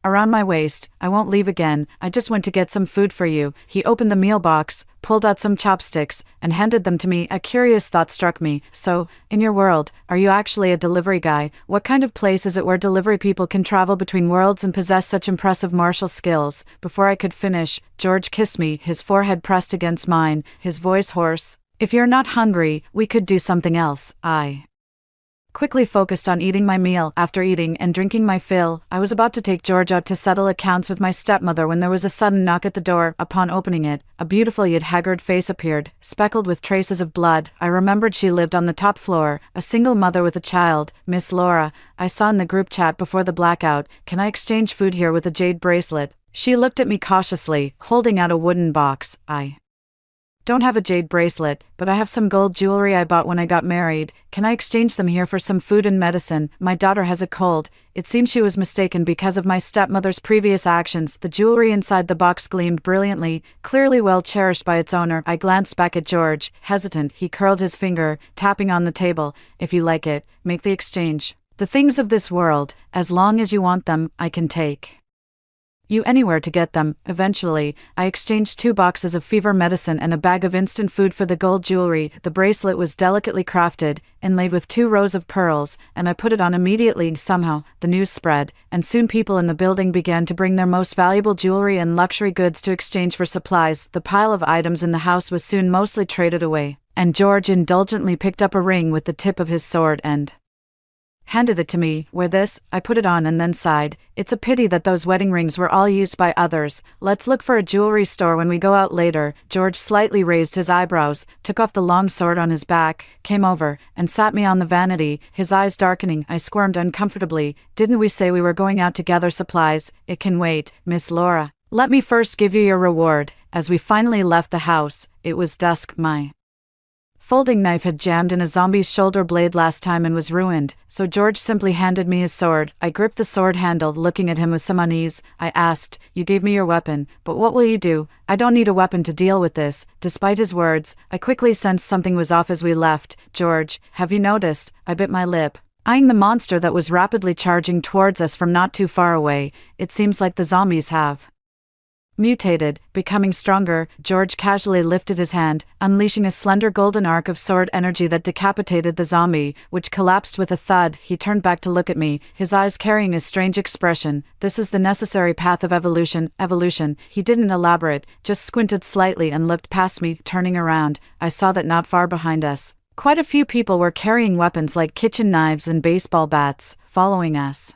around my waist. "I won't leave again. I just went to get some food for you." He opened the meal box, pulled out some chopsticks, and handed them to me. A curious thought struck me. "So, in your world, are you actually a delivery guy? What kind of place is it where delivery people can travel between worlds and possess such impressive martial skills?" Before I could finish, George kissed me, his forehead pressed against mine, his voice hoarse. "If you're not hungry, we could do something else." I quickly focused on eating my meal. After eating and drinking my fill, I was about to take George out to settle accounts with my stepmother when there was a sudden knock at the door. Upon opening it, a beautiful yet haggard face appeared, speckled with traces of blood. I remembered she lived on the top floor, a single mother with a child, Miss Laura. I saw in the group chat before the blackout, "Can I exchange food here with a jade bracelet?" She looked at me cautiously, holding out a wooden box. "I don't have a jade bracelet, but I have some gold jewelry I bought when I got married. Can I exchange them here for some food and medicine? My daughter has a cold." It seemed she was mistaken because of my stepmother's previous actions. The jewelry inside the box gleamed brilliantly, clearly well cherished by its owner. I glanced back at George, hesitant. He curled his finger, tapping on the table. "If you like it, make the exchange. The things of this world, as long as you want them, I can take you anywhere to get them." Eventually, I exchanged 2 boxes of fever medicine and a bag of instant food for the gold jewelry. The bracelet was delicately crafted, inlaid with 2 rows of pearls, and I put it on immediately. Somehow, the news spread, and soon people in the building began to bring their most valuable jewelry and luxury goods to exchange for supplies. The pile of items in the house was soon mostly traded away, and George indulgently picked up a ring with the tip of his sword and handed it to me. "Wear this." I put it on and then sighed. "It's a pity that those wedding rings were all used by others. Let's look for a jewelry store when we go out later." George slightly raised his eyebrows, took off the long sword on his back, came over, and sat me on the vanity, his eyes darkening. I squirmed uncomfortably. "Didn't we say we were going out to gather supplies?" "It can wait, Miss Laura. Let me first give you your reward." As we finally left the house, it was dusk. My folding knife had jammed in a zombie's shoulder blade last time and was ruined, so George simply handed me his sword. I gripped the sword handle, looking at him with some unease. I asked, "You gave me your weapon, but what will you do?" "I don't need a weapon to deal with this." Despite his words, I quickly sensed something was off as we left. "George, have you noticed?" I bit my lip, eyeing the monster that was rapidly charging towards us from not too far away. "It seems like the zombies have mutated, becoming stronger." George casually lifted his hand, unleashing a slender golden arc of sword energy that decapitated the zombie, which collapsed with a thud. He turned back to look at me, his eyes carrying a strange expression. "This is the necessary path of evolution." Evolution. He didn't elaborate, just squinted slightly and looked past me. Turning around, I saw that not far behind us, quite a few people were carrying weapons like kitchen knives and baseball bats, following us.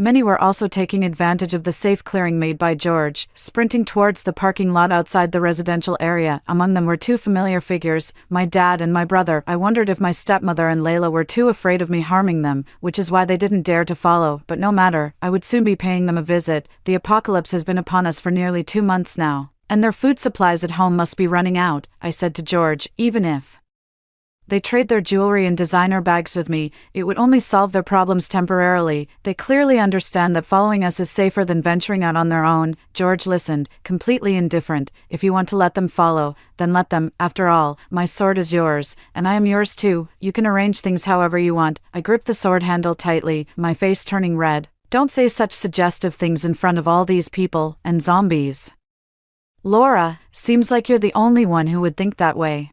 Many were also taking advantage of the safe clearing made by George, sprinting towards the parking lot outside the residential area. Among them were 2 familiar figures, my dad and my brother. I wondered if my stepmother and Layla were too afraid of me harming them, which is why they didn't dare to follow. But no matter, I would soon be paying them a visit. The apocalypse has been upon us for nearly 2 months now, and their food supplies at home must be running out. I said to George, "Even if they trade their jewelry and designer bags with me, it would only solve their problems temporarily. They clearly understand that following us is safer than venturing out on their own." George listened, completely indifferent. "If you want to let them follow, then let them. After all, my sword is yours, and I am yours too. You can arrange things however you want." I gripped the sword handle tightly, my face turning red. "Don't say such suggestive things in front of all these people and zombies, Laura. Seems like you're the only one who would think that way."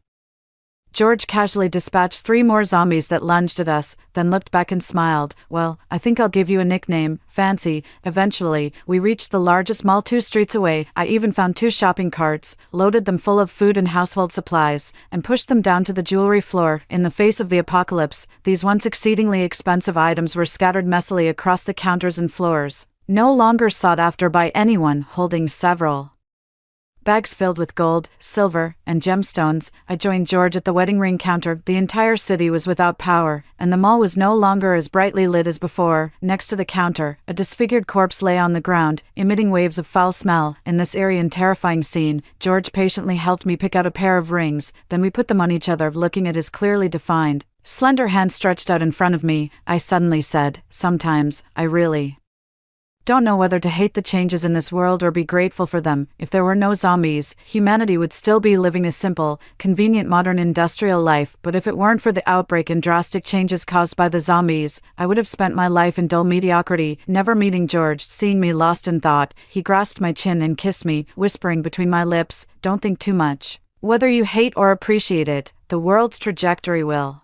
George casually dispatched 3 more zombies that lunged at us, then looked back and smiled. Well, I think I'll give you a nickname, Fancy. Eventually, we reached the largest mall 2 streets away. I even found 2 shopping carts, loaded them full of food and household supplies, and pushed them down to the jewelry floor. In the face of the apocalypse, these once exceedingly expensive items were scattered messily across the counters and floors, no longer sought after by anyone holding several bags filled with gold, silver, and gemstones. I joined George at the wedding ring counter. The entire city was without power, and the mall was no longer as brightly lit as before. Next to the counter, a disfigured corpse lay on the ground, emitting waves of foul smell. In this eerie and terrifying scene, George patiently helped me pick out a pair of rings, then we put them on each other, looking at his clearly defined, slender hand stretched out in front of me. I suddenly said, sometimes, I really don't know whether to hate the changes in this world or be grateful for them. If there were no zombies, humanity would still be living a simple, convenient modern industrial life, but if it weren't for the outbreak and drastic changes caused by the zombies, I would have spent my life in dull mediocrity. Never meeting George, seeing me lost in thought, he grasped my chin and kissed me, whispering between my lips, don't think too much. Whether you hate or appreciate it, the world's trajectory will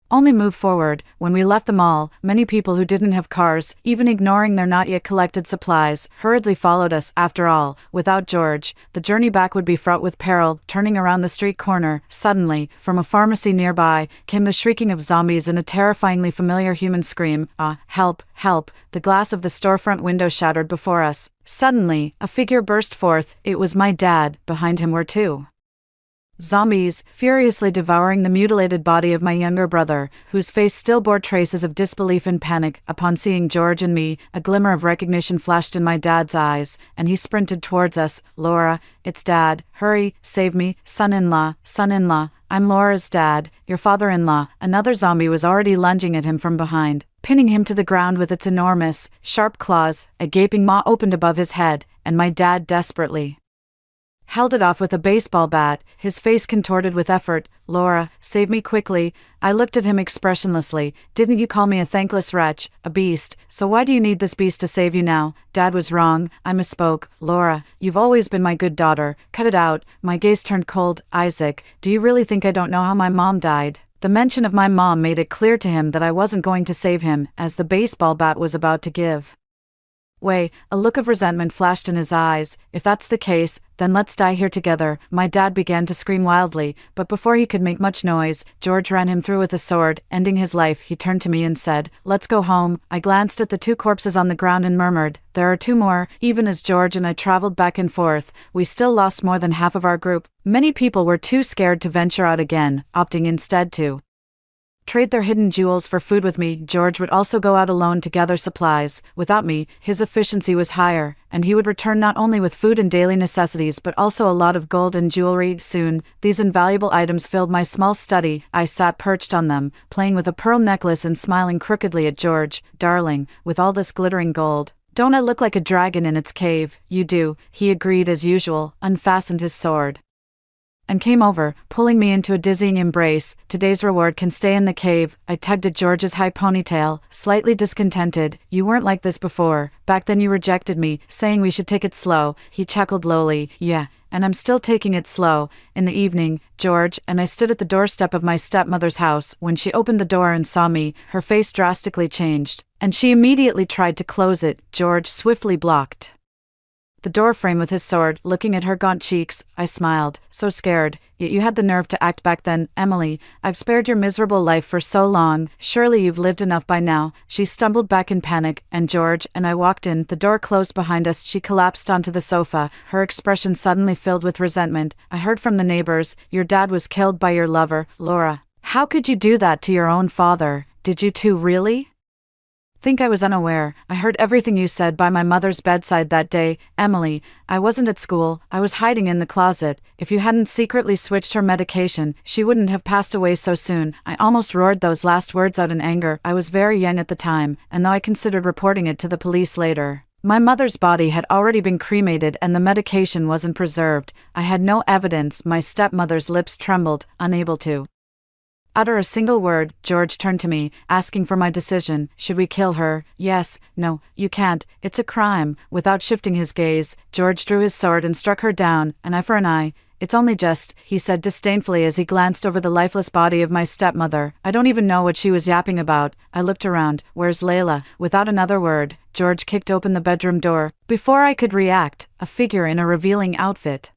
only move forward. When we left the mall, many people who didn't have cars, even ignoring their not yet collected supplies, hurriedly followed us. After all, without George, the journey back would be fraught with peril. Turning around the street corner, suddenly, from a pharmacy nearby, came the shrieking of zombies and a terrifyingly familiar human scream. Ah, help, help! The glass of the storefront window shattered before us. Suddenly, a figure burst forth. It was my dad. Behind him were 2 zombies, furiously devouring the mutilated body of my younger brother, whose face still bore traces of disbelief and panic. Upon seeing George and me, a glimmer of recognition flashed in my dad's eyes, and he sprinted towards us. Laura, it's Dad. Hurry, save me. Son-in-law, son-in-law. I'm Laura's dad, your father-in-law. Another zombie was already lunging at him from behind, pinning him to the ground with its enormous, sharp claws. A gaping maw opened above his head, and my dad desperately held it off with a baseball bat, his face contorted with effort. Laura, save me quickly. I looked at him expressionlessly. Didn't you call me a thankless wretch, a beast? So why do you need this beast to save you now? Dad was wrong. I misspoke. Laura, you've always been my good daughter. Cut it out. My gaze turned cold. Isaac, do you really think I don't know how my mom died? The mention of my mom made it clear to him that I wasn't going to save him, as the baseball bat was about to give way. A look of resentment flashed in his eyes. If that's the case, then let's die here together. My dad began to scream wildly, but before he could make much noise, George ran him through with a sword, ending his life. He turned to me and said, let's go home. I glanced at the 2 corpses on the ground and murmured, there are 2 more. Even as George and I traveled back and forth, we still lost more than half of our group. Many people were too scared to venture out again, opting instead to trade their hidden jewels for food with me. George would also go out alone to gather supplies. Without me, his efficiency was higher, and he would return not only with food and daily necessities but also a lot of gold and jewelry. Soon, these invaluable items filled my small study. I sat perched on them, playing with a pearl necklace and smiling crookedly at George. Darling, with all this glittering gold, don't I look like a dragon in its cave? You do, he agreed as usual, unfastened his sword, and came over, pulling me into a dizzying embrace. Today's reward can stay in the cave. I tugged at George's high ponytail, slightly discontented. You weren't like this before. Back then you rejected me, saying we should take it slow. He chuckled lowly. Yeah, and I'm still taking it slow. In the evening, George and I stood at the doorstep of my stepmother's house. When she opened the door and saw me, her face drastically changed, and she immediately tried to close it. George swiftly blocked the doorframe with his sword. Looking at her gaunt cheeks, I smiled. So scared, yet you had the nerve to act back then. Emily, I've spared your miserable life for so long, surely you've lived enough by now. She stumbled back in panic, and George and I walked in. The door closed behind us. She collapsed onto the sofa, her expression suddenly filled with resentment. I heard from the neighbors, your dad was killed by your lover. Laura, how could you do that to your own father? Did you too really think I was unaware? I heard everything you said by my mother's bedside that day. Emily, I wasn't at school, I was hiding in the closet. If you hadn't secretly switched her medication, she wouldn't have passed away so soon. I almost roared those last words out in anger. I was very young at the time, and though I considered reporting it to the police later, my mother's body had already been cremated and the medication wasn't preserved. I had no evidence. My stepmother's lips trembled, unable to utter a single word. George turned to me, asking for my decision. Should we kill her? Yes. No, you can't. It's a crime. Without shifting his gaze, George drew his sword and struck her down, an eye for an eye. It's only just, he said disdainfully as he glanced over the lifeless body of my stepmother. I don't even know what she was yapping about. I looked around. Where's Layla? Without another word, George kicked open the bedroom door. Before I could react, a figure in a revealing outfit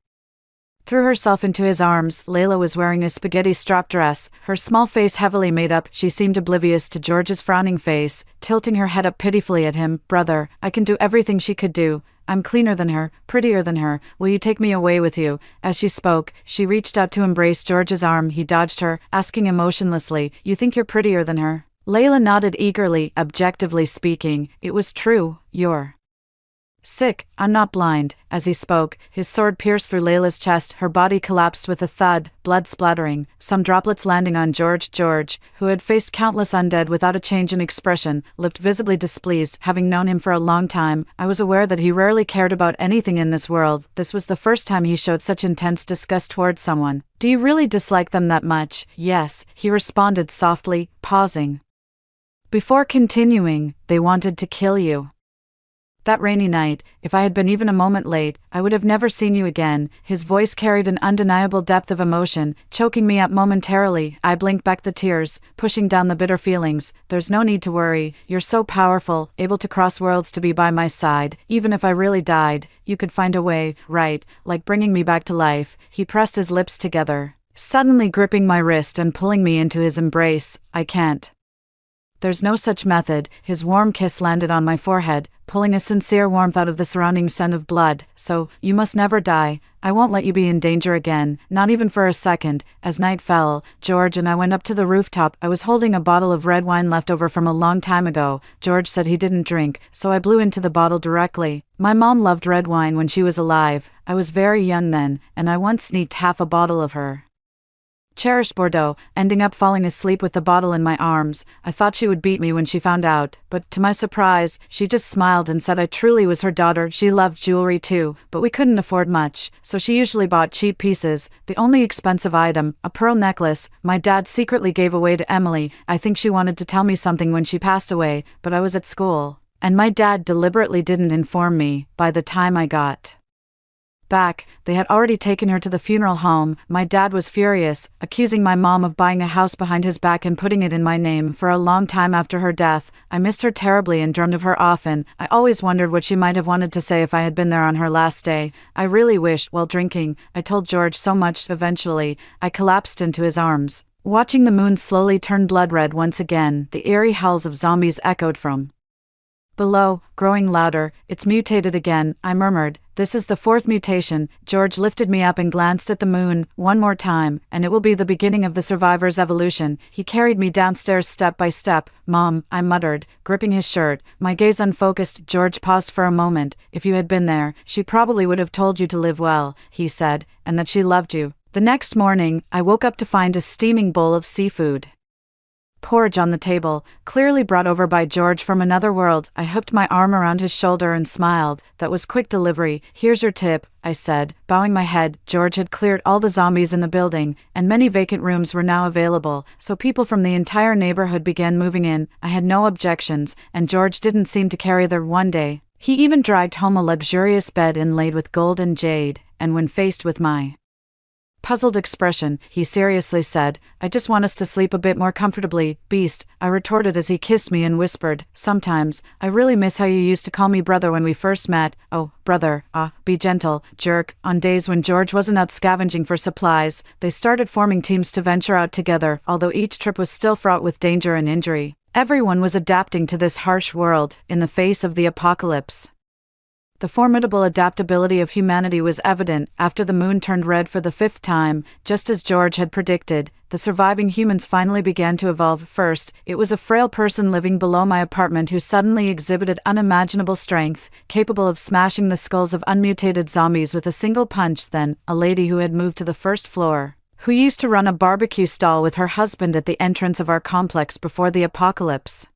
threw herself into his arms. Layla was wearing a spaghetti strap dress, her small face heavily made up. She seemed oblivious to George's frowning face, tilting her head up pitifully at him. Brother, I can do everything she could do. I'm cleaner than her, prettier than her. Will you take me away with you? As she spoke, she reached out to embrace George's arm. He dodged her, asking emotionlessly, You think you're prettier than her? Layla nodded eagerly. Objectively speaking, it was true. You're sick. I'm not blind. As he spoke, his sword pierced through Layla's chest. Her body collapsed with a thud, blood splattering, some droplets landing on George. George, who had faced countless undead without a change in expression, looked visibly displeased. Having known him for a long time, I was aware that he rarely cared about anything in this world. This was the first time he showed such intense disgust towards someone. Do you really dislike them that much? Yes, he responded softly, pausing before continuing. They wanted to kill you. That rainy night, if I had been even a moment late, I would have never seen you again. His voice carried an undeniable depth of emotion, choking me up momentarily. I blinked back the tears, pushing down the bitter feelings. There's no need to worry. You're so powerful, able to cross worlds to be by my side. Even if I really died, you could find a way, right, like bringing me back to life. He pressed his lips together, suddenly gripping my wrist and pulling me into his embrace. I can't. There's no such method. His warm kiss landed on my forehead, pulling a sincere warmth out of the surrounding scent of blood. So, you must never die. I won't let you be in danger again, not even for a second. As night fell, George and I went up to the rooftop. I was holding a bottle of red wine left over from a long time ago. George said he didn't drink, so I blew into the bottle directly. My mom loved red wine when she was alive. I was very young then, and I once sneaked half a bottle of her cherished Bordeaux, ending up falling asleep with the bottle in my arms. I thought she would beat me when she found out, but to my surprise, she just smiled and said I truly was her daughter. She loved jewelry too, but we couldn't afford much, so she usually bought cheap pieces. The only expensive item, a pearl necklace, my dad secretly gave away to Emily. I think she wanted to tell me something when she passed away, but I was at school, and my dad deliberately didn't inform me. By the time I got back, they had already taken her to the funeral home. My dad was furious, accusing my mom of buying a house behind his back and putting it in my name. For a long time after her death, I missed her terribly and dreamed of her often. I always wondered what she might have wanted to say if I had been there on her last day. I really wished, while drinking, I told George so much. Eventually, I collapsed into his arms, watching the moon slowly turn blood red once again. The eerie howls of zombies echoed from below, growing louder. It's mutated again, I murmured. This is the fourth mutation. George lifted me up and glanced at the moon. One more time, and it will be the beginning of the survivor's evolution. He carried me downstairs step by step. Mom, I muttered, gripping his shirt, my gaze unfocused. George paused for a moment. If you had been there, she probably would have told you to live well, he said, and that she loved you. The next morning, I woke up to find a steaming bowl of seafood porridge on the table, clearly brought over by George from another world. I hooked my arm around his shoulder and smiled. That was quick delivery. Here's your tip, I said, bowing my head. George had cleared all the zombies in the building, and many vacant rooms were now available, so people from the entire neighborhood began moving in. I had no objections, and George didn't seem to care either. One day, he even dragged home a luxurious bed inlaid with gold and jade, and when faced with my puzzled expression, he seriously said, I just want us to sleep a bit more comfortably, beast, I retorted as he kissed me and whispered, sometimes, I really miss how you used to call me brother when we first met. Oh, brother, be gentle, jerk. On days when George wasn't out scavenging for supplies, they started forming teams to venture out together, although each trip was still fraught with danger and injury. Everyone was adapting to this harsh world, in the face of the apocalypse. The formidable adaptability of humanity was evident after the moon turned red for the fifth time. Just as George had predicted, the surviving humans finally began to evolve. First, it was a frail person living below my apartment who suddenly exhibited unimaginable strength, capable of smashing the skulls of unmutated zombies with a single punch. Then, a lady who had moved to the first floor, who used to run a barbecue stall with her husband at the entrance of our complex before the apocalypse.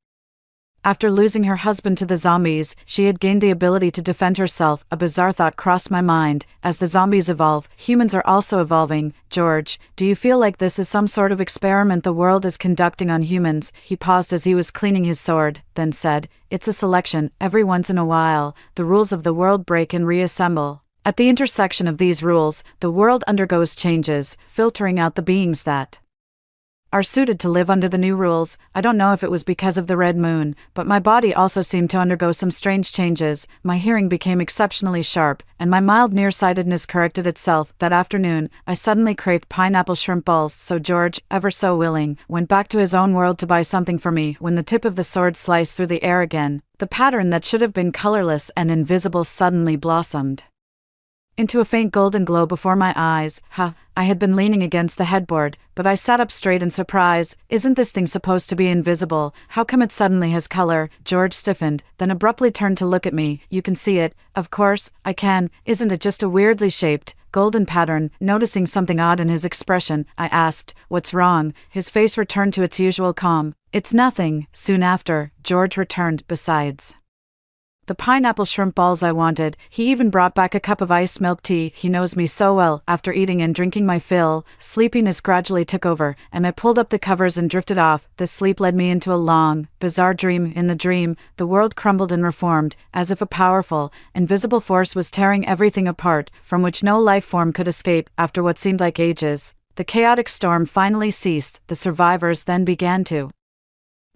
After losing her husband to the zombies, she had gained the ability to defend herself. A bizarre thought crossed my mind. As the zombies evolve, humans are also evolving. George, do you feel like this is some sort of experiment the world is conducting on humans? He paused as he was cleaning his sword, then said, it's a selection. Every once in a while, the rules of the world break and reassemble. At the intersection of these rules, the world undergoes changes, filtering out the beings that are suited to live under the new rules. I don't know if it was because of the red moon, but my body also seemed to undergo some strange changes. My hearing became exceptionally sharp, and my mild nearsightedness corrected itself. That afternoon, I suddenly craved pineapple shrimp balls, so George, ever so willing, went back to his own world to buy something for me. When the tip of the sword sliced through the air again, the pattern that should have been colorless and invisible suddenly blossomed into a faint golden glow before my eyes. I had been leaning against the headboard, but I sat up straight in surprise. Isn't this thing supposed to be invisible? How come it suddenly has color? George stiffened, then abruptly turned to look at me. You can see it? Of course, I can. Isn't it just a weirdly shaped, golden pattern? Noticing something odd in his expression, I asked, what's wrong? His face returned to its usual calm. It's nothing. Soon after, George returned, besides the pineapple shrimp balls I wanted. He even brought back a cup of iced milk tea. He knows me so well. After eating and drinking my fill, sleepiness gradually took over, and I pulled up the covers and drifted off. The sleep led me into a long, bizarre dream. In the dream, the world crumbled and reformed, as if a powerful, invisible force was tearing everything apart, from which no life form could escape. After what seemed like ages, the chaotic storm finally ceased. The survivors then began to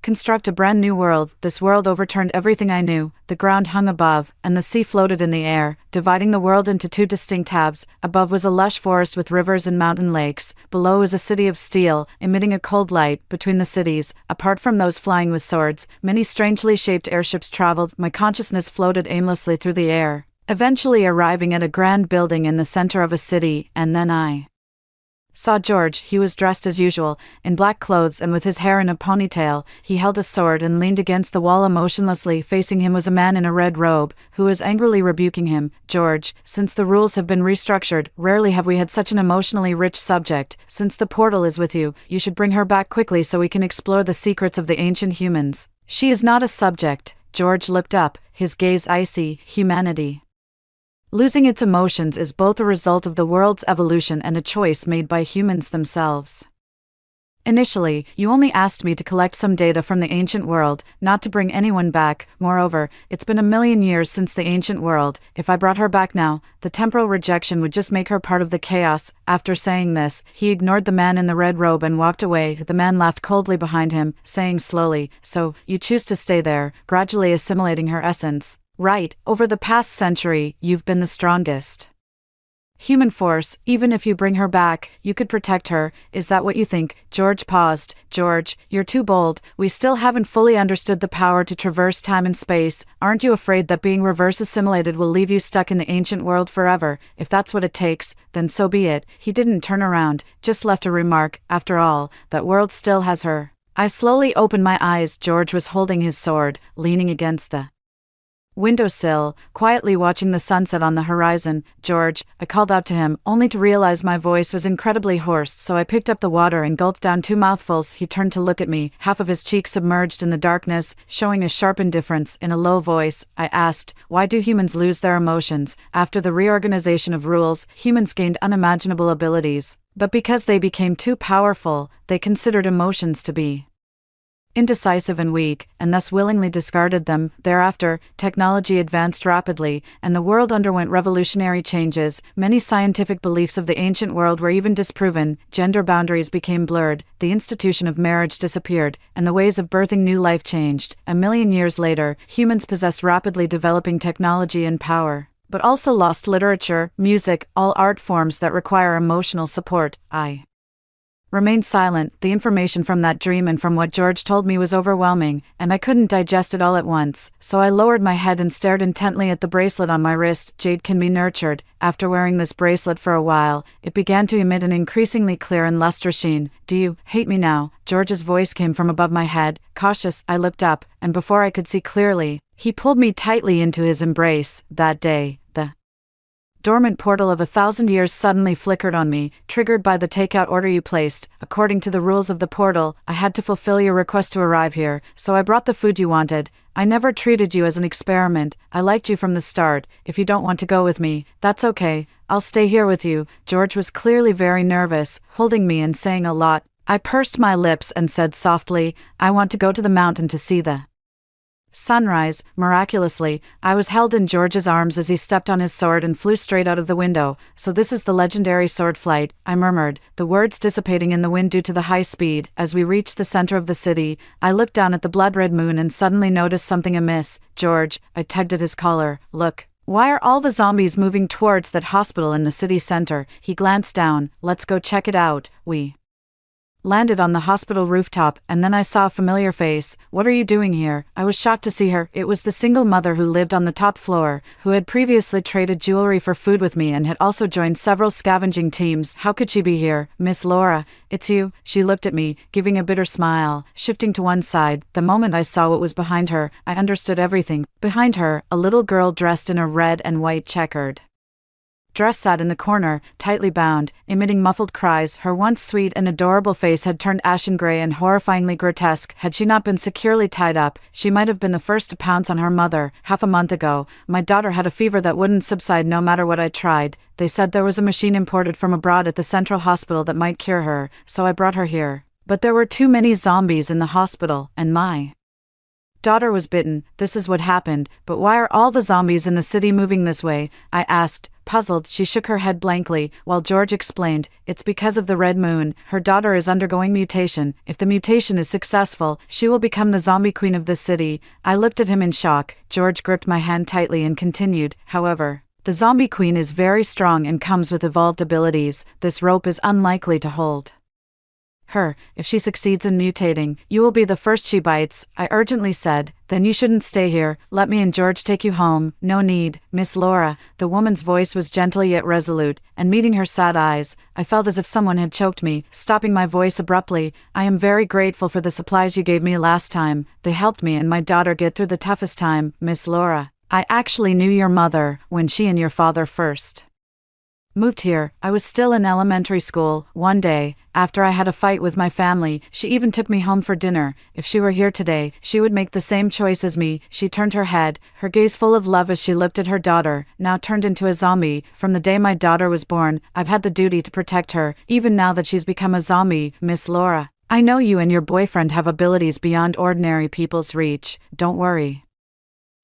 construct a brand new world. This world overturned everything I knew. The ground hung above, and the sea floated in the air, dividing the world into two distinct halves. Above was a lush forest with rivers and mountain lakes. Below was a city of steel, emitting a cold light. Between the cities, apart from those flying with swords, many strangely shaped airships traveled. My consciousness floated aimlessly through the air, eventually arriving at a grand building in the center of a city, and then I saw George. He was dressed as usual, in black clothes and with his hair in a ponytail. He held a sword and leaned against the wall emotionlessly. Facing him was a man in a red robe, who was angrily rebuking him. George, since the rules have been restructured, rarely have we had such an emotionally rich subject. Since the portal is with you, you should bring her back quickly so we can explore the secrets of the ancient humans. She is not a subject. George looked up, his gaze icy. Humanity losing its emotions is both a result of the world's evolution and a choice made by humans themselves. Initially, you only asked me to collect some data from the ancient world, not to bring anyone back. Moreover, it's been 1,000,000 years since the ancient world. If I brought her back now, the temporal rejection would just make her part of the chaos. After saying this, he ignored the man in the red robe and walked away. The man laughed coldly behind him, saying slowly, "So, you choose to stay there," gradually assimilating her essence. Right, over the past century, you've been the strongest human force. Even if you bring her back, you could protect her. Is that what you think? George paused. George, you're too bold. We still haven't fully understood the power to traverse time and space. Aren't you afraid that being reverse assimilated will leave you stuck in the ancient world forever? If that's what it takes, then so be it. He didn't turn around, just left a remark. After all, that world still has her. I slowly opened my eyes. George was holding his sword, leaning against the windowsill, quietly watching the sunset on the horizon. "George," I called out to him, only to realize my voice was incredibly hoarse, so I picked up the water and gulped down 2 mouthfuls. He turned to look at me, half of his cheek submerged in the darkness, showing a sharp indifference. In a low voice, I asked, "Why do humans lose their emotions?" After the reorganization of rules, humans gained unimaginable abilities, but because they became too powerful, they considered emotions to be indecisive and weak, and thus willingly discarded them. Thereafter, technology advanced rapidly, and the world underwent revolutionary changes. Many scientific beliefs of the ancient world were even disproven. Gender boundaries became blurred, the institution of marriage disappeared, and the ways of birthing new life changed. 1,000,000 years later, humans possessed rapidly developing technology and power, but also lost literature, music, all art forms that require emotional support. I remained silent. The information from that dream and from what George told me was overwhelming, and I couldn't digest it all at once, so I lowered my head and stared intently at the bracelet on my wrist. Jade can be nurtured. After wearing this bracelet for a while, it began to emit an increasingly clear and lustrous sheen. "Do you hate me now?" George's voice came from above my head, cautious. I looked up, and before I could see clearly, he pulled me tightly into his embrace. That day, the dormant portal of 1,000 years suddenly flickered on me, triggered by the takeout order you placed. According to the rules of the portal, I had to fulfill your request to arrive here, so I brought the food you wanted. I never treated you as an experiment. I liked you from the start. If you don't want to go with me, that's okay. I'll stay here with you. George was clearly very nervous, holding me and saying a lot. I pursed my lips and said softly, "I want to go to the mountain to see the Sunrise, miraculously, I was held in George's arms as he stepped on his sword and flew straight out of the window. So this is the legendary sword flight, I murmured, the words dissipating in the wind due to the high speed. As we reached the center of the city, I looked down at the blood-red moon and suddenly noticed something amiss. George, I tugged at his collar. Look. Why are all the zombies moving towards that hospital in the city center? He glanced down. Let's go check it out. We landed on the hospital rooftop, and then I saw a familiar face. What are you doing here? I was shocked to see her. It was the single mother who lived on the top floor, who had previously traded jewelry for food with me and had also joined several scavenging teams. How could she be here? Miss Laura, it's you. She looked at me, giving a bitter smile, shifting to one side. The moment I saw what was behind her, I understood everything. Behind her, a little girl dressed in a red and white checkered dress sat in the corner, tightly bound, emitting muffled cries. Her once sweet and adorable face had turned ashen gray and horrifyingly grotesque. Had she not been securely tied up, she might have been the first to pounce on her mother. Half a month ago, my daughter had a fever that wouldn't subside no matter what I tried. They said there was a machine imported from abroad at the central hospital that might cure her, so I brought her here. But there were too many zombies in the hospital, and my daughter was bitten. This is what happened. But why are all the zombies in the city moving this way? I asked. Puzzled, she shook her head blankly, while George explained, it's because of the red moon. Her daughter is undergoing mutation. If the mutation is successful, she will become the zombie queen of this city. I looked at him in shock. George gripped my hand tightly and continued, however, the zombie queen is very strong and comes with evolved abilities. This rope is unlikely to hold her. If she succeeds in mutating, you will be the first she bites, I urgently said. Then you shouldn't stay here. Let me and George take you home. No need, Miss Laura. The woman's voice was gentle yet resolute, and meeting her sad eyes, I felt as if someone had choked me, stopping my voice abruptly. I am very grateful for the supplies you gave me last time. They helped me and my daughter get through the toughest time, Miss Laura. I actually knew your mother when she and your father first moved here. I was still in elementary school. One day, after I had a fight with my family, she even took me home for dinner. If she were here today, she would make the same choice as me. She turned her head, her gaze full of love as she looked at her daughter, now turned into a zombie. From the day my daughter was born, I've had the duty to protect her, even now that she's become a zombie, Miss Laura. I know you and your boyfriend have abilities beyond ordinary people's reach. Don't worry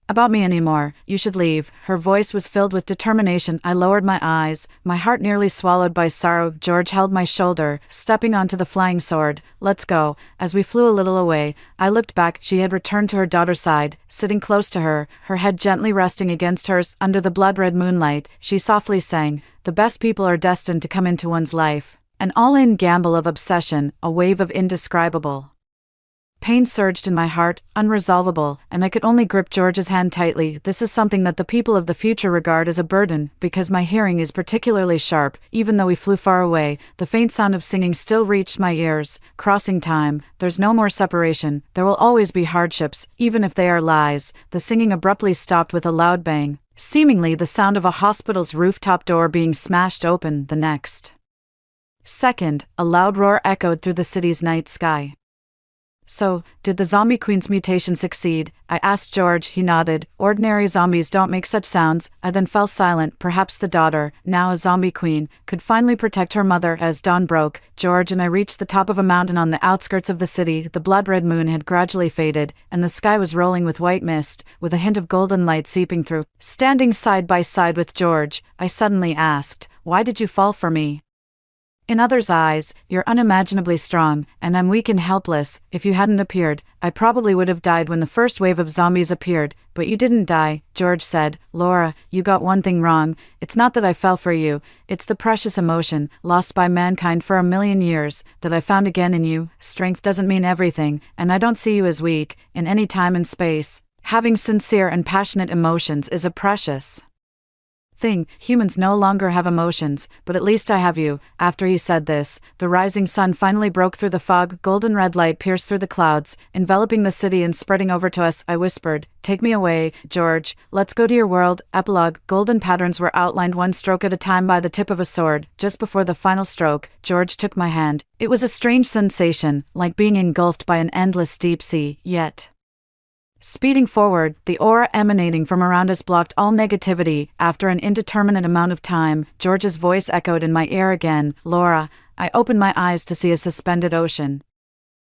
about me anymore. You should leave. Her voice was filled with determination. I lowered my eyes, my heart nearly swallowed by sorrow. George held my shoulder, stepping onto the flying sword. Let's go. As we flew a little away, I looked back. She had returned to her daughter's side, sitting close to her, her head gently resting against hers. Under the blood-red moonlight, she softly sang, the best people are destined to come into one's life. An all-in gamble of obsession, a wave of indescribable pain surged in my heart, unresolvable, and I could only grip George's hand tightly. This is something that the people of the future regard as a burden, because my hearing is particularly sharp. Even though we flew far away, the faint sound of singing still reached my ears. Crossing time, there's no more separation. There will always be hardships, even if they are lies. The singing abruptly stopped with a loud bang, seemingly the sound of a hospital's rooftop door being smashed open. The next second, a loud roar echoed through the city's night sky. So, did the zombie queen's mutation succeed? I asked George. He nodded. Ordinary zombies don't make such sounds. I then fell silent. Perhaps the daughter, now a zombie queen, could finally protect her mother. As dawn broke, George and I reached the top of a mountain on the outskirts of the city. The blood-red moon had gradually faded, and the sky was rolling with white mist, with a hint of golden light seeping through. Standing side by side with George, I suddenly asked, why did you fall for me? In others' eyes, you're unimaginably strong, and I'm weak and helpless. If you hadn't appeared, I probably would have died when the first wave of zombies appeared, but you didn't die, George said. Laura, you got one thing wrong. It's not that I fell for you, it's the precious emotion, lost by mankind for 1,000,000 years, that I found again in you. Strength doesn't mean everything, and I don't see you as weak, in any time and space. Having sincere and passionate emotions is a precious thing. Humans no longer have emotions, but at least I have you. After he said this, the rising sun finally broke through the fog. Golden red light pierced through the clouds, enveloping the city and spreading over to us. I whispered, take me away, George. Let's go to your world. Epilogue. Golden patterns were outlined one stroke at a time by the tip of a sword. Just before the final stroke, George took my hand. It was a strange sensation, like being engulfed by an endless deep sea, yet speeding forward, the aura emanating from around us blocked all negativity. After an indeterminate amount of time, George's voice echoed in my ear again. Laura. I opened my eyes to see a suspended ocean.